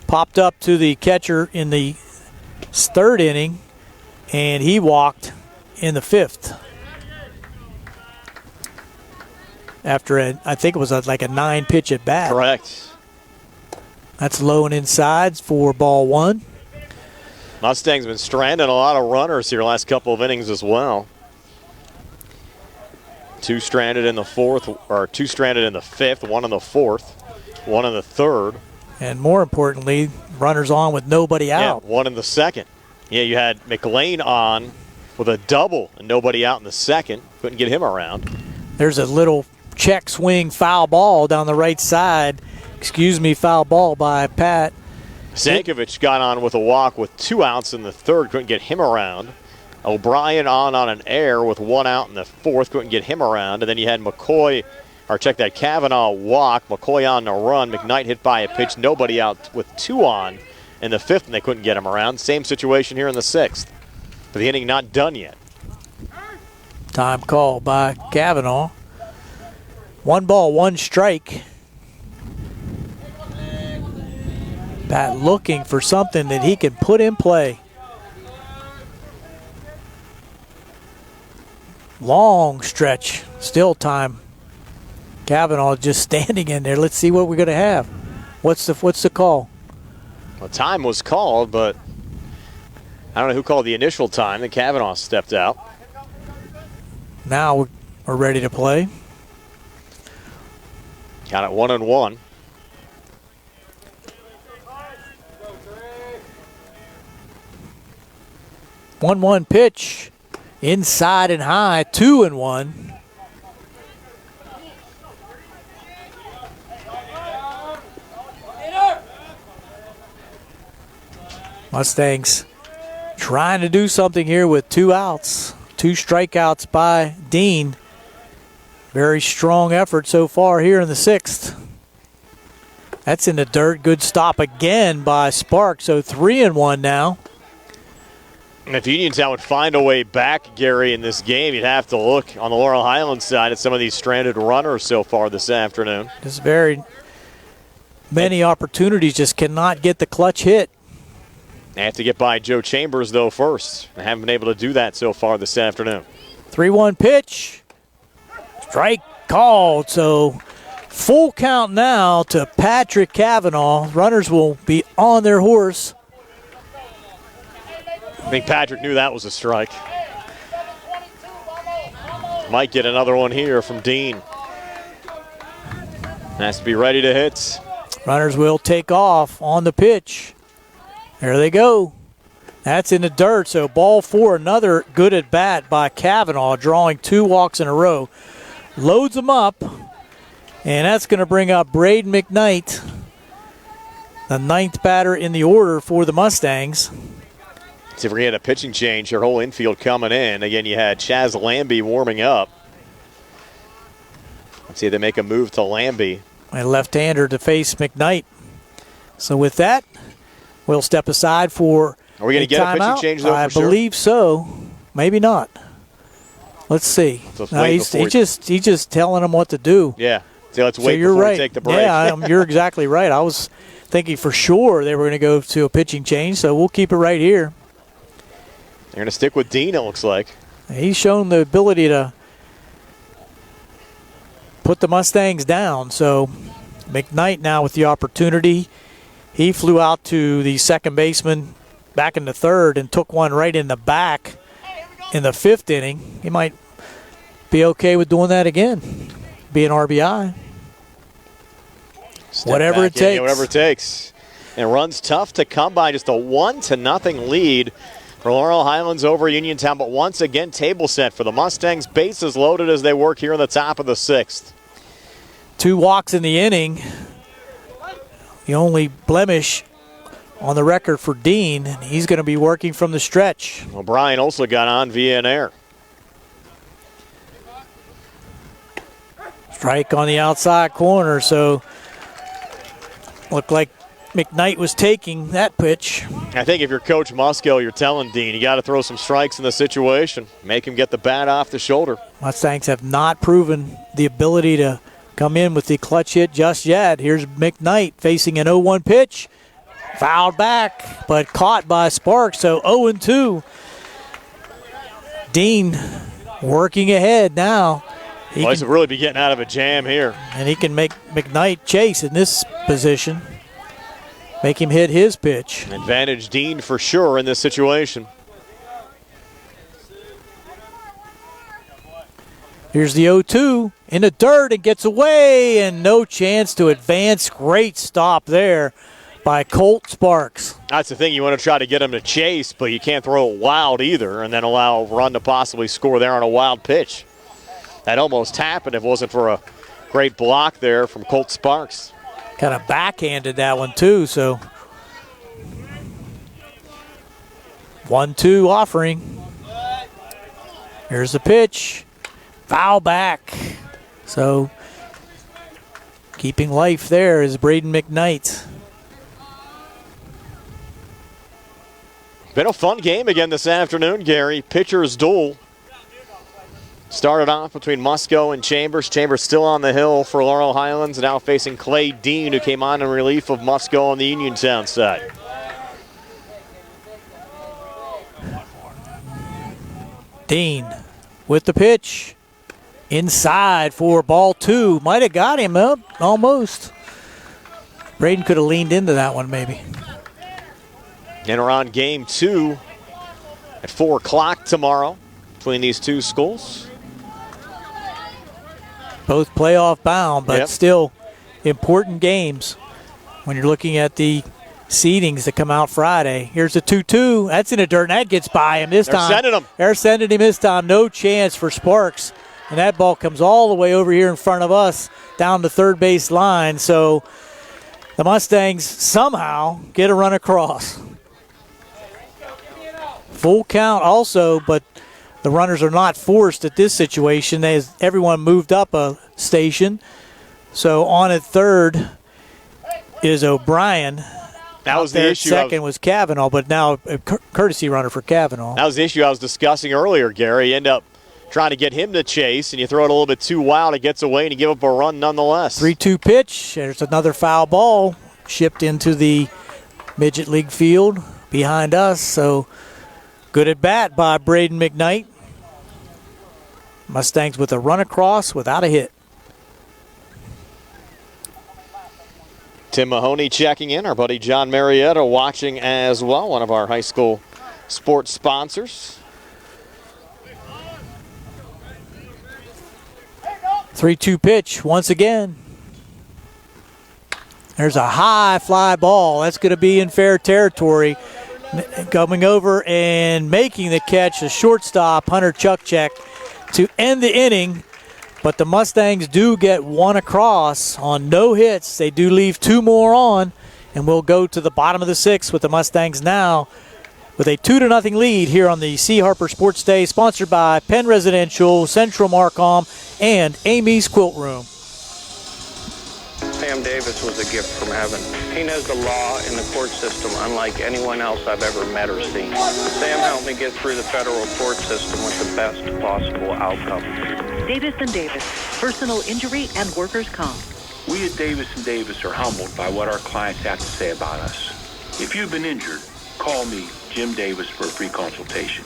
Popped up to the catcher in the 3rd inning, and he walked in the 5th. After I think it was like a 9-pitch at bat. Correct. That's low and inside for ball 1. Mustangs been stranding a lot of runners here last couple of innings as well. 2 stranded in the 4th, or 2 stranded in the 5th, 1 in the 4th, 1 in the 3rd. And more importantly, runners on with nobody out. Yeah, 1 in the 2nd. Yeah, you had McLean on with a double and nobody out in the 2nd. Couldn't get him around. There's a little check swing foul ball down the right side. Foul ball by Pat. Zankovich got on with a walk with 2 outs in the 3rd. Couldn't get him around. O'Brien on an error with 1 out in the 4th. Couldn't get him around. And then you had Cavanaugh walk. McCoy on the run. McKnight hit by a pitch. Nobody out with 2 on in the 5th, and they couldn't get him around. Same situation here in the 6th. But the inning not done yet. Time call by Cavanaugh. 1 ball, 1 strike. Bat looking for something that he can put in play. Long stretch, still time. Kavanaugh just standing in there. Let's see what we're going to have. What's the call? Well, time was called, but I don't know who called the initial time. Then Kavanaugh stepped out. Now we're ready to play. Got it 1-1. One pitch, inside and high, 2-1. Mustangs trying to do something here with 2 outs. 2 strikeouts by Dean. Very strong effort so far here in the 6th. That's in the dirt. Good stop again by Sparks. So 3-1 now. And if Uniontown would find a way back, Gary, in this game, you'd have to look on the Laurel Highlands side at some of these stranded runners so far this afternoon. Just very many opportunities, just cannot get the clutch hit. They have to get by Joe Chambers, though, first. They haven't been able to do that so far this afternoon. 3-1 pitch. Strike called. So full count now to Patrick Kavanaugh. Runners will be on their horse. I think Patrick knew that was a strike. Might get another one here from Dean. Has to be ready to hit. Runners will take off on the pitch. There they go. That's in the dirt, so ball 4, another good at bat by Kavanaugh, drawing 2 walks in a row. Loads them up, and that's going to bring up Braden McKnight, the 9th batter in the order for the Mustangs. See if we had a pitching change, your whole infield coming in. Again, you had Chaz Lambie warming up. Let's see if they make a move to Lambie. A left-hander to face McKnight. So with that, we'll step aside for Are we going to get a pitching change, though, I for sure? believe so. Maybe not. Let's see. So No, he's just telling them what to do. Yeah. So let's wait you're before right. we take the break. Yeah, you're exactly right. I was thinking for sure they were going to go to a pitching change, so we'll keep it right here. They're going to stick with Dean, it looks like. He's shown the ability to put the Mustangs down. So McKnight now with the opportunity. He flew out to the second baseman back in the 3rd and took one right in the back in the 5th inning. He might be okay with doing that again, be an RBI. Whatever it takes. Yeah, whatever it takes. And runs tough to come by, just a 1-0 lead for Laurel Highlands over Uniontown. But once again, table set for the Mustangs. Bases loaded as they work here in the top of the 6th. 2 walks in the inning. The only blemish on the record for Dean, and he's going to be working from the stretch. Well, Brian also got on via an error. Strike on the outside corner, so looked like McKnight was taking that pitch. I think if you're Coach Musco, you're telling Dean, you got to throw some strikes in the situation. Make him get the bat off the shoulder. Mustangs have not proven the ability to come in with the clutch hit just yet. Here's McKnight facing an 0-1 pitch. Fouled back, but caught by Sparks, so 0-2. Dean working ahead now. He can really be getting out of a jam here. And he can make McKnight chase in this position. Make him hit his pitch. Advantage Dean for sure in this situation. Here's the 0-2 in the dirt and gets away, and no chance to advance. Great stop there by Colt Sparks. That's the thing. You want to try to get him to chase, but you can't throw it wild either and then allow a run to possibly score there on a wild pitch. That almost happened if it wasn't for a great block there from Colt Sparks. Kind of backhanded that one too, so 1-2 offering. Here's the pitch. Foul back. So keeping life there is Braden McKnight. Been a fun game again this afternoon, Gary. Pitcher's duel. Started off between Musco and Chambers. Chambers still on the hill for Laurel Highlands, now facing Clay Dean, who came on in relief of Musco on the Uniontown side. Dean with the pitch. Inside for ball 2. Might have got him up, almost. Braden could have leaned into that one, maybe. And we're on game 2 at 4 o'clock tomorrow between these two schools. Both playoff bound, but still important games when you're looking at the seedings that come out Friday. Here's a 2-2. That's in the dirt, and that gets by him this time. They're sending him this time. No chance for Sparks. And that ball comes all the way over here in front of us down the third base line. So the Mustangs somehow get a run across. Full count also, but the runners are not forced at this situation as everyone moved up a station. So on at third is O'Brien. That was the issue. Second was Kavanaugh, but now a courtesy runner for Kavanaugh. That was the issue I was discussing earlier, Gary. You end up trying to get him to chase, and you throw it a little bit too wild. It gets away, and you give up a run nonetheless. 3-2 pitch. There's another foul ball shipped into the midget league field behind us. So good at bat by Braden McKnight. Mustangs with a run across without a hit. Tim Mahoney checking in. Our buddy John Marietta watching as well, one of our high school sports sponsors. 3-2 pitch once again. There's a high fly ball. That's going to be in fair territory. Coming over and making the catch, the shortstop, Hunter Chukchek, to end the inning. But the Mustangs do get one across on no hits. They do leave 2 more on, and we'll go to the bottom of the 6th with the Mustangs now with a 2-0 lead here on the C. Harper Sports Day, sponsored by Penn Residential, Central Marcom, and Amy's Quilt Room. Sam Davis was a gift from heaven. He knows the law and the court system unlike anyone else I've ever met or seen. Sam helped me get through the federal court system with the best possible outcome. Davis & Davis, personal injury and workers' comp. We at Davis & Davis are humbled by what our clients have to say about us. If you've been injured, call me, Jim Davis, for a free consultation.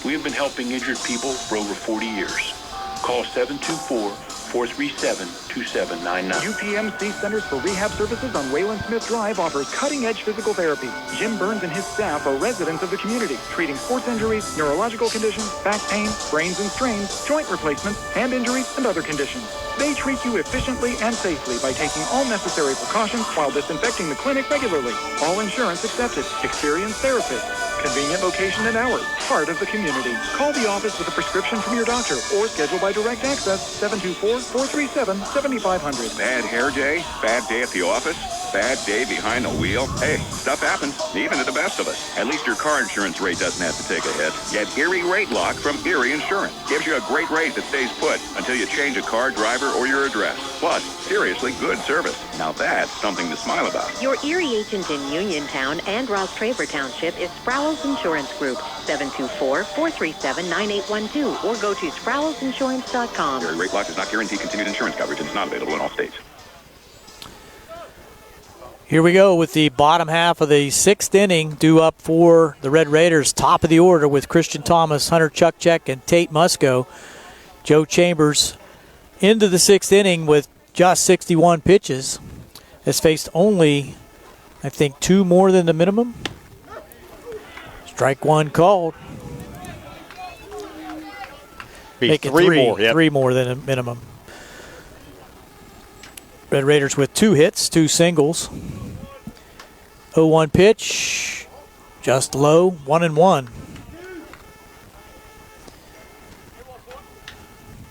We have been helping injured people for over 40 years. Call 724-437-2799. UPMC Centers for Rehab Services on Wayland Smith Drive offers cutting-edge physical therapy. Jim Burns and his staff are residents of the community, treating sports injuries, neurological conditions, back pain, brains and strains, joint replacements, hand injuries, and other conditions. They treat you efficiently and safely by taking all necessary precautions while disinfecting the clinic regularly. All insurance accepted. Experienced therapists. Convenient location and hours. Part of the community. Call the office with a prescription from your doctor or schedule by direct access 724-437-7500. Bad hair day? Bad day at the office? Bad day behind the wheel? Hey, stuff happens, even to the best of us. At least your car insurance rate doesn't have to take a hit. Get Erie Rate Lock from Erie Insurance. Gives you a great rate that stays put until you change a car, driver, or your address. Plus, seriously good service. Now that's something to smile about. Your Erie agent in Uniontown and Ross Traver Township is Sproul's Insurance Group, 724-437-9812, or go to sproulsinsurance.com. Erie Rate Lock does not guarantee continued insurance coverage and is not available in all states. Here we go with the bottom half of the 6th inning, due up for the Red Raiders, top of the order with Christian Thomas, Hunter Chukchek, and Tate Musco. Joe Chambers into the 6th inning with just 61 pitches. Has faced only, I think, 2 more than the minimum. Strike 1 called. Make it 3 more. Yep. 3 more than a minimum. Red Raiders with 2 hits, 2 singles. 0-1 pitch, just low, 1-1.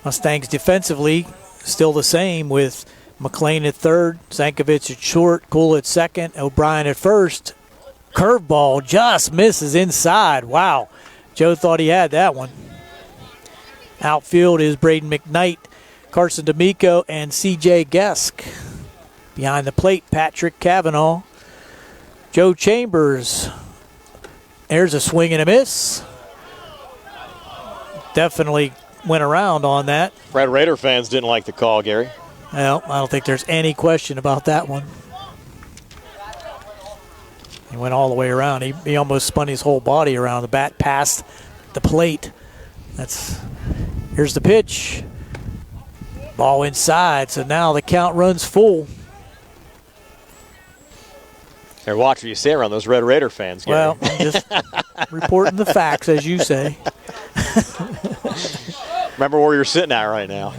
Mustangs defensively still the same with McLean at third, Zankovich at short, Cool at second, O'Brien at first. Curveball just misses inside. Wow, Joe thought he had that one. Outfield is Braden McKnight, Carson D'Amico, and C.J. Gesk. Behind the plate, Patrick Kavanaugh. Joe Chambers. There's a swing and a miss. Definitely went around on that. Red Raider fans didn't like the call, Gary. Well, I don't think there's any question about that one. He went all the way around. He almost spun his whole body around. The bat past the plate. Here's the pitch. Ball inside, so now the count runs full. Here, watch what you say around those Red Raider fans, Gary. Well, I'm just reporting the facts, as you say. Remember where you're sitting at right now.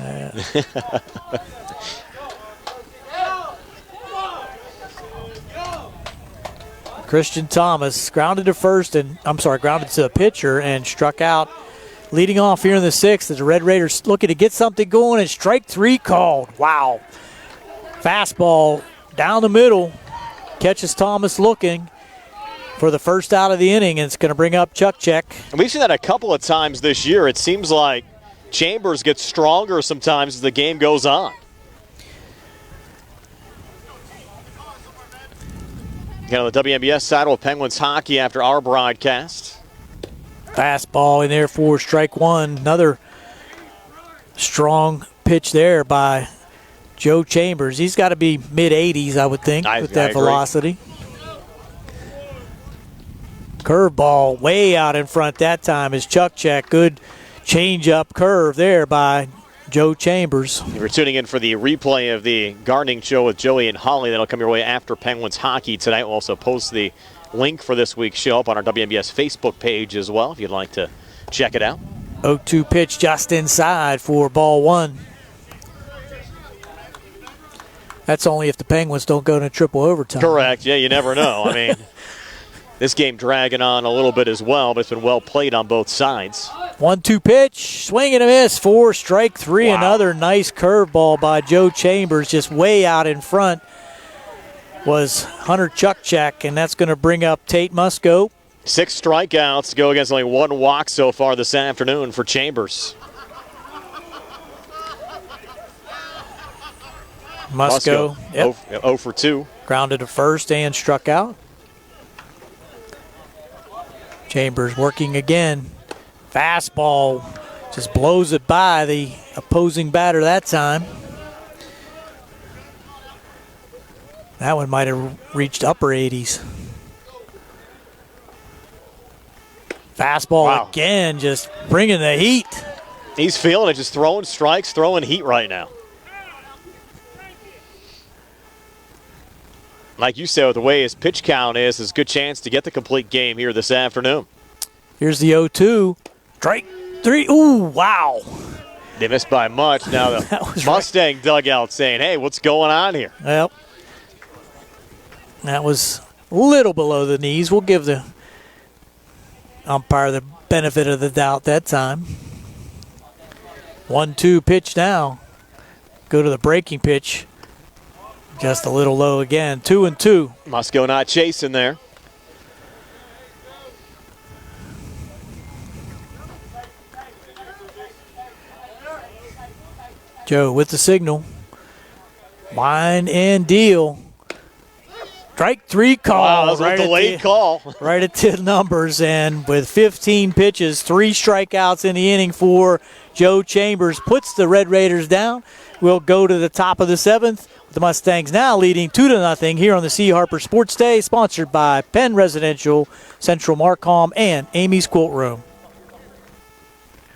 Christian Thomas grounded to the pitcher and struck out. Leading off here in the 6th as the Red Raiders looking to get something going, and strike 3 called. Wow. Fastball down the middle. Catches Thomas looking for the first out of the inning, and it's going to bring up Chukchek. And we've seen that a couple of times this year. It seems like Chambers gets stronger sometimes as the game goes on. Again, on the WMBS side with Penguins hockey after our broadcast. Fastball in there for strike 1. Another strong pitch there by Joe Chambers. He's got to be mid-80s, I would think, with that velocity. Curveball way out in front that time is Chukchek. Good change-up curve there by Joe Chambers. We're tuning in for the replay of the gardening show with Joey and Holly. That'll come your way after Penguins hockey tonight. We'll also post the link for this week's show up on our WMBS Facebook page as well if you'd like to check it out. 0-2 pitch just inside for ball 1. That's only if the Penguins don't go to triple overtime. Correct. Yeah, you never know. I mean, this game dragging on a little bit as well, but it's been well played on both sides. 1-2 pitch, swing and a miss for strike 3. Wow. Another nice curveball by Joe Chambers, just way out in front was Hunter Chukchek, and that's going to bring up Tate Musco. 6 strikeouts to go against only 1 walk so far this afternoon for Chambers. Musco, yep. 0 for 2. Grounded to first and struck out. Chambers working again. Fastball just blows it by the opposing batter that time. That one might have reached upper 80s. Fastball again, just bringing the heat. He's feeling it, just throwing strikes, throwing heat right now. Like you said, with the way his pitch count is, there's a good chance to get the complete game here this afternoon. Here's the 0-2. Strike 3. Ooh, wow. They missed by much. Now the Mustang dugout saying, hey, what's going on here? Well, that was a little below the knees. We'll give the umpire the benefit of the doubt that time. 1-2 pitch now. Go to the breaking pitch. Just a little low again. 2-2. Musco not chasing there. Joe with the signal. Line and deal. Strike 3 call. Wow, that was a delayed call. Right at the numbers, and with 15 pitches, 3 strikeouts in the inning for Joe Chambers, puts the Red Raiders down. We'll go to the top of the 7th. The Mustangs now leading 2-0 here on the C. Harper Sports Day, sponsored by Penn Residential, Central Marcom, and Amy's Quilt Room.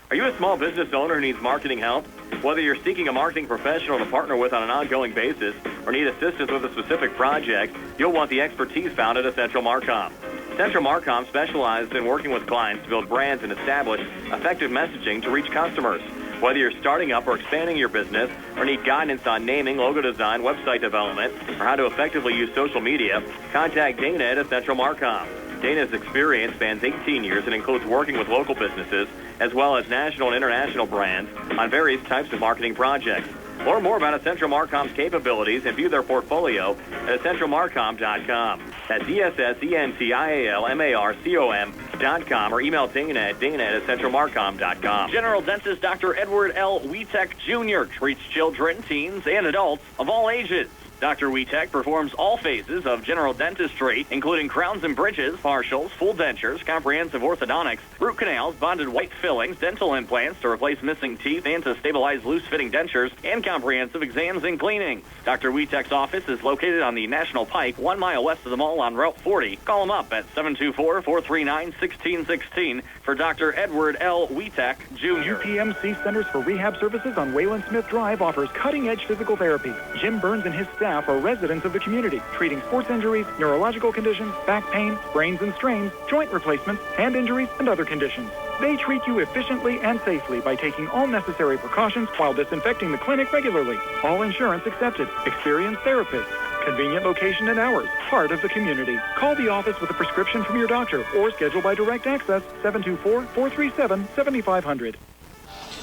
Are you a small business owner who needs marketing help? Whether you're seeking a marketing professional to partner with on an ongoing basis or need assistance with a specific project, you'll want the expertise found at Central Marcom. Central Marcom specializes in working with clients to build brands and establish effective messaging to reach customers. Whether you're starting up or expanding your business or need guidance on naming, logo design, website development, or how to effectively use social media, contact Dana at Central Marcom. Dana's experience spans 18 years and includes working with local businesses as well as national and international brands on various types of marketing projects. Learn more about Central Marcom's capabilities and view their portfolio at centralmarcom.com. That's ESSENTIALMARCOM.com or email Dana at centralmarcom.com. General Dentist Dr. Edward L. Wietek Jr. treats children, teens, and adults of all ages. Dr. Witek performs all phases of general dentistry, including crowns and bridges, partials, full dentures, comprehensive orthodontics, root canals, bonded white fillings, dental implants to replace missing teeth and to stabilize loose-fitting dentures, and comprehensive exams and cleanings. Dr. Witek's office is located on the National Pike, 1 mile west of the mall on Route 40. Call him up at 724-439-1616 for Dr. Edward L. Witek, Jr. UPMC Centers for Rehab Services on Wayland Smith Drive offers cutting-edge physical therapy. Jim Burns and his staff are residents of the community, treating sports injuries, neurological conditions, back pain, sprains and strains, joint replacements, hand injuries, and other conditions. They treat you efficiently and safely by taking all necessary precautions while disinfecting the clinic regularly. All insurance accepted. Experienced therapists. Convenient location and hours. Part of the community. Call the office with a prescription from your doctor or schedule by direct access 724-437-7500.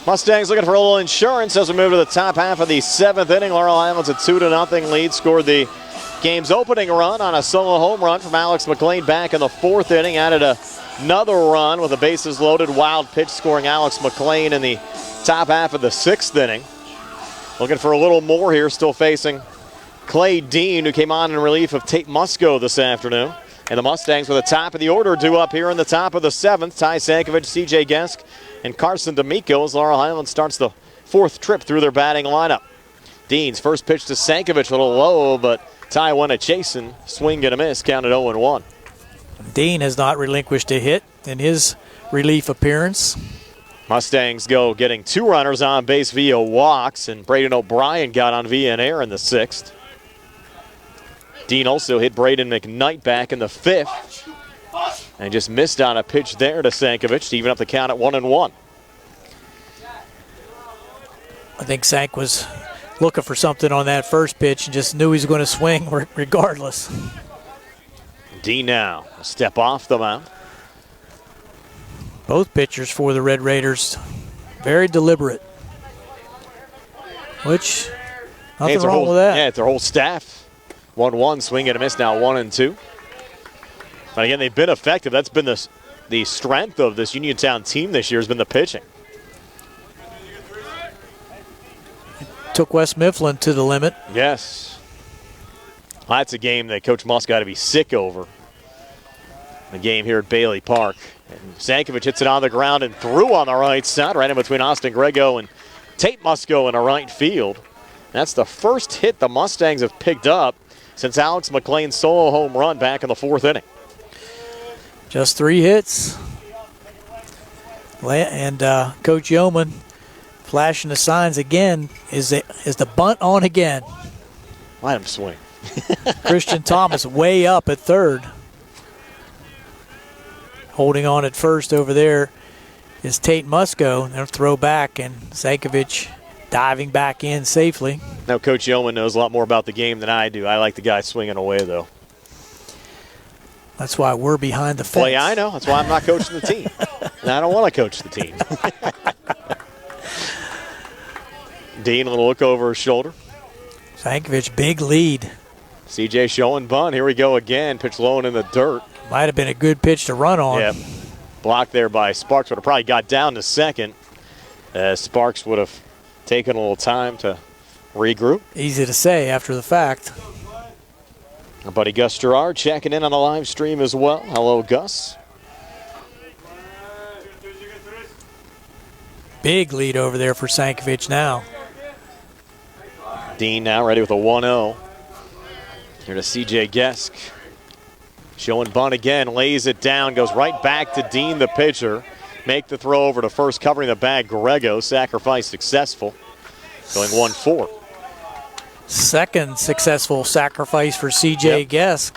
Mustangs looking for a little insurance as we move to the top half of the 7th inning. Laurel Highlands a 2-0 lead. Scored the game's opening run on a solo home run from Alex McLean back in the 4th inning. Added another run with a bases loaded wild pitch scoring Alex McLean in the top half of the 6th inning. Looking for a little more here, still facing Clay Dean, who came on in relief of Tate Musco this afternoon. And the Mustangs with the top of the order due up here in the top of the 7th. Ty Sankovic, C.J. Gesk, and Carson D'Amico as Laurel Highlands starts the 4th trip through their batting lineup. Dean's first pitch to Sankovic, a little low, but Ty went a chasing. Swing and a miss, counted 0-1. Dean has not relinquished a hit in his relief appearance. Mustangs go getting 2 runners on base via walks, and Braden O'Brien got on via an error in the 6th. Dean also hit Braden McKnight back in the 5th and just missed on a pitch there to Sankovic to even up the count at 1-1. I think Sank was looking for something on that first pitch and just knew he was going to swing regardless. Dean now a step off the mound. Both pitchers for the Red Raiders very deliberate, which nothing wrong with that. Yeah, it's their whole staff. 1-1, swing and a miss, now 1-2. But again, they've been effective. That's been the strength of this Uniontown team this year has been the pitching. Took West Mifflin to the limit. Yes. Well, that's a game that Coach Musk got to be sick over. The game here at Bailey Park. And Sankovic hits it on the ground and threw on the right side, right in between Austin Grego and Tate Musco in the right field. That's the first hit the Mustangs have picked up since Alex McLean's solo home run back in the 4th inning. Just 3 hits. And Coach Yeoman flashing the signs again. Is the bunt on again? Let him swing. Christian Thomas way up at third. Holding on at first over there is Tate Musco. They'll throw back, and Sankovic diving back in safely. Now, Coach Yeoman knows a lot more about the game than I do. I like the guy swinging away, though. That's why we're behind the fence. Well, yeah, I know. That's why I'm not coaching the team. And I don't want to coach the team. Dean, a little look over his shoulder. Sankovic, big lead. CJ showing bunt. Here we go again. Pitch low and in the dirt. Might have been a good pitch to run on. Yeah. Blocked there by Sparks. Would have probably got down to second. Sparks would have taken a little time to regroup. Easy to say after the fact. Our buddy Gus Gerard checking in on the live stream as well. Hello, Gus. Big lead over there for Sankovic now. Dean now ready with a 1-0. Here to C.J. Gesk. Showing bunt again, lays it down, goes right back to Dean, the pitcher. Make the throw over to first, covering the bag, Grego. Sacrifice successful. Going 1-4. Second successful sacrifice for C.J. Gesk.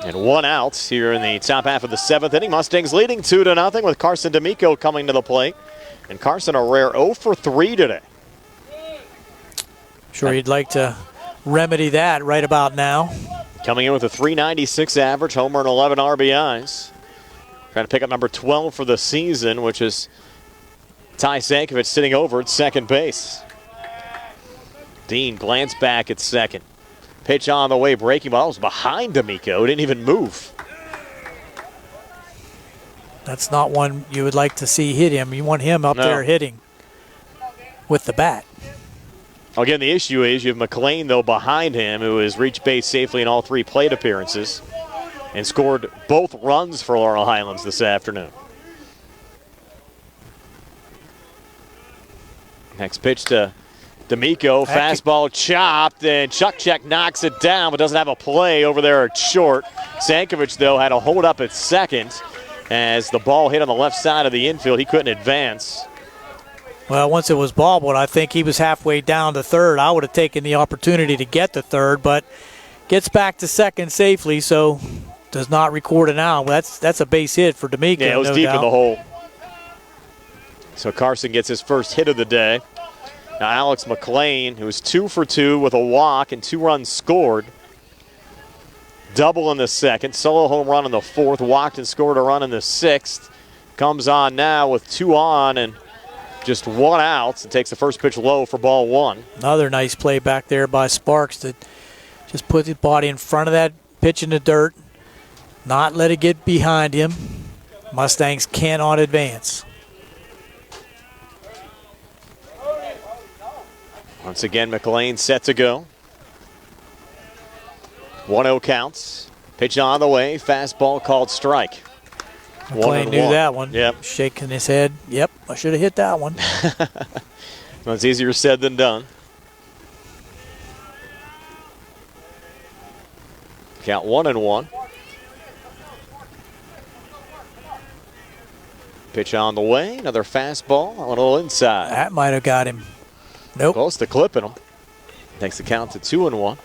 And 1 out here in the top half of the 7th inning. Mustangs leading 2-0 with Carson D'Amico coming to the plate. And Carson a rare 0 for 3 today. Sure you'd like to remedy that right about now. Coming in with a .396 average, homer and 11 RBIs. Trying to pick up number 12 for the season, which is Ty Sankovic sitting over at second base. Dean glanced back at second. Pitch on the way, breaking ball was behind D'Amico. Didn't even move. That's not one you would like to see hit him. You want him up there hitting with the bat. Again, the issue is you have McLean, though, behind him, who has reached base safely in all 3 plate appearances and scored both runs for Laurel Highlands this afternoon. Next pitch to D'Amico, fastball chopped, and Chuck knocks it down, but doesn't have a play over there at short. Sankovic, though, had a hold up at second as the ball hit on the left side of the infield. He couldn't advance. Well, once it was bobbled, I think he was halfway down to third. I would have taken the opportunity to get to third, but gets back to second safely, so does not record an out. That's a base hit for D'Amico. Yeah, it was deep in the hole. So Carson gets his first hit of the day. Now Alex McLean, who was 2 for 2 with a walk and 2 runs scored. Double in the second, solo home run in the fourth, walked and scored a run in the sixth. Comes on now with 2 on and just 1 out and takes the first pitch low for ball 1. Another nice play back there by Sparks to just put his body in front of that pitch in the dirt, not let it get behind him. Mustangs cannot advance. Once again, McLean set to go. 1-0 counts. Pitch on the way. Fastball called strike. McLean knew that one. Yep. Shaking his head. Yep, I should have hit that one. Well, it's easier said than done. Count 1-1. Pitch on the way. Another fastball. A little inside. That might have got him. Nope. Close to clipping him. Takes the count to 2-1.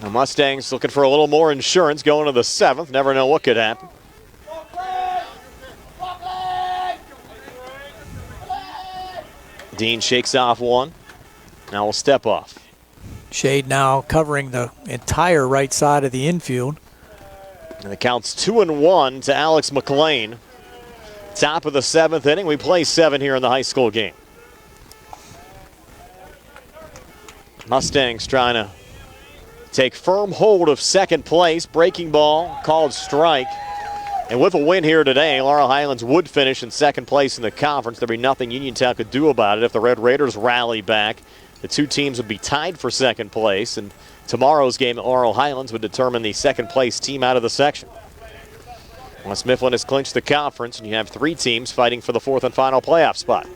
The Mustangs looking for a little more insurance going to the 7th. Never know what could happen. Dean shakes off one. Now we'll step off. Shade now covering the entire right side of the infield. And the count's 2-1 to Alex McLean. Top of the 7th inning. We play 7 here in the high school game. Mustangs trying to take firm hold of second place. Breaking ball called strike. And with a win here today, Laurel Highlands would finish in second place in the conference. There'd be nothing Uniontown could do about it if the Red Raiders rally back. The 2 teams would be tied for second place, and tomorrow's game at Laurel Highlands would determine the second place team out of the section. West Mifflin has clinched the conference, and you have 3 teams fighting for the 4th and final playoff spot.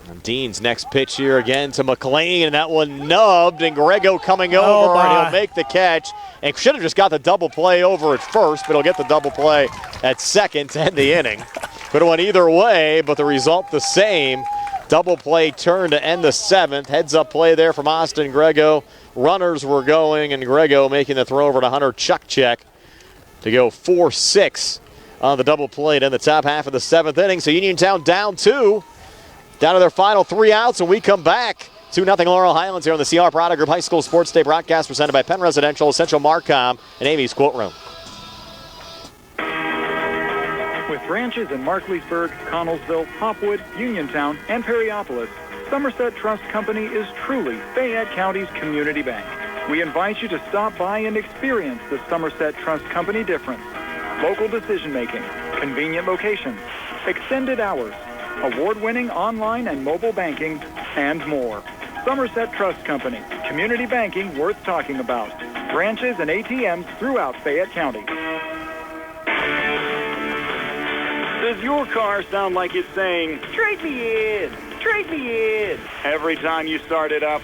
And Dean's next pitch here again to McLean, and that one nubbed, and Grego coming over, and he'll make the catch. And should have just got the double play over at first, but he'll get the double play at second to end the inning. Could have went either way, but the result the same. Double play turn to end the 7th. Heads up play there from Austin Grego. Runners were going, and Grego making the throw over to Hunter Chuck to go 4-6 on the double play in the top half of the 7th inning. So Uniontown down 2, down to their final 3 outs, and we come back. 2-0 Laurel Highlands here on the CR Prada Group High School Sports Day broadcast presented by Penn Residential, Essential Marcom, and Amy's Quilt Room. With branches in Markleysburg, Connellsville, Hopwood, Uniontown, and Perryopolis, Somerset Trust Company is truly Fayette County's community bank. We invite you to stop by and experience the Somerset Trust Company difference. Local decision-making, convenient locations, extended hours, award-winning online and mobile banking, and more. Somerset Trust Company, community banking worth talking about. Branches and ATMs throughout Fayette County. Does your car sound like it's saying, "Trade me in, trade me in," every time you start it up?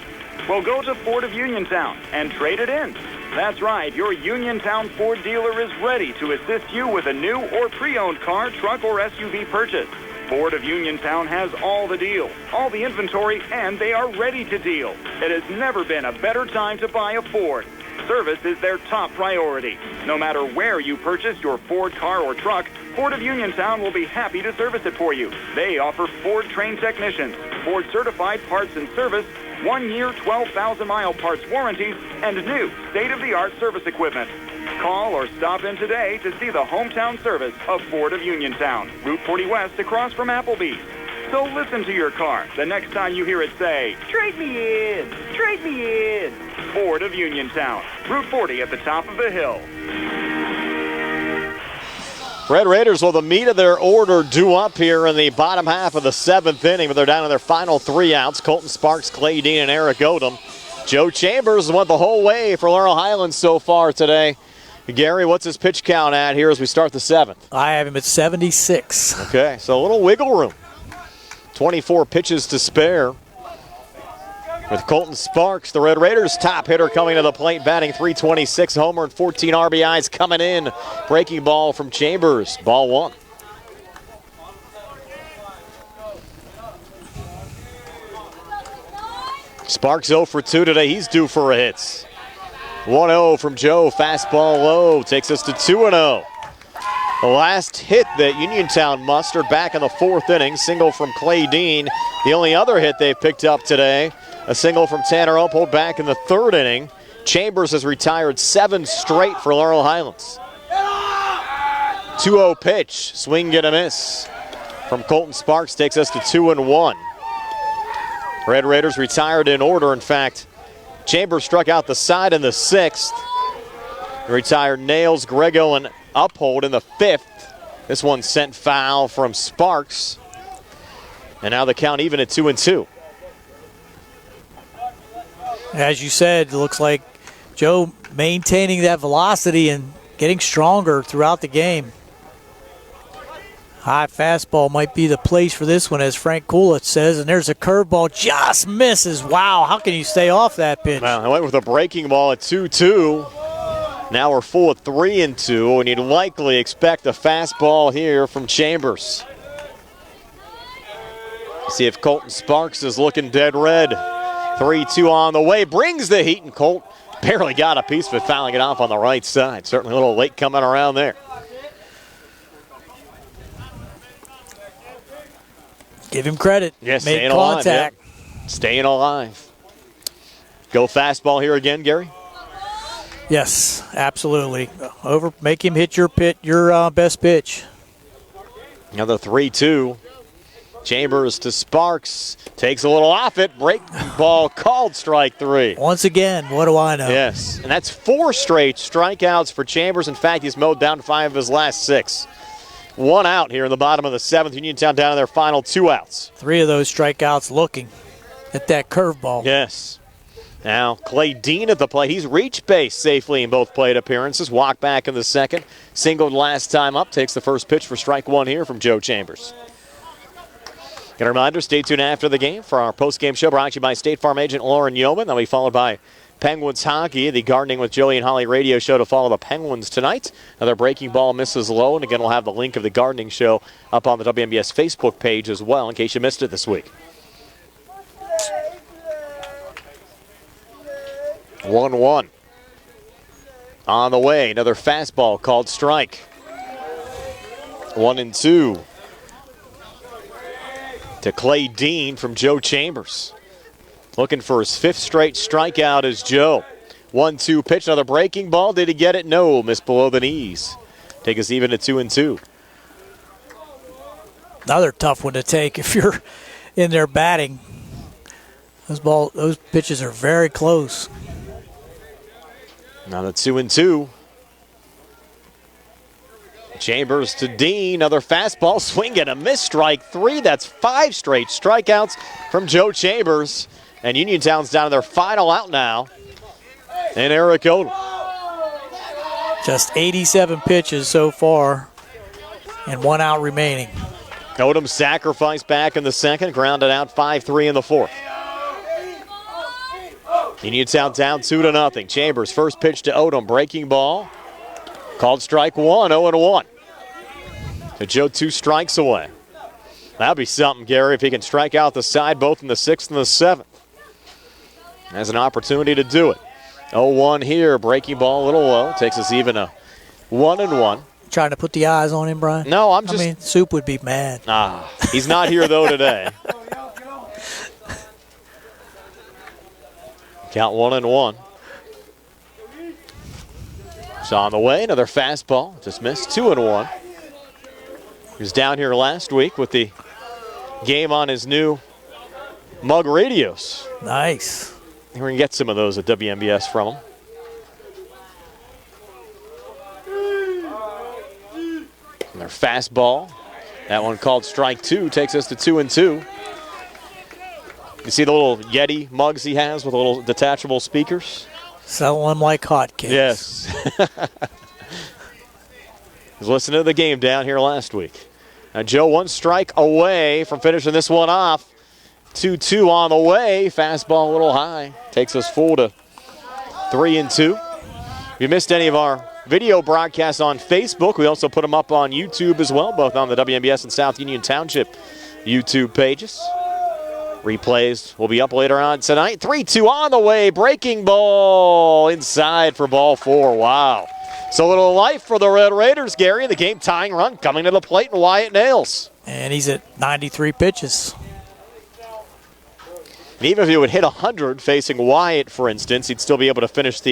Well, go to Ford of Uniontown and trade it in. That's right, your Uniontown Ford dealer is ready to assist you with a new or pre-owned car, truck, or SUV purchase. Ford of Uniontown has all the deals, all the inventory, and they are ready to deal. It has never been a better time to buy a Ford. Service is their top priority. No matter where you purchase your Ford car or truck, Ford of Uniontown will be happy to service it for you. They offer Ford-trained technicians, Ford-certified parts and service, 1-year, 12,000-mile parts warranties, and new state-of-the-art service equipment. Call or stop in today to see the hometown service of Ford of Uniontown, Route 40 West across from Applebee's. So listen to your car the next time you hear it say, "Trade me in, trade me in." Ford of Uniontown, Route 40 at the top of the hill. Red Raiders, well, the meat of their order due up here in the bottom half of the 7th inning, but they're down to their final 3 outs. Colton Sparks, Clay Dean, and Eric Odom. Joe Chambers went the whole way for Laurel Highlands so far today. Gary, what's his pitch count at here as we start the 7th? I have him at 76. Okay, so a little wiggle room. 24 pitches to spare. With Colton Sparks, the Red Raiders' top hitter, coming to the plate, batting .326, homer and 14 RBIs coming in. Breaking ball from Chambers, ball 1. Sparks 0 for 2 today. He's due for a hit. 1-0 from Joe. Fastball low. Takes us to 2-0. The last hit that Uniontown mustered back in the 4th inning. Single from Clay Dean. The only other hit they've picked up today, a single from Tanner Oppold back in the 3rd inning. Chambers has retired 7 straight for Laurel Highlands. 2-0 pitch. Swing and a miss from Colton Sparks. Takes us to 2-1. Red Raiders retired in order. In fact, Chambers struck out the side in the 6th. Retired Nails, Grego, and Uphold in the 5th. This one sent foul from Sparks. And now the count even at 2-2. As you said, it looks like Joe maintaining that velocity and getting stronger throughout the game. High fastball might be the place for this one, as Frank Kulit says. And there's a curveball, just misses. Wow, how can you stay off that pitch? Well, I went with a breaking ball at 2-2. Now we're full of 3-2, and you'd likely expect a fastball here from Chambers. See if Colton Sparks is looking dead red. 3-2 on the way, brings the heat, and Colt barely got a piece of it, fouling it off on the right side. Certainly a little late coming around there. Give him credit. Yes, made staying contact. alive. Yeah. Staying alive. Go fastball here again, Gary? Yes, absolutely. Make him hit your best pitch. Another 3-2. Chambers to Sparks. Takes a little off it. Break ball called, strike 3. Once again, what do I know? Yes, and that's 4 straight strikeouts for Chambers. In fact, he's mowed down 5 of his last 6. 1 out here in the bottom of the 7th. Uniontown down to their final 2 outs. 3 of those strikeouts looking at that curveball. Yes. Now, Clay Dean at the plate. He's reached base safely in both plate appearances. Walked back in the 2nd. Singled last time up. Takes the first pitch for strike 1 here from Joe Chambers. Got a reminder, stay tuned after the game for our post-game show brought to you by State Farm agent Lauren Yeoman. That'll be followed by Penguins hockey, the Gardening with Joey and Holly radio show to follow the Penguins tonight. Another breaking ball misses low, and again, we'll have the link of the gardening show up on the WMBS Facebook page as well in case you missed it this week. 1-1. On the way, another fastball called strike. 1-2. To Clay Dean from Joe Chambers. Looking for his 5th straight strikeout is Joe. 1-2 pitch, another breaking ball. Did he get it? No, missed below the knees. Take us even to 2-2. Another tough one to take if you're in there batting. Those pitches are very close. Now the 2-2. Chambers to Dean, another fastball, swing and a miss, strike 3. That's 5 straight strikeouts from Joe Chambers. And Uniontown's down to their final out now. And Eric Odom. Just 87 pitches so far and 1 out remaining. Odom sacrificed back in the 2nd, grounded out 5-3 in the 4th. Uniontown down 2-0. Chambers, first pitch to Odom, breaking ball. Called strike 1, 0-1. So Joe 2 strikes away. That'd be something, Gary, if he can strike out the side both in the 6th and the 7th. Has an opportunity to do it. 0-1 here, breaking ball a little low. Takes us even a 1-1. Trying to put the eyes on him, Brian? No, I mean, Soup would be mad. He's not here, though, today. Count 1-1. So on the way, another fastball. Just missed. 2-1. He was down here last week with the game on his new mug radios. Nice. We're going to get some of those at WMBS from him. And their fastball. That one called strike 2 takes us to 2-2. You see the little Yeti mugs he has with the little detachable speakers? Sell them like hotcakes. Yes. Was listening to the game down here last week. Now Joe 1 strike away from finishing this one off. 2-2 on the way. Fastball a little high. Takes us full to 3-2. If you missed any of our video broadcasts on Facebook, we also put them up on YouTube as well, both on the WMBS and South Union Township YouTube pages. Replays will be up later on tonight. 3-2 on the way. Breaking ball inside for ball 4. Wow. So a little life for the Red Raiders, Gary. The game tying run coming to the plate, and Wyatt nails. And he's at 93 pitches. And even if he would hit 100 facing Wyatt, for instance, he'd still be able to finish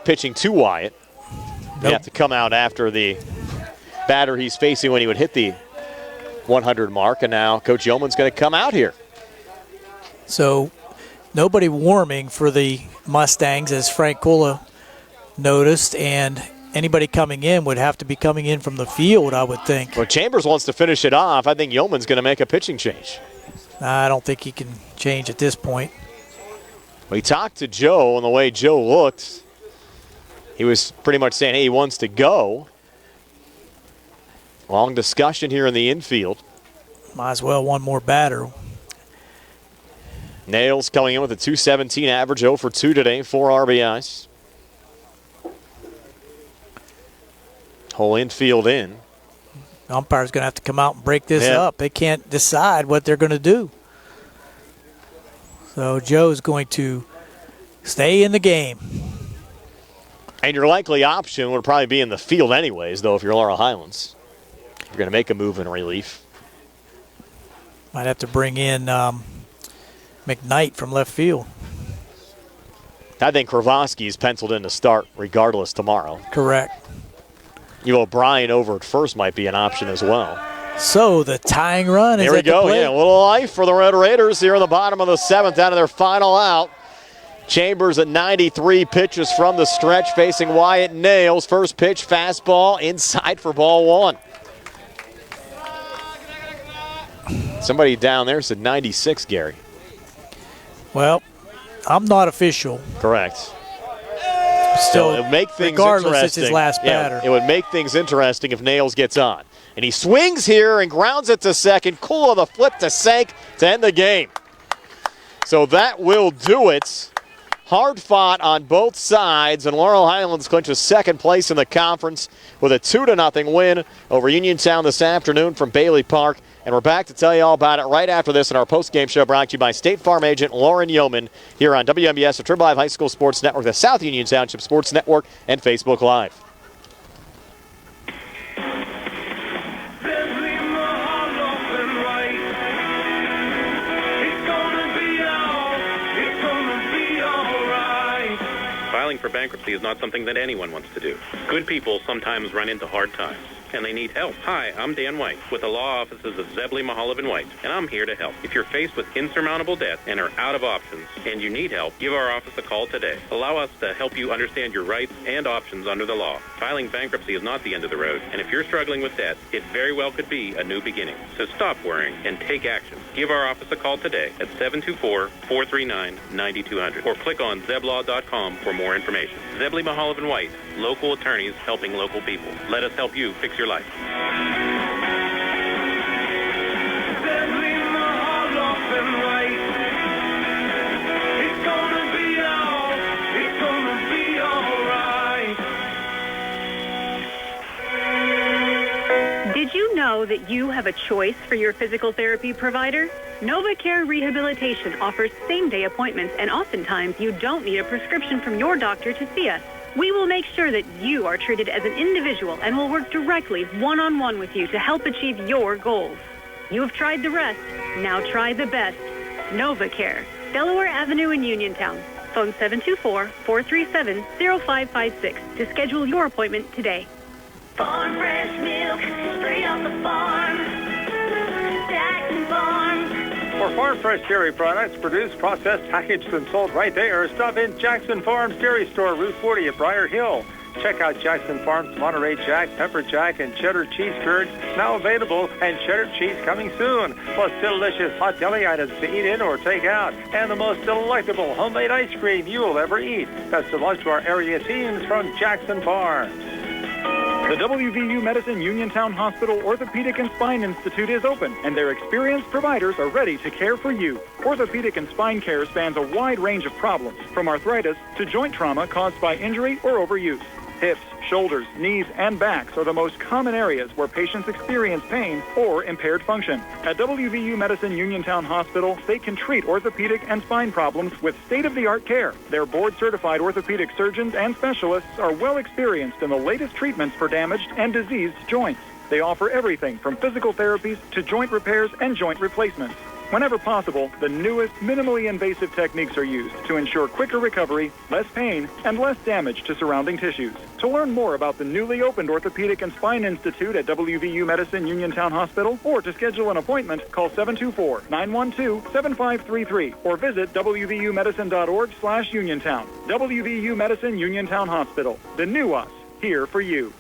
pitching to Wyatt. Nope. He'd have to come out after the batter he's facing when he would hit the 100 mark, and now Coach Yeoman's going to come out here. So nobody warming for the Mustangs, as Frank Kula noticed, and anybody coming in would have to be coming in from the field, I would think. Well, Chambers wants to finish it off. I think Yeoman's going to make a pitching change. I don't think he can change at this point. We talked to Joe, and the way Joe looked, he was pretty much saying, hey, he wants to go. Long discussion here in the infield. Might as well one more batter. Nails coming in with a .217 average, 0 for 2 today, 4 RBIs. Whole infield in. Umpire's going to have to come out and break this up. They can't decide what they're going to do. So Joe's going to stay in the game. And your likely option would probably be in the field anyways, though, if you're Laurel Highlands. You're going to make a move in relief. Might have to bring in McKnight from left field. I think Kravosky's penciled in to start regardless tomorrow. Correct. O'Brien over at first might be an option as well. So the tying run is at the plate. Yeah, a little life for the Red Raiders here in the bottom of the 7th out of their final out. Chambers at 93 pitches from the stretch facing Wyatt Nails. First pitch, fastball, inside for ball 1. Somebody down there said 96, Gary. Well, I'm not official. Correct. Still, it would make things regardless, it's his last batter. It would make things interesting if Nails gets on. And he swings here and grounds it to second. Kula the flip to Sank to end the game. So that will do it. Hard fought on both sides, and Laurel Highlands clinches second place in the conference with a 2-0 win over Uniontown this afternoon from Bailey Park. And we're back to tell you all about it right after this in our post-game show brought to you by State Farm agent Lauren Yeoman here on WMBS, the Triple Live High School Sports Network, the South Union Township Sports Network, and Facebook Live. Filing for bankruptcy is not something that anyone wants to do. Good people sometimes run into hard times, and they need help. Hi, I'm Dan White with the law offices of Zebley, Mahalovan White, and I'm here to help. If you're faced with insurmountable debt and are out of options and you need help, give our office a call today. Allow us to help you understand your rights and options under the law. Filing bankruptcy is not the end of the road, and if you're struggling with debt, it very well could be a new beginning. So stop worrying and take action. Give our office a call today at 724-439-9200 or click on zeblaw.com for more information. Zebley, Mahalovan White, local attorneys helping local people. Let us help you fix your life. Did you know that you have a choice for your physical therapy provider? NovaCare Rehabilitation offers same-day appointments, and oftentimes you don't need a prescription from your doctor to see us. We will make sure that you are treated as an individual and will work directly one-on-one with you to help achieve your goals. You have tried the rest. Now try the best. NovaCare, Delaware Avenue in Uniontown. Phone 724-437-0556 to schedule your appointment today. Farm fresh milk, straight off the farm. Jackson Farms. For Farm Fresh dairy products, produced, processed, packaged, and sold right there, stop in Jackson Farms Dairy Store, Route 40 at Briar Hill. Check out Jackson Farms Monterey Jack, Pepper Jack, and Cheddar Cheese Curds, now available, and Cheddar Cheese coming soon. Plus delicious hot deli items to eat in or take out, and the most delectable homemade ice cream you'll ever eat. Best of luck to our area teams from Jackson Farms. The WVU Medicine Uniontown Hospital Orthopedic and Spine Institute is open, and their experienced providers are ready to care for you. Orthopedic and spine care spans a wide range of problems, from arthritis to joint trauma caused by injury or overuse. Hips, shoulders, knees, and backs are the most common areas where patients experience pain or impaired function. At WVU Medicine Uniontown Hospital, they can treat orthopedic and spine problems with state-of-the-art care. Their board-certified orthopedic surgeons and specialists are well experienced in the latest treatments for damaged and diseased joints. They offer everything from physical therapies to joint repairs and joint replacements. Whenever possible, the newest, minimally invasive techniques are used to ensure quicker recovery, less pain, and less damage to surrounding tissues. To learn more about the newly opened Orthopedic and Spine Institute at WVU Medicine Uniontown Hospital, or to schedule an appointment, call 724-912-7533 or visit wvumedicine.org/Uniontown. WVU Medicine Uniontown Hospital. The new us, here for you.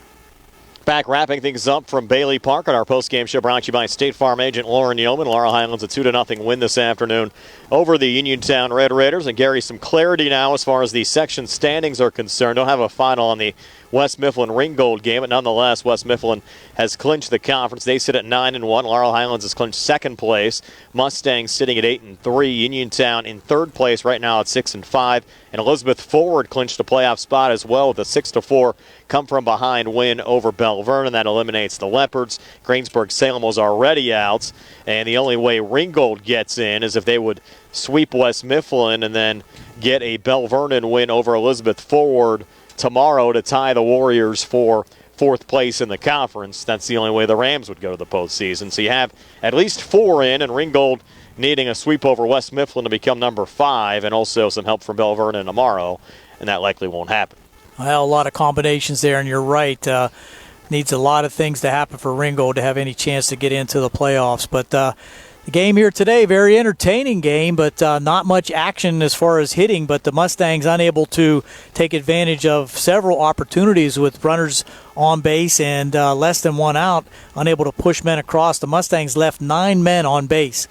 Back wrapping things up from Bailey Park on our postgame show brought to you by State Farm agent Lauren Yeoman. Laurel Highlands a 2-0 win this afternoon over the Uniontown Red Raiders. And Gary, some clarity now as far as the section standings are concerned. Don't have a final on the West Mifflin Ringgold game, but nonetheless, West Mifflin has clinched the conference. They sit at 9-1. Laurel Highlands has clinched second place. Mustangs sitting at 8-3. Uniontown in third place right now at 6-5. And Elizabeth Forward clinched a playoff spot as well with a 6-4 come from behind win over Bell Vernon. That eliminates the Leopards. Greensburg-Salem was already out, and the only way Ringgold gets in is if they would sweep West Mifflin and then get a Bell Vernon win over Elizabeth Forward tomorrow to tie the Warriors for fourth place in the conference. That's the only way the Rams would go to the postseason. So you have at least 4 in, and Ringgold needing a sweep over West Mifflin to become number 5, and also some help from Bell Vernon tomorrow, and that likely won't happen. Well, a lot of combinations there, and you're right. Needs a lot of things to happen for Ringgold to have any chance to get into the playoffs. But the game here today, very entertaining game, but not much action as far as hitting. But the Mustangs unable to take advantage of several opportunities with runners on base and less than 1 out, unable to push men across. The Mustangs left 9 men on base.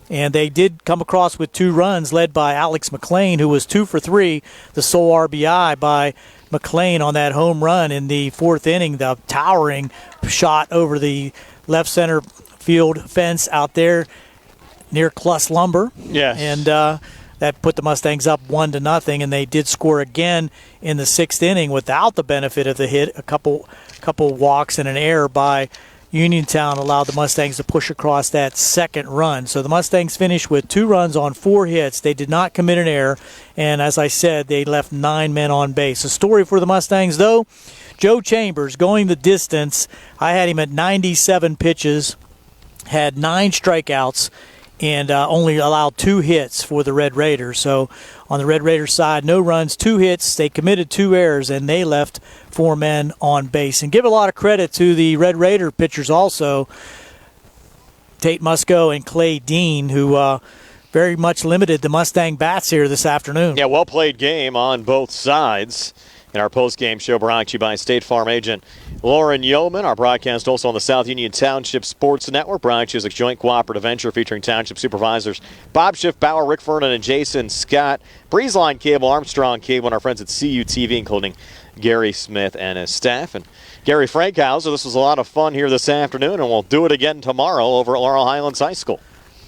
And they did come across with 2 runs led by Alex McLean, who was 2 for 3, the sole RBI by McLean on that home run in the 4th inning, the towering shot over the left center field fence out there near Cluss Lumber. Yes. And that put the Mustangs up 1-0, and they did score again in the 6th inning without the benefit of the hit. A couple walks and an error by Uniontown allowed the Mustangs to push across that second run. So the Mustangs finished with 2 runs on 4 hits. They did not commit an error, and as I said, they left 9 men on base. A story for the Mustangs, though, Joe Chambers going the distance. I had him at 97 pitches, had 9 strikeouts, and only allowed 2 hits for the Red Raiders. So on the Red Raiders side, no runs, 2 hits. They committed 2 errors, and they left 4 men on base. And give a lot of credit to the Red Raider pitchers also, Tate Musco and Clay Dean, who very much limited the Mustang bats here this afternoon. Yeah, well-played game on both sides. In our post-game show brought to you by State Farm agent Lauren Yeoman. Our broadcast also on the South Union Township Sports Network. Brought to you as a joint cooperative venture featuring township supervisors Bob Schiff-Bauer, Rick Vernon, and Jason Scott. Breezeline Cable, Armstrong Cable, and our friends at CUTV, including Gary Smith and his staff. And Gary Frankhauser, this was a lot of fun here this afternoon, and we'll do it again tomorrow over at Laurel Highlands High School.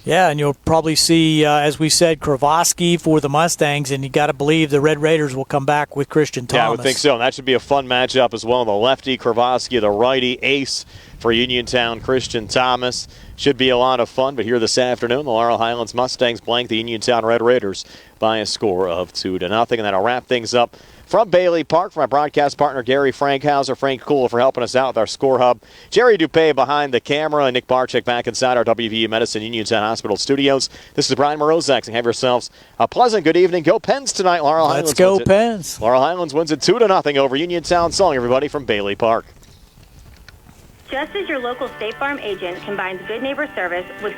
Yeah, and you'll probably see, as we said, Kravosky for the Mustangs, and you got to believe the Red Raiders will come back with Christian Thomas. Yeah, I would think so, and that should be a fun matchup as well. The lefty, Kravosky, the righty, ace for Uniontown, Christian Thomas. Should be a lot of fun, but here this afternoon, the Laurel Highlands Mustangs blank the Uniontown Red Raiders by a score of 2-0, and that'll wrap things up from Bailey Park. For my broadcast partner, Gary Frankhauser, Frank Kuhl for helping us out with our score hub, Jerry Dupay behind the camera, and Nick Barczyk back inside our WVU Medicine Uniontown Hospital studios. This is Brian Morozak, and have yourselves a pleasant good evening. Go Pens tonight. Laurel Highlands. Let's go Pens. Laurel Highlands wins it 2-0 over Uniontown. Song, everybody, from Bailey Park. Just as your local State Farm agent combines good neighbor service with